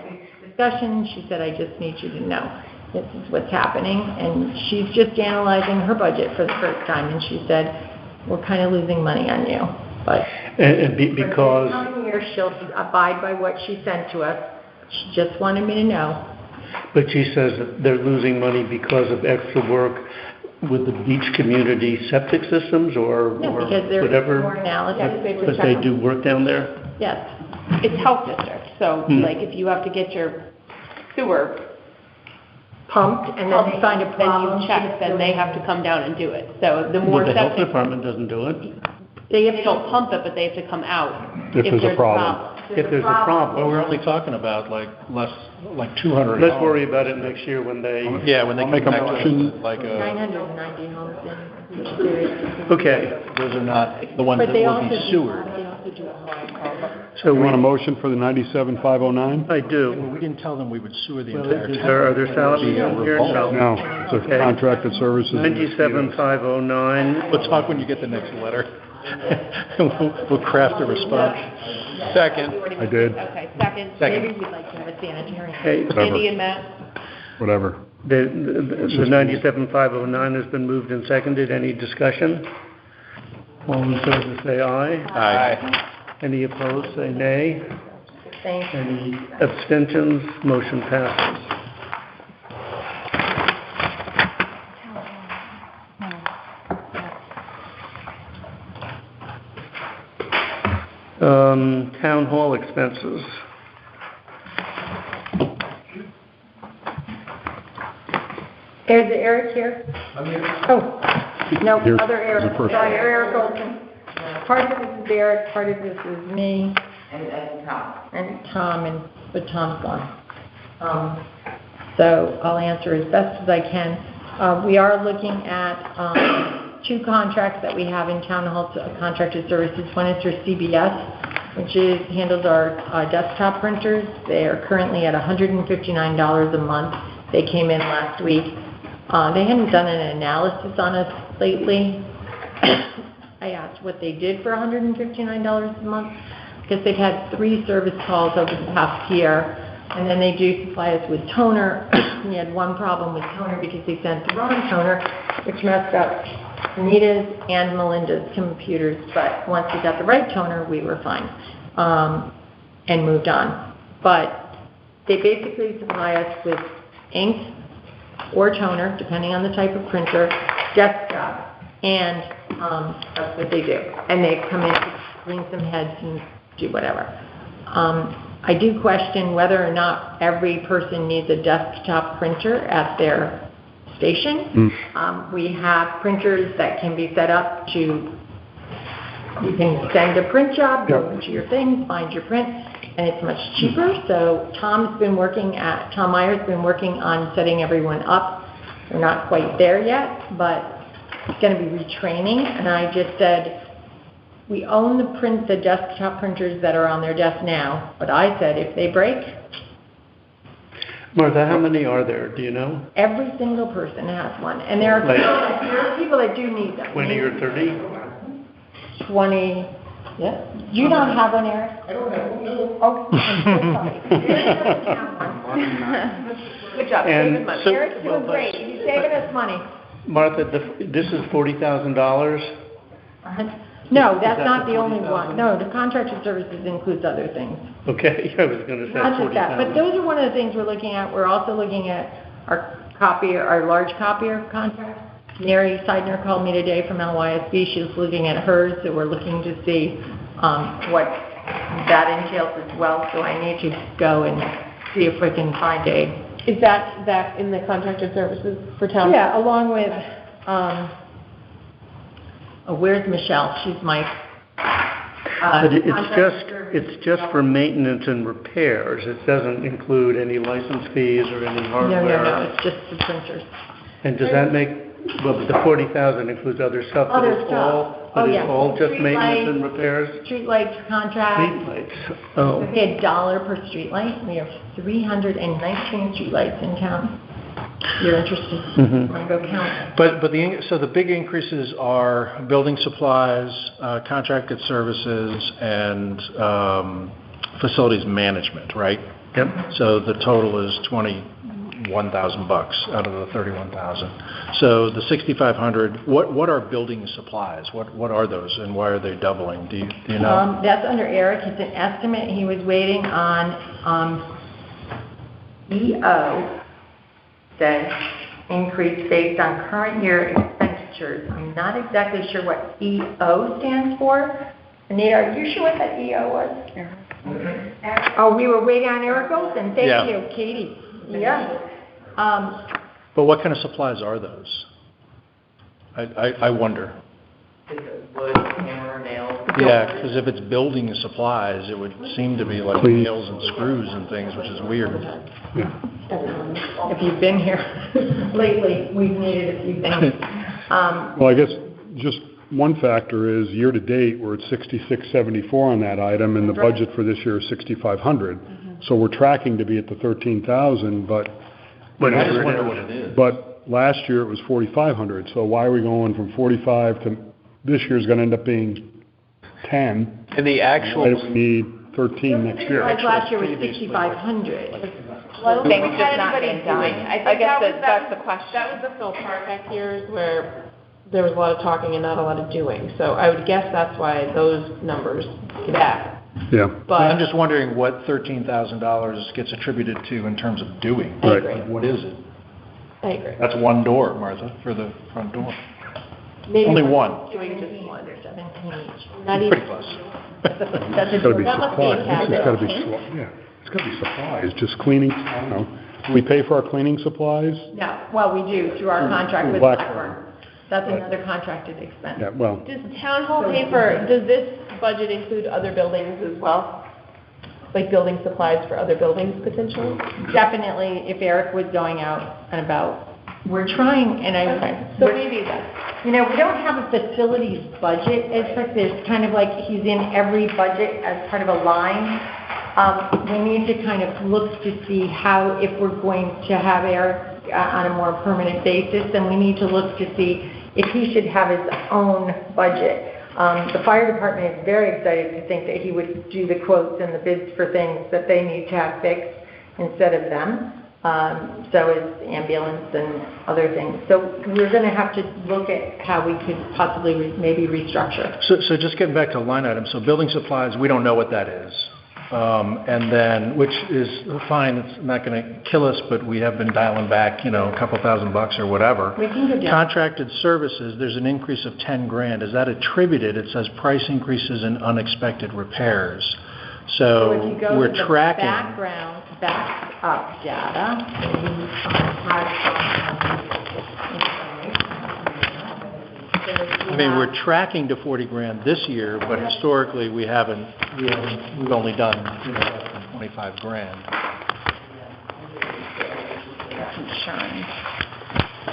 S12: discussion, she said, I just need you to know this is what's happening. And she's just analyzing her budget for the first time, and she said, we're kind of losing money on you. But
S1: because...
S12: for this coming year, she'll abide by what she sent to us. She just wanted me to know.
S1: But she says that they're losing money because of extra work with the beach community septic systems or
S12: because there's
S1: whatever?
S12: more analysis.
S1: But they do work down there?
S12: Yes.
S8: It's health district, so like if you have to get your sewer
S12: pumped and then they find a problem,
S8: then you check, then they have to come down and do it. So the more
S1: But the health
S8: septic,
S1: department doesn't do it?
S8: they don't pump it, but they have to come out
S6: if there's a problem.
S1: if there's a problem.
S3: Well, we're only talking about like like 200.
S1: Let's worry about it next year when they...
S3: Yeah, when they
S6: I'll make a
S3: come back
S6: motion.
S3: to like
S10: 990 homes in each series.
S1: Okay,
S3: those are not the ones that
S10: But they
S3: will
S10: also
S3: be
S10: do,
S3: sewered.
S10: they also do a hard
S1: so
S6: You want a motion for the 97,509?
S1: I do.
S3: Well, we didn't tell them we would sewer the
S1: Well,
S3: entire
S1: is
S3: town.
S1: there, are there salaries
S3: It'd be a
S1: in here?
S3: revolt.
S1: No.
S6: No, it's a
S1: Okay.
S6: contracted services.
S1: 97,509.
S3: We'll talk when you get the next letter. We'll craft a response.
S4: Second.
S6: I did,
S15: Okay, second.
S3: Second.
S10: Maybe we'd like to have a sanitary.
S1: Okay,
S15: Andy and Matt?
S6: whatever.
S1: the 97,509 has been moved and seconded. Any discussion? All in favor, say aye.
S4: Aye.
S1: Any opposed, say nay.
S10: Thank you.
S1: Any abstentions? Motion passes. Town hall expenses.
S5: Is Eric here? Oh, no,
S6: Here's
S5: other
S6: the
S5: Eric.
S6: first
S5: Sorry,
S6: one.
S5: Eric Olson. Part of this is Eric, part of this is me
S10: And Tom.
S5: and Tom, but Tom's gone. So I'll answer as best as I can. We are looking at two contracts that we have in town hall contracted services. One is for CBS, which handles our desktop printers. They are currently at $159 a month. They came in last week. They hadn't done an analysis on us lately. I asked what they did for $159 a month, because they've had 3 service calls over the past year, and then they do supply us with toner. We had one problem with toner because they sent the wrong toner, which messed up Anita's and Melinda's computers, but once we got the right toner, we were fine, and moved on. But they basically supply us with ink or toner, depending on the type of printer, desktop, and that's what they do. And they come in to clean some heads and do whatever. I do question whether or not every person needs a desktop printer at their station. We have printers that can be set up to, you can send a print job, go into your things, find your print, and it's much cheaper. So Tom Meyer's been working on setting everyone up. We're not quite there yet, but it's going to be retraining. And I just said, we own the desktop printers that are on their desk now, but I said if they break,
S1: Martha, how many are there? Do you know?
S5: every single person has one. And there are people that do need them.
S1: 20 or 30?
S5: 20, yeah. You don't have one, Eric? I don't have one, no. Oh, I'm so sorry. Eric doesn't have one.
S15: Good job,
S1: And
S15: saving money.
S1: so-
S5: Eric's doing great. He's saving us money.
S1: Martha, this is $40,000?
S5: No, that's not the only one. No, the contracted services includes other things.
S1: Okay, I was going to say
S5: Not just that, but
S1: 40,000.
S5: those are one of the things we're looking at. We're also looking at our large copier contract. Mary Seidner called me today from LYSB. She was looking at hers, so we're looking to see what that entails as well. So I need to go and see if we can find a...
S15: Is that in the contracted services for town?
S5: Yeah, along with, where's Michelle? She's my...
S1: But it's just for maintenance and repairs. It doesn't include any license fees or any hardware.
S5: No, it's just the printers.
S1: And does that make, well, but the 40,000 includes other stuff? but
S5: Other
S1: it's
S5: stuff.
S1: all-
S5: Oh,
S1: But
S5: yeah.
S1: it's all just
S5: Street
S1: maintenance
S5: lights.
S1: and repairs?
S5: Streetlight contract.
S1: Streetlights, oh.
S5: We pay $1 per streetlight. We have 319 streetlights in town. If you're interested,
S1: Mhm.
S5: want to go count.
S3: But the big increases are building supplies, contracted services, and facilities management, right?
S1: Yep.
S3: So the total is $21,000 out of the 31,000. So the 6,500. What are building supplies? What are those, and why are they doubling? Do you know?
S5: That's under Eric. It's an estimate. He was waiting on EO said increase based on current year expenditures. I'm not exactly sure what EO stands for. Anita, are you sure what that EO was? Oh, we were waiting on Eric Olson. Thank
S3: Yeah.
S5: you, Katie. Yeah.
S3: But what kind of supplies are those? I wonder.
S10: Wood, hammer, nails.
S3: Yeah, because if it's building supplies, it would seem to be like
S6: Please.
S3: nails and screws and things, which is weird.
S5: If you've been here lately, we've needed a few things.
S6: Well, I guess just one factor is year-to-date, we're at 6674 on that item, and the budget for this year is 6500. So we're tracking to be at the 13,000, but.
S3: I just wonder what it is.
S6: But last year it was 4,500, so why are we going from 45 to, this year's gonna end up being 10?
S4: And the actual.
S6: Why do we need 13 next year?
S5: Last year was 6,500.
S2: Well, things just not been done. I guess that's the question.
S8: That was the Phil Park years where there was a lot of talking and not a lot of doing. So I would guess that's why those numbers get back.
S6: Yeah.
S8: But
S3: I'm just wondering what $13,000 gets attributed to in terms of doing.
S8: I agree.
S3: Like, what is it?
S8: I agree.
S3: That's one door, Martha, for the front door.
S8: Maybe
S3: Only
S8: we're
S3: one.
S8: Doing just one.
S5: 17 each.
S8: Not even.
S3: Pretty close.
S6: It's gotta be
S8: That must be a
S6: supplies,
S8: cabinet.
S6: it's gotta be, yeah, it's gotta be supplies, just cleaning, I don't know. Do we pay for our cleaning supplies?
S5: No, well, we do through our contract with
S6: Blackburn.
S5: Blackburn. That's another contracted expense.
S6: Yeah, well,
S8: Does town hall pay for, does this budget include other buildings as well? Like building supplies for other buildings potentially?
S5: Definitely, if Eric was going out and about, we're trying, and
S8: So maybe that's.
S5: you know, we don't have a facilities budget as such. There's kind of like, he's in every budget as part of a line. We need to kind of look to see how, if we're going to have Eric on a more permanent basis, then we need to look to see if he should have his own budget. The fire department is very excited to think that he would do the quotes and the bids for things that they need to have fixed instead of them. So is ambulance and other things. So we're going to have to look at how we could possibly maybe restructure.
S3: So just getting back to line items, so building supplies, we don't know what that is. And then, which is fine, it's not going to kill us, but we have been dialing back, a couple $1,000 or whatever.
S5: We can go down.
S3: Contracted services, there's an increase of 10 grand. Is that attributed? It says price increases and unexpected repairs. So
S5: if you go
S3: we're
S5: to the
S3: tracking.
S5: back up data,
S3: I mean, we're tracking to 40 grand this year, but historically we've only done, less than 25 grand.
S2: Insurance.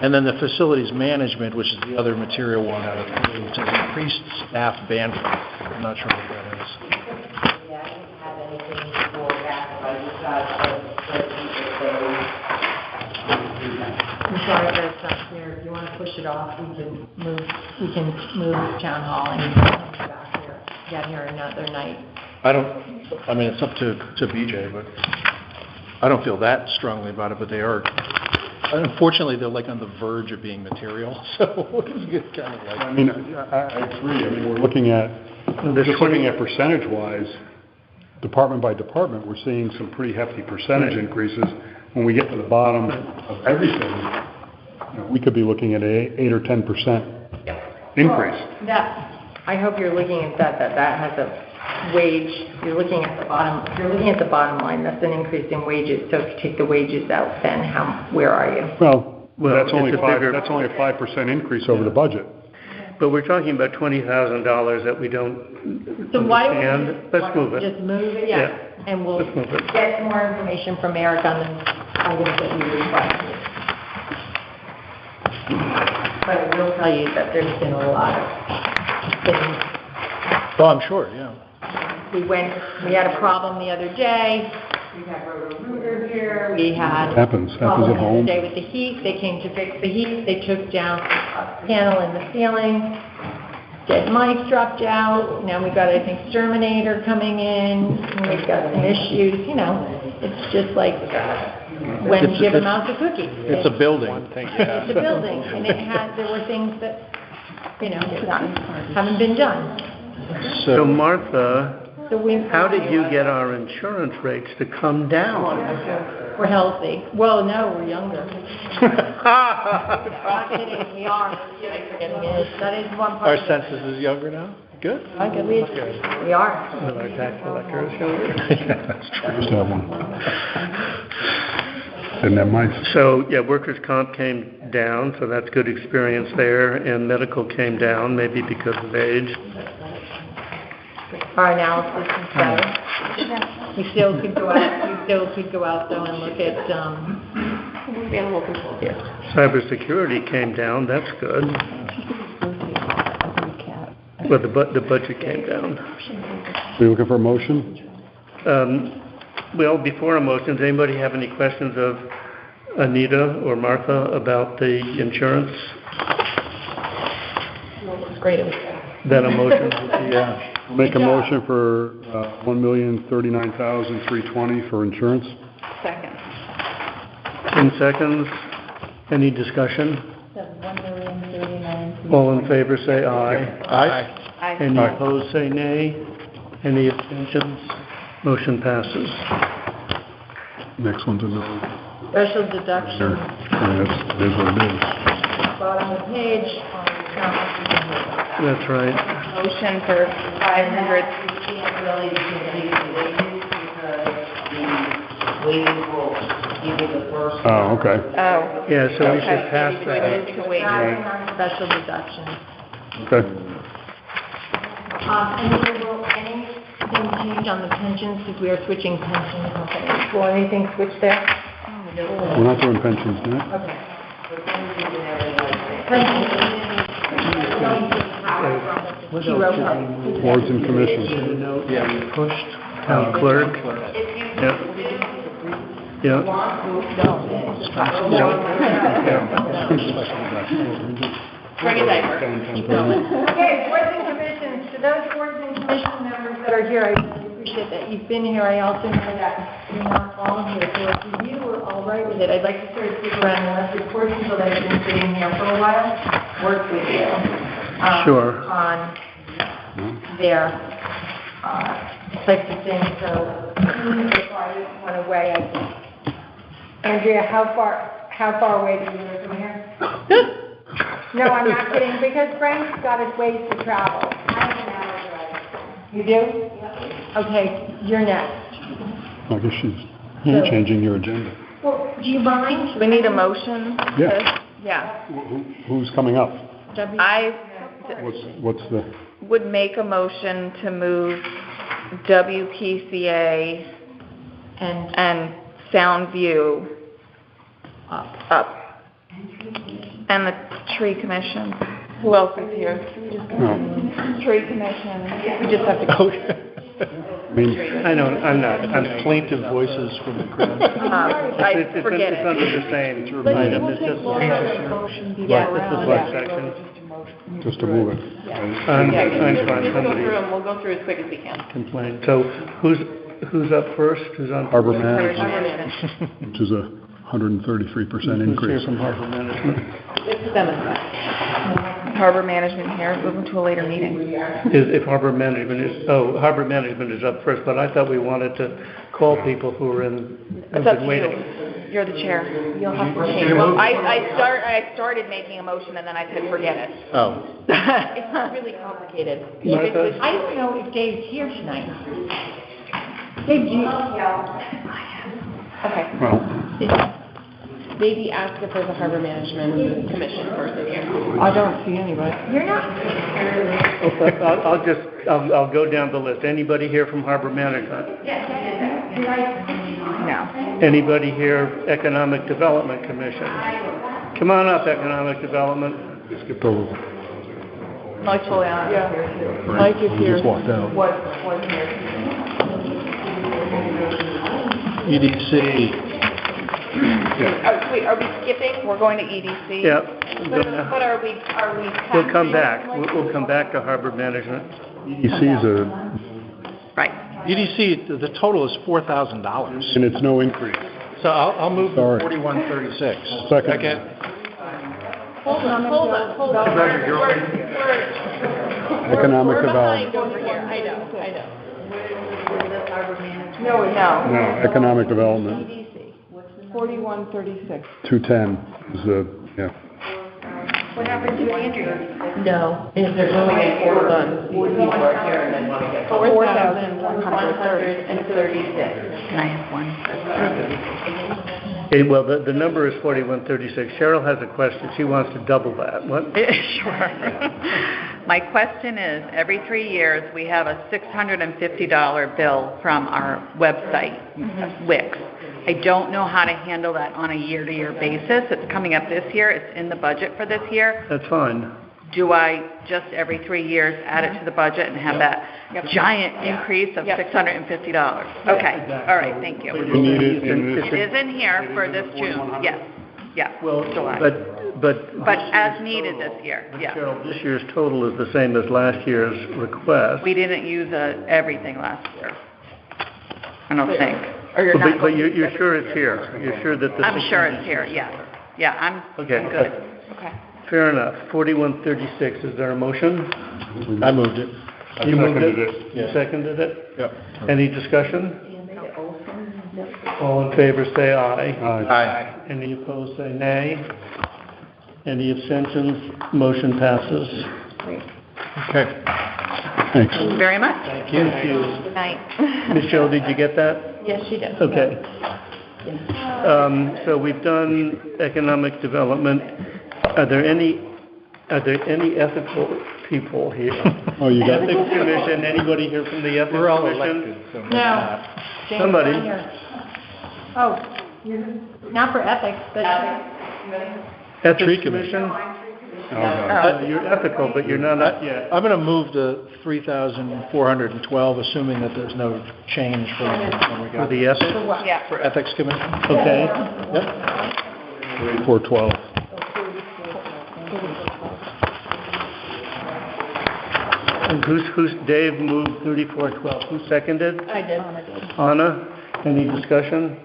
S3: And then the facilities management, which is the other material one out of three, which is increased staff bandwidth. I'm not sure what that is.
S10: Yeah, I didn't have anything for that, but I just got a spreadsheet that
S5: I'm sorry that it's not here. If you want to push it off, we can move town hall and back here, get here another night.
S3: I mean, it's up to BJ, but I don't feel that strongly about it, but they are. Unfortunately, they're like on the verge of being material, so it's kind of like.
S6: I mean, I agree, I mean, we're looking at, just looking at percentage-wise, department by department, we're seeing some pretty hefty percentage increases. When we get to the bottom of everything, we could be looking at 8 or 10% increase.
S5: I hope you're looking at that has a wage, you're looking at the bottom line, that's an increase in wages. So if you take the wages out, then where are you?
S6: Well, that's
S1: it's
S6: only
S1: a bigger-
S6: that's only a 5% increase over the budget.
S1: But we're talking about $20,000 that we don't
S5: So why
S1: understand.
S5: don't we
S1: Let's move it.
S5: just move it,
S1: Yeah.
S5: and we'll
S1: Let's move it.
S5: get more information from Eric on the items that we requested. But I will tell you that there's been a lot of things.
S3: Oh, I'm sure, yeah.
S5: We had a problem the other day, we had Roto-Rooter here, we had.
S6: Happens at home.
S5: Problem the other day with the heat, they came to fix the heat, they took down a panel in the ceiling, dead mice dropped out, now we've got, I think, exterminator coming in, and we've got some issues, it's just like, when you give a mouse a cookie.
S3: It's a building.
S5: It's a building, and there were things that, haven't been done.
S1: So Martha,
S5: So
S1: how did you get our insurance rates to come down?
S5: We're healthy. Well, no, we're younger. Not kidding, we are. That is one
S3: Our
S5: part.
S3: census is younger now? Good.
S5: We are.
S1: And our tax collector is younger.
S6: That's true. Just have one. Didn't have mice.
S1: So, yeah, workers' comp came down, so that's good experience there, and medical came down, maybe because of age.
S5: our analysis is better. We still could go out though and look at,
S8: Animal control.
S1: Cybersecurity came down, that's good. Well, the budget came down.
S6: Are you looking for a motion?
S1: Well, before a motion, does anybody have any questions of Anita or Martha about the insurance?
S8: It's great.
S1: Then a motion?
S6: Yeah. Make a motion for $1,039,320 for insurance.
S2: Second.
S1: 10 seconds. Any discussion? All in favor, say aye.
S4: Aye.
S2: Aye.
S1: Any opposed, say nay. Any abstentions? Motion passes.
S6: Next one's a no.
S5: special deduction,
S6: It is what it is.
S5: bottom of the page, on the account.
S1: That's right.
S2: Motion for 500.
S10: Can't really complete the wages because the wages will give you the first.
S6: Oh, okay.
S2: Oh.
S1: Yeah, so we should pass
S2: We
S1: that.
S2: move to wait.
S5: Nothing on special deduction.
S6: Okay.
S5: And then will anything change on the pensions, because we are switching pension companies? Will anything switch there?
S6: We're not doing pensions now.
S5: Okay.
S6: Boards and commissions.
S1: Yeah. Town clerk. Yep. Yep.
S8: Bring it back. Keep going.
S5: Okay, boards and commissions, to those boards and commission members that are here, I really appreciate that you've been here. I also know that you're not all here, so if you are all right with it, I'd like to sort of stick around and let the board people that have been sitting here for a while work with you.
S1: Sure.
S5: On their types of things, so if I just went away, I think. Andrea, how far away do you live from here? No, I'm not kidding, because Frank's got his ways to travel. I have an hour drive. You do? Yep. Okay, you're next.
S6: I guess she's changing your agenda.
S5: Well, do you mind?
S2: We need a motion?
S6: Yeah.
S2: Yeah.
S6: Who's coming up?
S2: I
S6: What's the,
S2: would make a motion to move WPCA and Soundview up. And the tree commission. Who else is here? Tree commission. We just have to go.
S1: I know, I'm
S3: Plaintive voices from the crowd.
S1: It's
S2: forget it.
S1: under the same item, it's just,
S2: Yeah.
S1: this is what section?
S6: just to move it?
S1: I'm
S8: Yeah,
S1: trying to
S8: we'll
S1: find
S8: go
S1: somebody
S8: through them, we'll go through as quick as we can.
S1: complain. So who's up first? Who's on?
S6: Harbor Management, which is a 133%
S1: Who's here
S6: increase.
S1: from Harbor Management?
S8: It's them.
S2: Harbor Management here, moving to a later meeting.
S1: If Harbor Management Harbor Management is up first, but I thought we wanted to call people who are who've
S2: It's up to
S1: been waiting.
S2: you. You're the chair.
S8: You'll have to change.
S2: Well, I started making a motion and then I said, forget it.
S1: Oh.
S8: It's not really complicated.
S1: Martha?
S5: I don't know if Dave's here tonight. Dave, do you?
S2: Okay.
S6: Well,
S8: Maybe ask if there's a harbor management commission person here.
S3: I don't see anybody.
S5: You're not?
S1: I'll go down the list. Anybody here from Harbor Management?
S2: No.
S1: Anybody here, Economic Development Commission? Come on up, Economic Development.
S6: skipped over.
S2: Mike Poliano is here too.
S6: Mike is here. Just walked out.
S2: What's here?
S3: EDC.
S2: Wait, are we skipping? We're going to EDC?
S1: Yep.
S2: But are we
S1: We'll come back. We'll come back to Harbor Management.
S6: EDC's
S2: Right.
S3: EDC, the total is $4,000.
S6: and it's no increase.
S3: So I'll move to
S6: Sorry.
S3: 4136.
S6: Second.
S8: Hold on.
S6: Economic development.
S8: Over here, I know.
S2: No.
S6: No, economic development,
S13: 4136.
S6: 210 is the, yeah.
S5: What happened to Andrea?
S10: No, if there's only a four funds, people are here and then want to get.
S8: 4,136.
S2: Can I have one?
S1: Okay, well, the number is 4136. Cheryl has a question. She wants to double that. What?
S2: Sure.
S16: My question is, every 3 years, we have a $650 bill from our website, Wix. I don't know how to handle that on a year-to-year basis. It's coming up this year. It's in the budget for this year.
S1: That's fine.
S16: Do I just every 3 years add it to the budget and have that giant increase of $650? Okay, all right, thank you.
S6: You need it in this.
S16: It is in here for this June, yes, yeah, July.
S1: But
S16: as needed this year, yeah.
S1: Cheryl, this year's total is the same as last year's request.
S16: We didn't use everything last year, I don't think.
S1: But you're sure it's here? You're sure that the...
S16: I'm sure it's here, yes. Yeah, I'm
S1: Okay.
S16: good. Okay.
S1: Fair enough. 4136, is there a motion?
S3: I moved it.
S1: You moved it?
S3: Yeah.
S1: You seconded it?
S3: Yep.
S1: Any discussion? All in favor, say aye.
S3: Aye.
S1: Any opposed, say nay. Any abstentions? Motion passes.
S3: Okay.
S6: Thanks.
S16: Thank you very much.
S1: Thank you.
S16: Good night.
S1: Michelle, did you get that?
S8: Yes, she did.
S1: Okay. So we've done economic development. Are there any ethical people here?
S6: Oh, you got
S1: Ethics Commission, anybody here from the Ethics Commission?
S3: We're all elected, so.
S15: No.
S1: Somebody.
S15: Oh, not for ethics, but.
S1: Ethics
S3: Tree
S1: Commission?
S6: Oh,
S1: You're ethical, but you're not up yet.
S3: I'm going to move to 3,412, assuming that there's no change from when we
S1: For
S3: got
S1: the ethics?
S16: Yeah.
S3: for Ethics Commission.
S1: Okay.
S3: Yep.
S6: 412.
S1: And who's, Dave moved 3412. Who seconded?
S8: I did.
S1: Anna? Any discussion?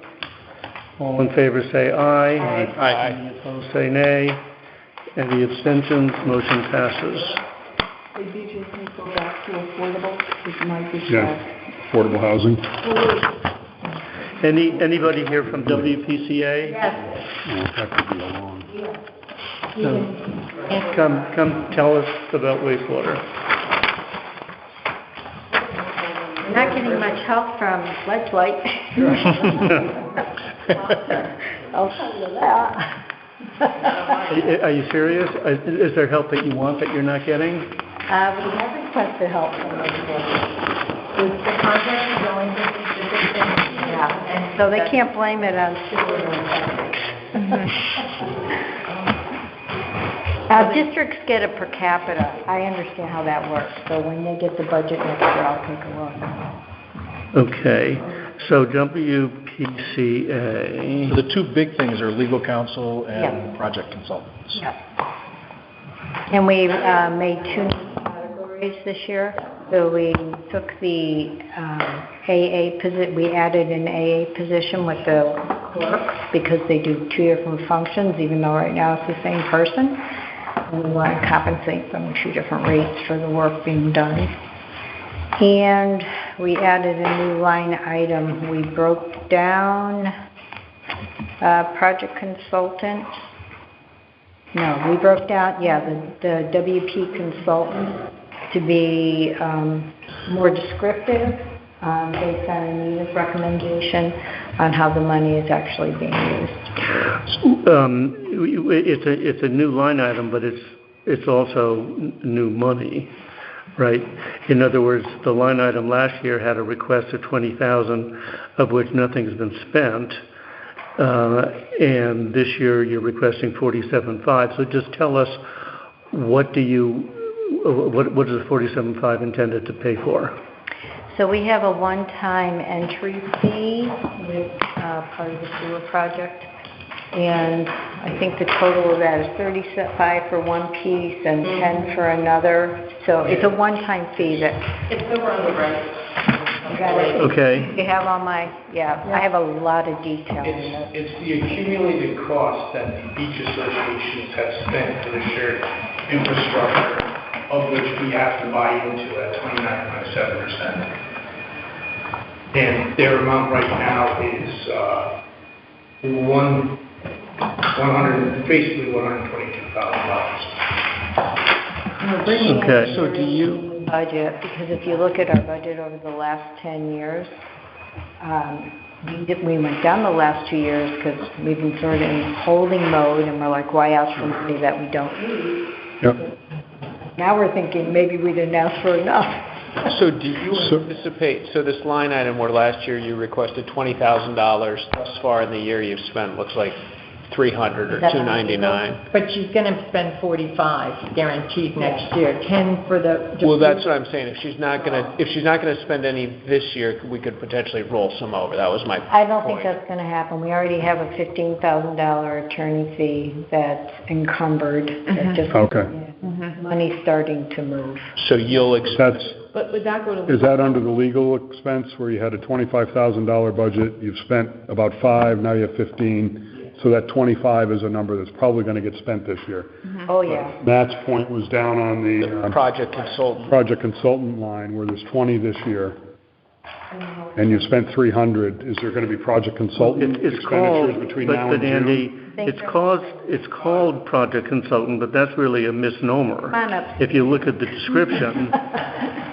S1: All in favor say aye.
S3: Aye.
S1: Any opposed say nay. Any abstentions? Motion passes.
S9: Hey, BJ, can you go back to affordable? This might be
S6: Yeah, affordable housing.
S1: Anybody here from WPCA?
S9: Yes.
S6: That could be a long.
S1: Come tell us about wastewater.
S5: We're not getting much help from Ledgelight. I'll tell you that.
S1: Are you serious? Is there help that you want that you're not getting?
S5: We have requested help from Ledgelight. The contract is going to be specific things, yeah, and so they can't blame it on districts get a per capita. I understand how that works. So when they get the budget next year, I'll take a look.
S1: Okay, so WPCA.
S3: So the two big things are legal counsel and
S5: Yeah.
S3: project consultants.
S5: Yeah. And we made 2 new categories this year. So we took the AA position, we added an AA position with the clerk because they do 2 different functions, even though right now it's the same person. And we want to compensate them 2 different rates for the work being done. And we added a new line item. We broke down project consultant. No, we broke down, the WP consultant to be more descriptive based on Anita's recommendation on how the money is actually being used.
S1: It's a new line item, but it's also new money, right? In other words, the line item last year had a request of $20,000, of which nothing's been spent. And this year you're requesting $47,500. So just tell us, what is the $47,500 intended to pay for?
S5: So we have a one-time entry fee with part of the sewer project. And I think the total of that is $35 for one piece and $10 for another. So it's a one-time fee that...
S8: It's over on the right.
S5: You got it?
S1: Okay.
S5: You have all my... Yeah, I have a lot of detail in this.
S17: It's the accumulated cost that the beach associations have spent for the shared infrastructure, of which we have to buy into at 29.7%. And their amount right now is basically $122,000.
S5: We're bringing
S1: Okay.
S5: in the budget, because if you look at our budget over the last 10 years, we went down the last 2 years because we've been sort of in holding mode, and we're like, why ask for money that we don't need?
S6: Yep.
S18: Now we're thinking maybe we didn't ask for enough.
S4: So do you anticipate, so this line item where last year you requested $20,000, thus far in the year you've spent, looks like 300 or 299.
S18: But she's gonna spend 45 guaranteed next year, 10 for the.
S4: Well, that's what I'm saying. If she's not gonna spend any this year, we could potentially roll some over. That was my point.
S18: I don't think that's gonna happen. We already have a $15,000 attorney fee that's encumbered. That just,
S6: Okay.
S18: money's starting to move.
S4: So you'll
S6: That's,
S8: But would that go to?
S6: is that under the legal expense where you had a $25,000 budget, you've spent about 5, now you have 15, so that 25 is a number that's probably gonna get spent this year.
S18: Oh, yeah.
S6: Matt's point was down on the
S4: project consultant.
S6: project consultant line where there's 20 this year, and you spent 300. Is there gonna be project consultant
S1: It's
S6: expenditures
S1: called,
S6: between
S1: but
S6: now and
S1: but Andy,
S6: June?
S1: it's called project consultant, but that's really a misnomer.
S18: Come on up.
S1: If you look at the description,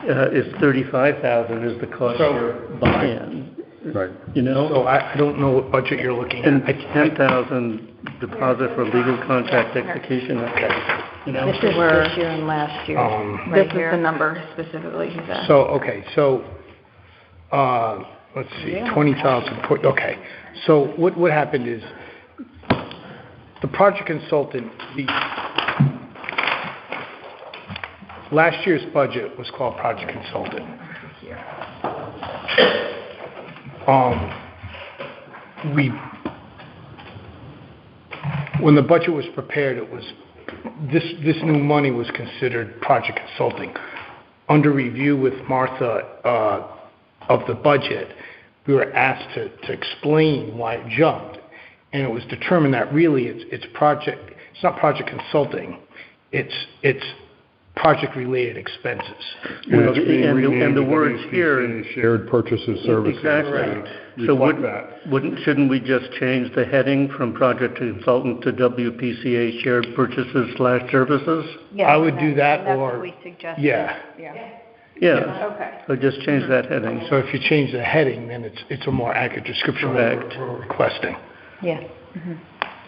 S1: it's 35,000 is the cost you're buying.
S6: Right.
S1: You know?
S17: So I don't know what budget you're looking
S1: And
S17: at.
S1: 10,000 deposit for legal contract execution. You know?
S18: This is this year and last year,
S2: This
S18: right
S2: is
S18: here.
S2: the number specifically he's at.
S17: Let's see, 20,000, okay. So what happened is, the project consultant, last year's budget was called project consultant. When the budget was prepared, it was, this new money was considered project consulting. Under review with Martha, of the budget, we were asked to explain why it jumped. And it was determined that really it's not project consulting, it's project-related expenses.
S6: And it's being
S1: And
S6: renamed
S1: the
S6: to
S1: words
S6: WPCA,
S1: here.
S6: Shared Purchases Services.
S1: Exactly. So shouldn't we just change the heading from project consultant to WPCA shared purchases / services?
S18: Yeah,
S17: I would do that,
S18: that's
S17: or,
S18: what we suggested.
S17: yeah.
S1: Yeah.
S2: Okay.
S1: So just change that heading.
S17: So if you change the heading, then it's a more accurate description of what
S1: Correct.
S17: we're requesting.
S18: Yeah.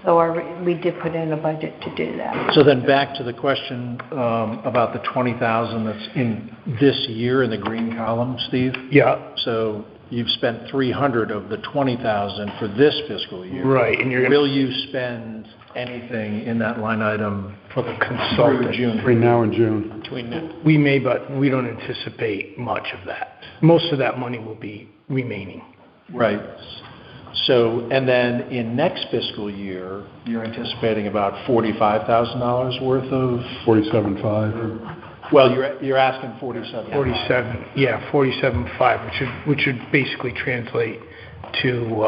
S18: So we did put in a budget to do that.
S3: So then back to the question about the 20,000 that's in this year in the green column, Steve?
S17: Yeah.
S3: So you've spent 300 of the 20,000 for this fiscal year.
S17: Right, and you're gonna.
S3: Will you spend anything in that line item
S17: For the
S3: through
S17: consultant.
S3: June?
S6: Between now and June.
S17: We may, but we don't anticipate much of that. Most of that money will be remaining.
S3: Right. So, and then in next fiscal year, you're anticipating about $45,000 worth of?
S6: 47.5.
S3: Well, you're asking 47.
S17: 47, yeah, 47.5, which should basically translate to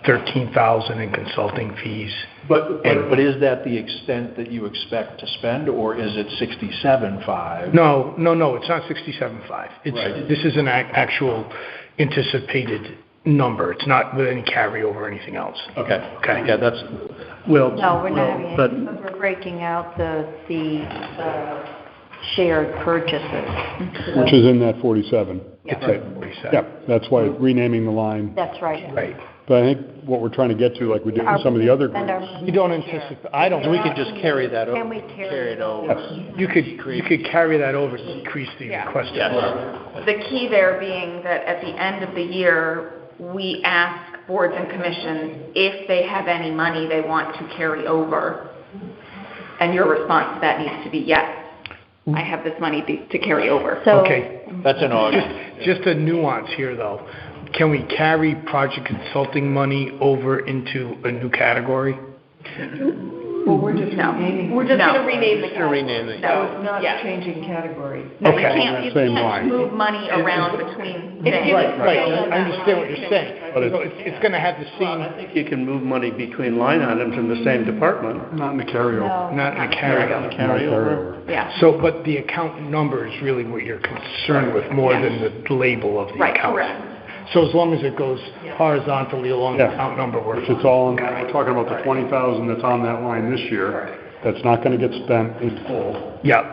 S17: 13,000 in consulting fees.
S3: But is that the extent that you expect to spend, or is it 67.5?
S17: No, it's not 67.5.
S3: Right.
S17: This is an actual anticipated number. It's not with any carryover or anything else.
S3: Okay.
S17: Okay.
S3: Yeah, that's,
S1: Well,
S18: No, we're not having,
S1: but
S18: because we're breaking out the shared purchases.
S6: Which is in that 47.
S17: It's at 47.
S6: Yeah, that's why renaming the line.
S18: That's right.
S17: Right.
S6: But I think what we're trying to get to, like we did with some of the other
S18: And
S6: groups.
S17: We don't anticipate, I don't.
S3: we could just carry that over.
S18: Can we carry it over?
S17: You could carry that over to decrease the requested.
S2: The key there being that at the end of the year, we ask boards and commissions if they have any money they want to carry over. And your response to that needs to be yes. I have this money to carry over.
S17: Okay.
S3: That's in August.
S17: Just a nuance here, though. Can we carry project consulting money over into a new category?
S5: Well, we're just
S2: No.
S5: renaming.
S8: We're just
S2: No.
S8: gonna rename the
S4: You're renaming.
S2: No.
S5: It's not
S2: Yeah.
S5: changing category.
S2: No, you
S17: Okay.
S2: can't, you
S6: Same
S2: can't
S6: line.
S2: move money around between things.
S17: Right, I understand what you're saying. So it's gonna have the
S1: I
S17: same,
S1: think you can move money between line items in the same department.
S6: Not in the carryover.
S17: not in the carryover.
S1: Carryover.
S2: Yeah.
S17: So, but the account number is really what you're concerned with more than the label of the
S2: Right,
S17: account.
S2: correct.
S17: So as long as it goes horizontally along the
S6: Yeah.
S17: account number, we're.
S6: Which it's all, we're talking about the 20,000 that's on that line this year. That's not gonna get spent in full.
S17: Yeah.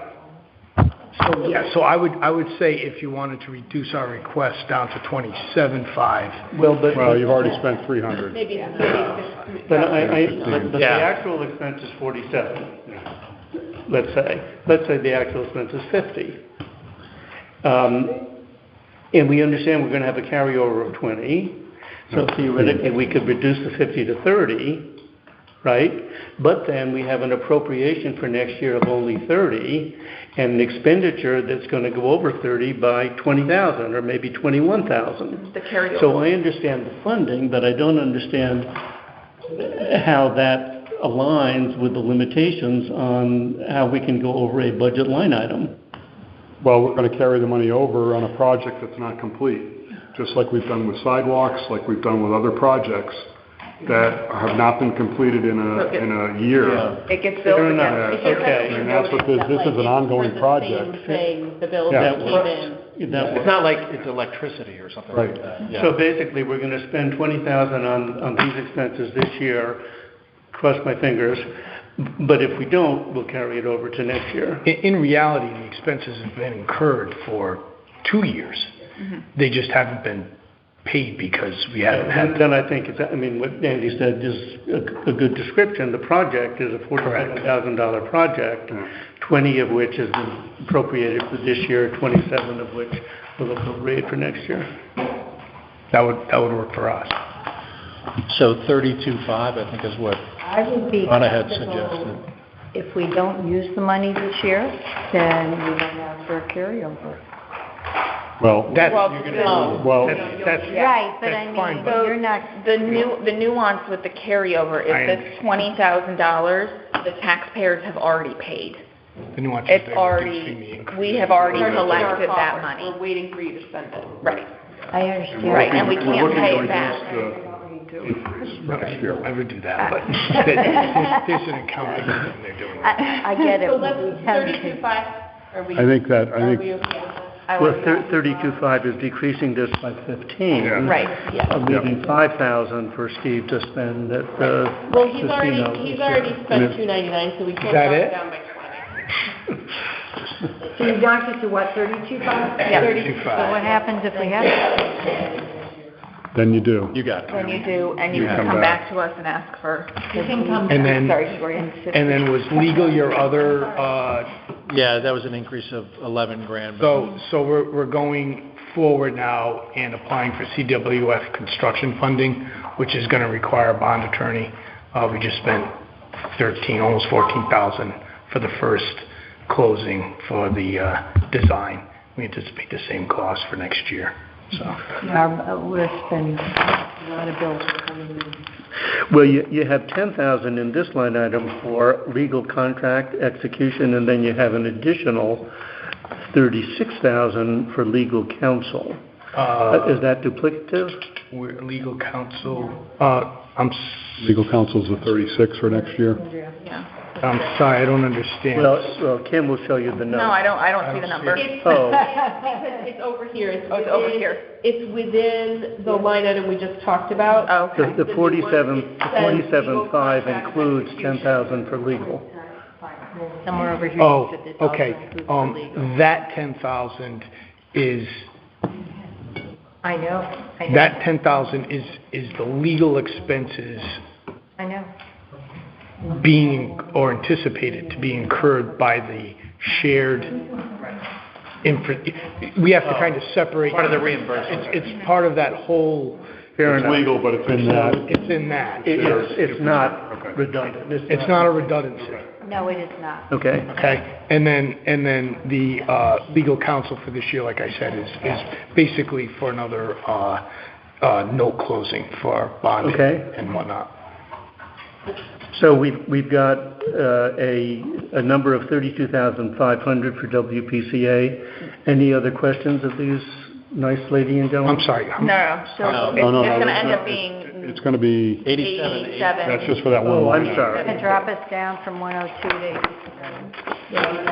S17: So I would say if you wanted to reduce our request down to 27.5.
S6: Well, you've already spent 300.
S8: Maybe
S1: But the
S4: Yeah.
S1: actual expense is 47. let's say the actual expense is 50. And we understand we're going to have a carryover of 20, so theoretically we could reduce the 50 to 30, right? But then we have an appropriation for next year of only 30, and an expenditure that's going to go over 30 by 20,000 or maybe 21,000.
S2: The carryover.
S1: So I understand the funding, but I don't understand how that aligns with the limitations on how we can go over a budget line item.
S6: Well, we're going to carry the money over on a project that's not complete, just like we've done with sidewalks, like we've done with other projects that have not been completed in a year.
S2: It gets billed again.
S1: Okay.
S6: And that's what this is an ongoing project.
S8: The bill
S6: Yeah.
S8: came in.
S3: It's not like it's electricity or something like that. Yeah.
S1: So basically, we're going to spend 20,000 on these expenses this year, cross my fingers, but if we don't, we'll carry it over to next year.
S17: In reality, the expenses have been incurred for 2 years. They just haven't been paid because we haven't had.
S1: Then I think what Andy said is a good description. The project is a $47,000 project, 20 of which has been appropriated for this year, 27 of which will appropriate for next year.
S17: That would work for us.
S3: So 32.5, I think is what
S18: I would be
S3: Anna had
S18: comfortable
S3: suggested.
S18: if we don't use the money this year, then we don't ask for a carryover.
S6: Well,
S17: That's
S18: Right, but I mean, you're not.
S2: The nuance with the carryover is this $20,000, the taxpayers have already paid.
S17: The nuance
S2: It's
S17: is
S2: already, we have already collected that money.
S8: We're waiting for you to spend it.
S2: Right.
S18: I understand.
S2: Right, and we can't pay it back.
S17: I would do that, but there's an accounting thing they're doing.
S18: I get it.
S8: So let's, 32.5, are we?
S6: I think
S8: Are we okay with that?
S1: Well, 32.5 is decreasing this by 15.
S6: Yeah.
S2: Right, yeah.
S1: Leaving 5,000 for Steve to spend at the
S8: Well, he's
S1: casino
S8: already
S1: this year.
S8: spent $299, so we can't
S17: Is that
S8: drop
S17: it?
S8: it down by 20.
S5: So you knocked it to what, 32,000?
S2: Yeah.
S17: 32.5.
S18: So what happens if we have it?
S6: Then you do.
S3: You got it.
S2: When you do, and you
S6: You
S2: can
S6: come
S2: come
S6: back.
S2: back to us and ask for.
S18: You can come
S17: And then,
S2: Sorry, Gloria.
S17: and then was legal your other,
S3: Yeah, that was an increase of 11 grand.
S17: so we're going forward now and applying for CWF construction funding, which is going to require a bond attorney. We just spent almost 14,000 for the first closing for the design. We anticipate the same cost for next year, so.
S18: We're spending a lot of bills coming in.
S1: Well, you have 10,000 in this line item for legal contract execution, and then you have an additional 36,000 for legal counsel. Is that duplicative?
S17: We're legal counsel,
S6: Legal counsel's the 36 for next year.
S2: Yeah.
S17: I'm sorry, I don't understand.
S1: Well, Kim will show you the note.
S2: No, I don't see the number.
S1: Oh.
S8: Because it's over here.
S2: Oh, it's over here.
S8: It's within the line item we just talked about.
S2: Oh, okay.
S1: The 47.5 includes 10,000 for legal.
S18: Somewhere over here.
S17: Oh,
S18: it said this also
S17: okay.
S18: includes the legal.
S17: That 10,000 is,
S18: I know.
S17: that 10,000 is the legal expenses
S18: I know.
S17: being, or anticipated to be incurred by the shared we have to kind of separate.
S3: Part of the reimbursement.
S17: It's part of that whole.
S6: It's legal, but it's in that.
S17: It's in that.
S1: It's not redundant.
S17: It's not a redundancy.
S18: No, it is not.
S1: Okay.
S17: Okay, and then the legal counsel for this year, like I said, is basically for another note closing for bond
S1: Okay.
S17: and whatnot.
S1: So we've got a number of 32,500 for WPCA. Any other questions of these nice lady and gentlemen?
S17: I'm sorry.
S2: No, so it's going to end up being
S6: It's going to be,
S2: 87.
S6: that's just for that one
S1: Oh,
S6: line.
S1: I'm sorry.
S18: Gonna drop us down from 102 to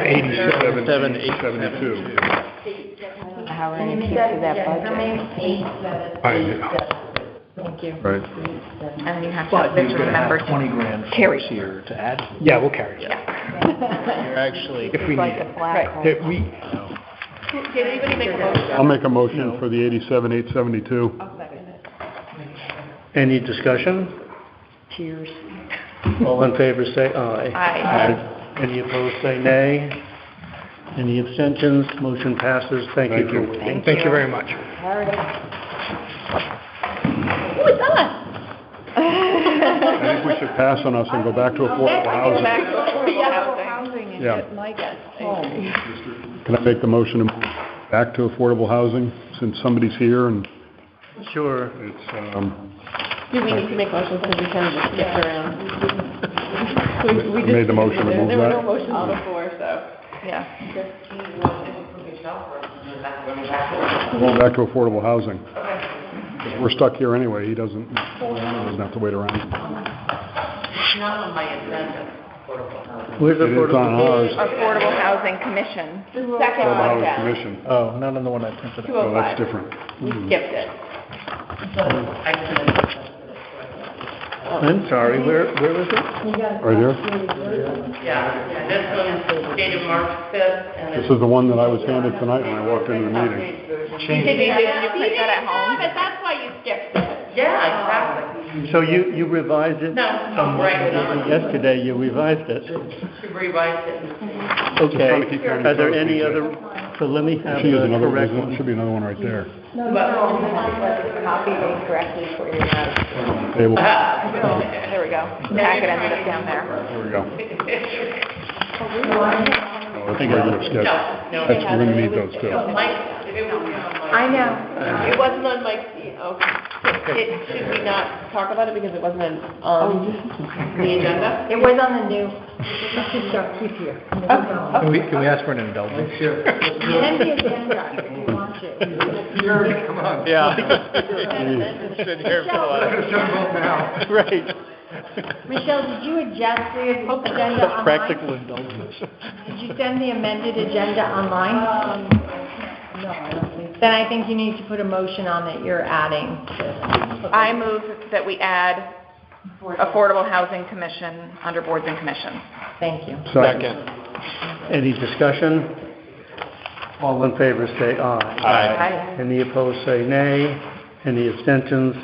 S18: 87.
S6: 87.72.
S18: How we're gonna keep to that budget.
S5: Thank you.
S6: Right.
S2: And then you have to
S3: But
S2: just
S3: you're going to
S2: remember
S3: have 20 grand for
S2: carry.
S3: this year to add.
S17: Yeah, we'll carry it.
S3: You're actually,
S17: If we
S18: Like
S17: need
S18: a
S17: it.
S18: black hole.
S17: That
S8: Did anybody make a motion?
S6: I'll make a motion for the 87,872.
S8: I'll second it.
S1: Any discussion?
S18: Cheers.
S1: All in favor, say aye.
S2: Aye.
S1: Any opposed, say nay. Any abstentions? Motion passes. Thank you for waiting.
S17: Thank you very much.
S2: Who is that?
S6: I think we should pass on us and go back to affordable housing.
S2: Housing
S6: Yeah.
S2: Mike at
S6: Can I make the motion to move back to affordable housing, since somebody's here and
S1: Sure.
S6: it's,
S8: Do we need to make motions because we kind of just skipped around? We
S6: made the motion to move
S8: There were no
S6: that.
S8: motions before, so, yeah.
S6: Going back to affordable housing. 'Cause we're stuck here anyway, he doesn't have to wait around.
S10: It's not on my agenda.
S1: Where's
S6: It is on ours.
S2: Affordable Housing Commission.
S8: The second
S6: Affordable
S8: one
S6: Housing
S8: down,
S6: Commission.
S3: Oh, not on the one I printed out.
S6: Oh, that's
S8: 205.
S6: different.
S8: We skipped it.
S1: I'm sorry, where was it?
S6: Right here?
S10: Yeah, this one is dated March 5th, and
S6: This is the one that I was handed tonight when I walked into the meeting.
S2: Did you print that at home?
S8: But that's why you skipped it.
S10: Yeah, exactly.
S1: So you revised it?
S10: No, I'm writing on it.
S1: Yesterday, you revised it.
S10: To revise it.
S1: Okay.
S6: trying to keep you on
S1: Are there
S6: your toes,
S1: any
S6: PJ.
S1: other, so let me have
S6: Should
S1: the
S6: be another,
S1: correct
S6: there
S1: one.
S6: should be another one right there.
S18: Copy incorrectly for your notes.
S6: Table.
S2: There we go. Packet ended up down there.
S6: There we go. Oh, it's regular sketch.
S10: No,
S6: That's, we're gonna need those too.
S10: Mike, it will be on Mike.
S18: I know.
S8: It wasn't on Mike's, okay. Should we not talk about it because it wasn't on the agenda?
S18: It was on the new, let's just keep here.
S3: Can we ask for an indulgence?
S18: Send the agenda if you want to.
S17: Come on.
S4: Yeah. Sit here for a while.
S1: Right.
S18: Michelle, did you adjust the agenda online?
S1: Practical indulgence.
S18: Did you send the amended agenda online? No, I don't think. Then I think you need to put a motion on that you're adding to.
S2: I move that we add Affordable Housing Commission under Boards and Commissions.
S18: Thank you.
S4: Second.
S1: Any discussion? All in favor, say aye.
S2: Aye.
S1: Any opposed, say nay. Any abstentions?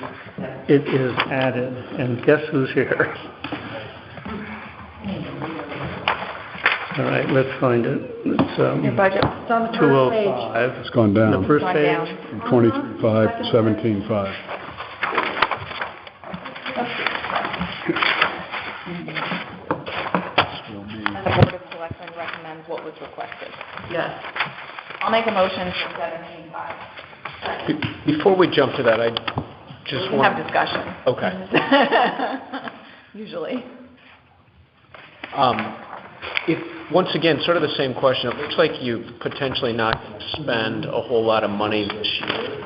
S1: It is added. And guess who's here? All right, let's find it. It's,
S2: Your budget.
S18: It's on the first page.
S1: 205.
S6: It's gone down.
S1: The first
S2: Gone
S1: page?
S2: down.
S6: From 23.5 to 17.5.
S2: And the Board of Selectmen recommends what was requested.
S10: Yes.
S2: I'll make a motion for 17.5.
S4: Before we jump to that, I just
S2: We
S4: want...
S2: have discussion.
S4: Okay.
S2: Usually.
S4: If, once again, sort of the same question, it looks like you potentially not going to spend a whole lot of money this year.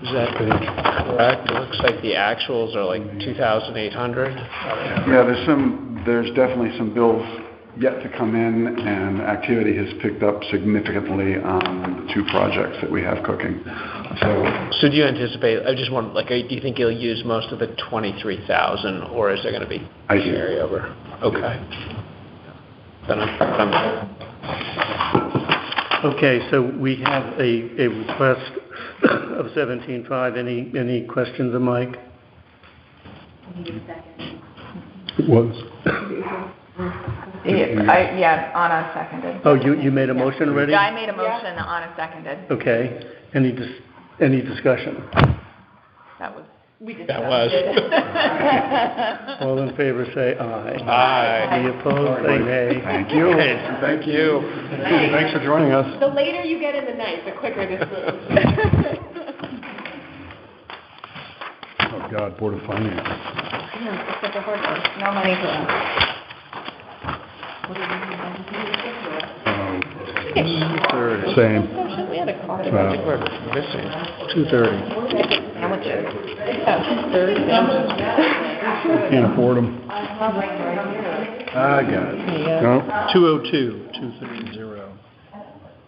S4: Is that correct? It looks like the actuals are like 2,800.
S19: Yeah, there's definitely some bills yet to come in, and activity has picked up significantly on the two projects that we have cooking.
S4: So do you anticipate, I just want, like, do you think you'll use most of the 23,000, or is there going to be carryover? Okay. Then I'm
S1: Okay, so we have a request of 17.5. Any questions of Mike?
S6: It was.
S2: Yeah, Anna seconded.
S1: Oh, you made a motion already?
S2: Yeah, I made a motion, Anna seconded.
S1: Okay. Any discussion?
S2: That was, we did.
S4: That was.
S1: All in favor, say aye.
S4: Aye.
S1: Any opposed, say nay.
S6: Thank you.
S4: Thank you.
S6: Thanks for joining us.
S8: The later you get in the night, the quicker this moves.
S6: Oh, God, Board of Finance.
S2: No money for them.
S6: Same.
S8: We had a car.
S4: I think we're missing.
S1: 2:30.
S2: Sandwiches.
S6: Can't afford them.
S3: I got it.
S6: No?
S3: 202, 230.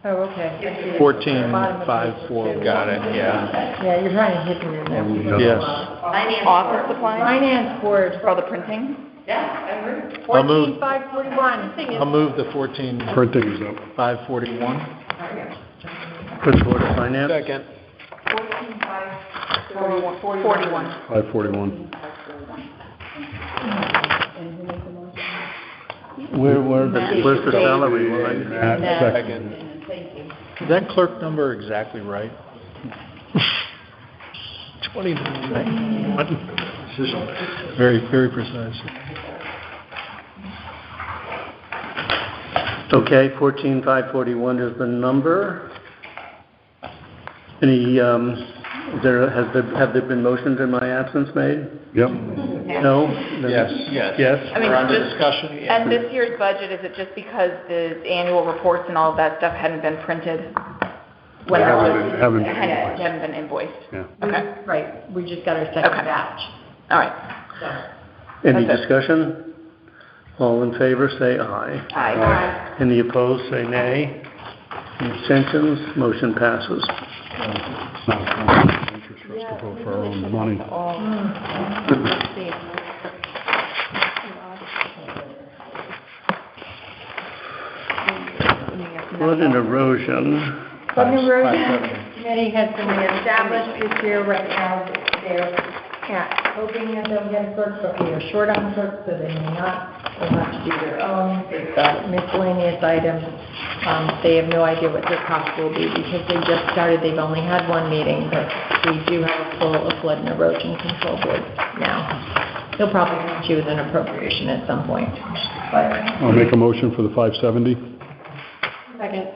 S18: Oh, okay.
S3: 1454.
S4: Got it, yeah.
S18: Yeah, you're trying to hit them in there.
S3: Yes.
S2: Office supplies?
S18: Finance board,
S2: For all the printing?
S10: Yeah, I agree.
S3: I'll move,
S18: 14,541.
S3: I'll move the 14,541.
S6: Printing is up.
S1: For the Board of Finance?
S4: Second.
S2: 41.
S6: 541.
S1: Where's the salary line?
S3: Is that clerk number exactly right? 29. Very, very precise.
S1: Okay, 14,541 is the number. Any, have there been motions in my absence made?
S6: Yep.
S1: No?
S3: Yes.
S1: Yes?
S2: I mean,
S3: We're under
S2: just-
S3: discussion.
S2: And this year's budget, is it just because the annual reports and all of that stuff hadn't been printed? When
S6: Haven't.
S2: hadn't been invoiced?
S6: Yeah.
S2: Okay,
S18: Right, we just got our second batch.
S2: all right.
S1: Any
S2: That's it.
S1: discussion? All in favor, say aye.
S2: Aye.
S1: Any opposed, say nay. Any abstentions? Motion passes.
S6: It's not interest for us to vote for our own money.
S1: Flood and erosion.
S18: Flood and erosion committee has been reestablished this year. Right now, they're hoping that they'll get a clerk, but we are short on clerks, so they may not. They'll have to do their own. They've got miscellaneous items. They have no idea what their cost will be because they just started. They've only had one meeting, but we do have a full flood and erosion control board now. They'll probably come to you with an appropriation at some point. But
S6: I'll make a motion for the 570.
S18: second.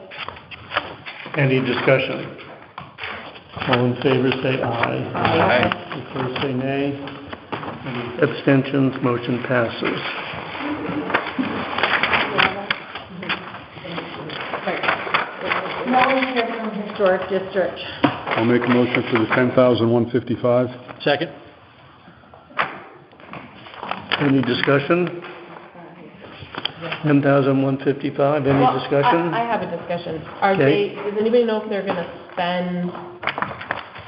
S1: Any discussion? All in favor, say aye.
S2: Aye.
S1: Opposed, say nay. Any abstentions? Motion passes.
S18: Volunteer from Historic District.
S6: I'll make a motion for the 10,155.
S3: Second?
S1: Any discussion? 10,155, any discussion?
S8: I have a discussion. Are
S1: Okay.
S8: does anybody know if they're gonna spend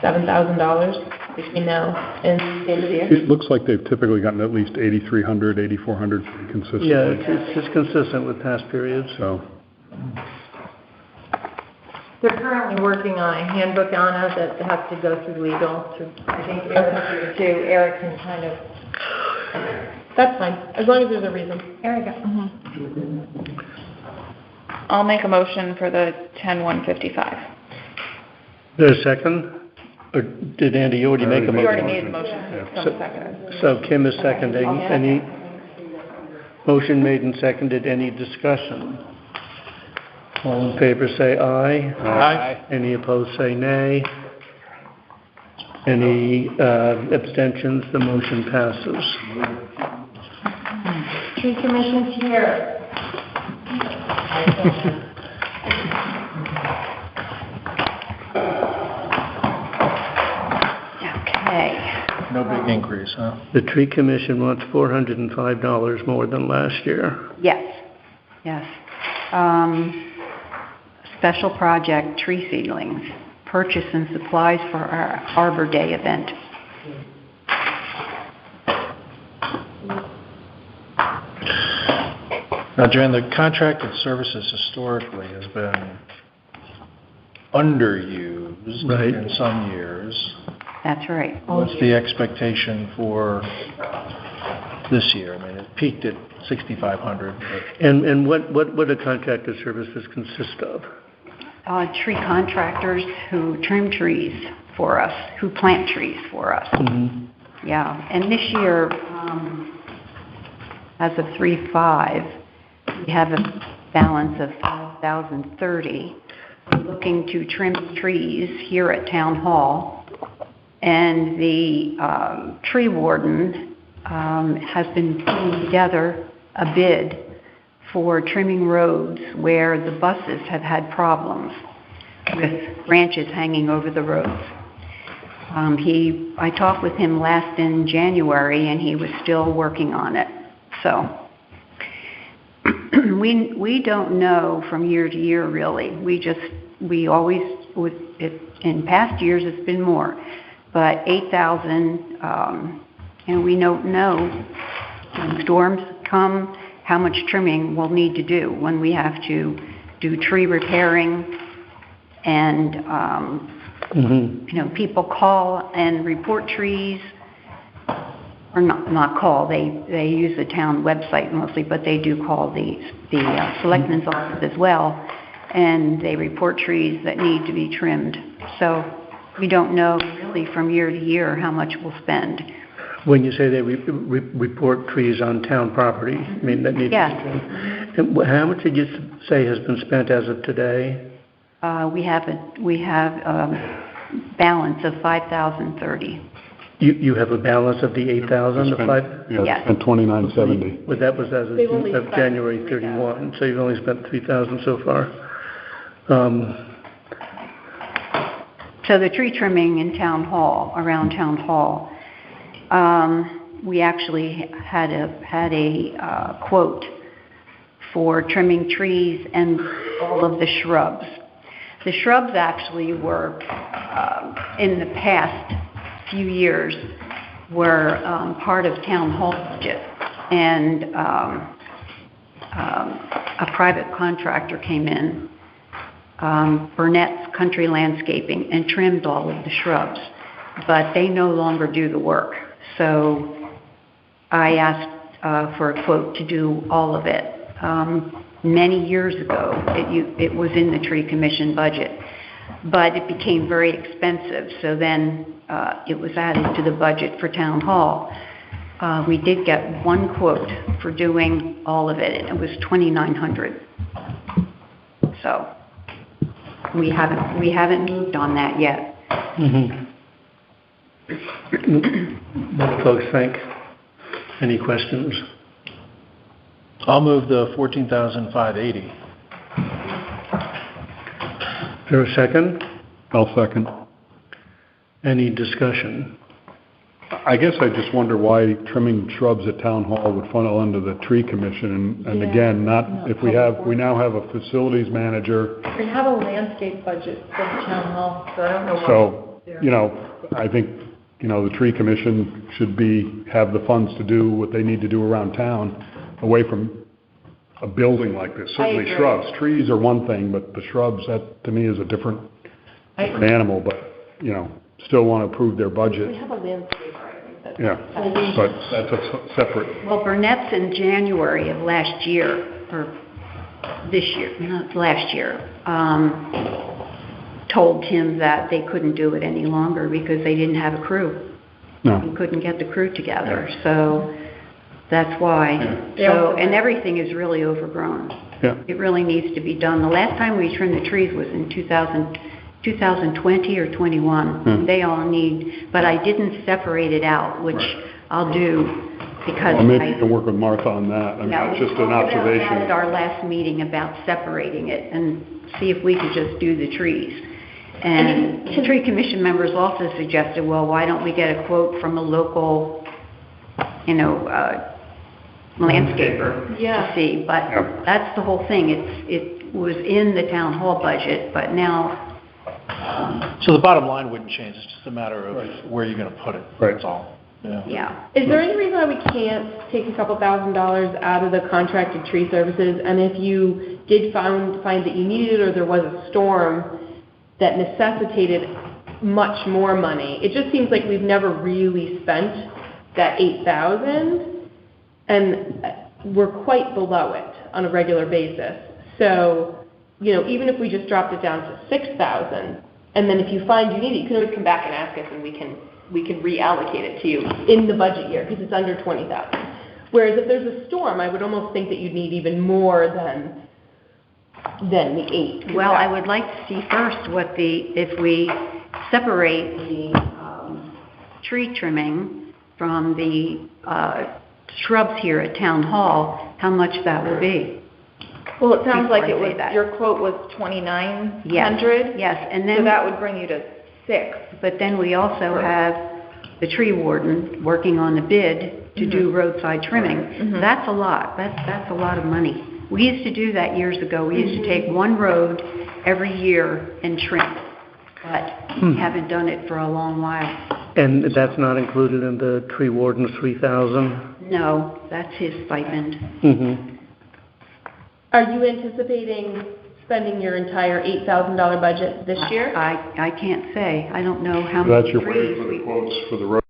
S8: $7,000 between now and the end of the year?
S6: It looks like they've typically gotten at least 8,300, 8,400 consistently.
S1: Yeah, it's just consistent with past periods.
S6: So,
S18: They're currently working on a handbook, Anna, that has to go through legal. I think Eric's here too. Eric can kind of,
S8: That's fine, as long as there's a reason.
S18: Eric,
S2: I'll make a motion for the 10,155.
S1: There's a second? Or did Andy, you already make a motion?
S2: You already made the motion, someone seconded.
S1: So Kim is seconding. Any motion made and seconded, any discussion? All in favor, say aye.
S3: Aye.
S1: Any opposed, say nay. Any abstentions? The motion passes.
S18: Tree Commission's here.
S9: Okay.
S3: No big increase, huh?
S1: The tree commission wants $405 more than last year.
S9: Yes, yes. Special project tree seedlings, purchase and supplies for our Arbor Day event.
S3: Now, Jan, the contracted services historically has been underused
S1: Right.
S3: in some years.
S9: That's right.
S3: What's the expectation for this year? I mean, it peaked at 6,500, but
S1: And what do contracted services consist of?
S9: Tree contractors who trim trees for us, who plant trees for us. Yeah, and this year, as of 3/5, we have a balance of 5,030. We're looking to trim trees here at Town Hall, and the tree warden has been putting together a bid for trimming roads where the buses have had problems with branches hanging over the roads. I talked with him last in January, and he was still working on it. So we don't know from year to year, really. We always, in past years, it's been more. But 8,000, we don't know when storms come, how much trimming we'll need to do when we have to do tree repairing. And, people call and report trees.
S20: or not call, they use the town website mostly, but they do call the selectmen's office as well, and they report trees that need to be trimmed. So we don't know really from year to year how much we'll spend.
S1: When you say they report trees on town property, I mean, that need to be trimmed. And how much did you say has been spent as of today?
S20: We have balance of $5,030.
S1: You have a balance of the 8,000, the five?
S6: Yeah,
S20: Yes.
S6: it's been 2970.
S1: Well, that was as of January 31, so you've only spent 3,000 so far.
S20: So the tree trimming in Town Hall, around Town Hall, we actually had a quote for trimming trees and all of the shrubs. The shrubs actually were, in the past few years, were part of Town Hall budget, and a private contractor came in, Burnett's Country Landscaping, and trimmed all of the shrubs, but they no longer do the work. So I asked for a quote to do all of it. Many years ago, it was in the tree commission budget, but it became very expensive, so then it was added to the budget for Town Hall. We did get one quote for doing all of it, and it was $2,900. So we haven't moved on that yet.
S1: What do folks think? Any questions?
S3: I'll move the $14,580.
S1: Is there a second?
S6: I'll second.
S1: Any discussion?
S6: I guess I just wonder why trimming shrubs at Town Hall would funnel under the tree commission, and again, we now have a facilities manager.
S18: We have a landscape budget for the town hall, so I don't know.
S6: So, I think, the tree commission should have the funds to do what they need to do around town, away from a building like this. Certainly shrubs. Trees are one thing, but the shrubs, that to me is a different animal, but, still want to approve their budget.
S8: We have a landscaper, I think.
S6: Yeah, but that's a separate.
S20: Well, Burnett's in January of last year, or this year, not last year, told him that they couldn't do it any longer because they didn't have a crew.
S6: No.
S20: He couldn't get the crew together, so that's why.
S6: Yeah.
S20: So, and everything is really overgrown.
S6: Yeah.
S20: It really needs to be done. The last time we trimmed the trees was in 2020 or 21. They all need, but I didn't separate it out, which I'll do because
S6: Well, maybe you can work with Martha on that. I mean, it's just an observation.
S20: We talked about that at our last meeting about separating it and see if we could just do the trees. And tree commission members also suggested, well, why don't we get a quote from a local, landscaper to see, but that's the whole thing. It was in the town hall budget, but now.
S3: So the bottom line wouldn't change, it's just a matter of where you're gonna put it, that's all.
S20: Yeah.
S8: Is there any reason why we can't take a couple $1,000s out of the contracted tree services? And if you did find that you needed it, or there was a storm that necessitated much more money, it just seems like we've never really spent that $8,000, and we're quite below it on a regular basis. So, even if we just dropped it down to $6,000, and then if you find you need it, you can always come back and ask us, and we can reallocate it to you in the budget year, because it's under $20,000. Whereas if there's a storm, I would almost think that you'd need even more than the 8.
S20: Well, I would like to see first if we separate the tree trimming from the shrubs here at Town Hall, how much that will be.
S2: Well, it sounds like
S20: Before I say that.
S2: your quote was $2,900.
S20: Yes, and then.
S2: So that would bring you to 6.
S20: But then we also have the tree warden working on the bid to do roadside trimming. That's a lot. That's a lot of money. We used to do that years ago. We used to take one road every year and trim, but we haven't done it for a long while.
S1: And that's not included in the tree warden's 3,000?
S20: No, that's his stipend.
S8: Are you anticipating spending your entire $8,000 budget this year?
S20: I can't say. I don't know how many
S6: That's your way
S20: trees
S6: for the quotes for the road.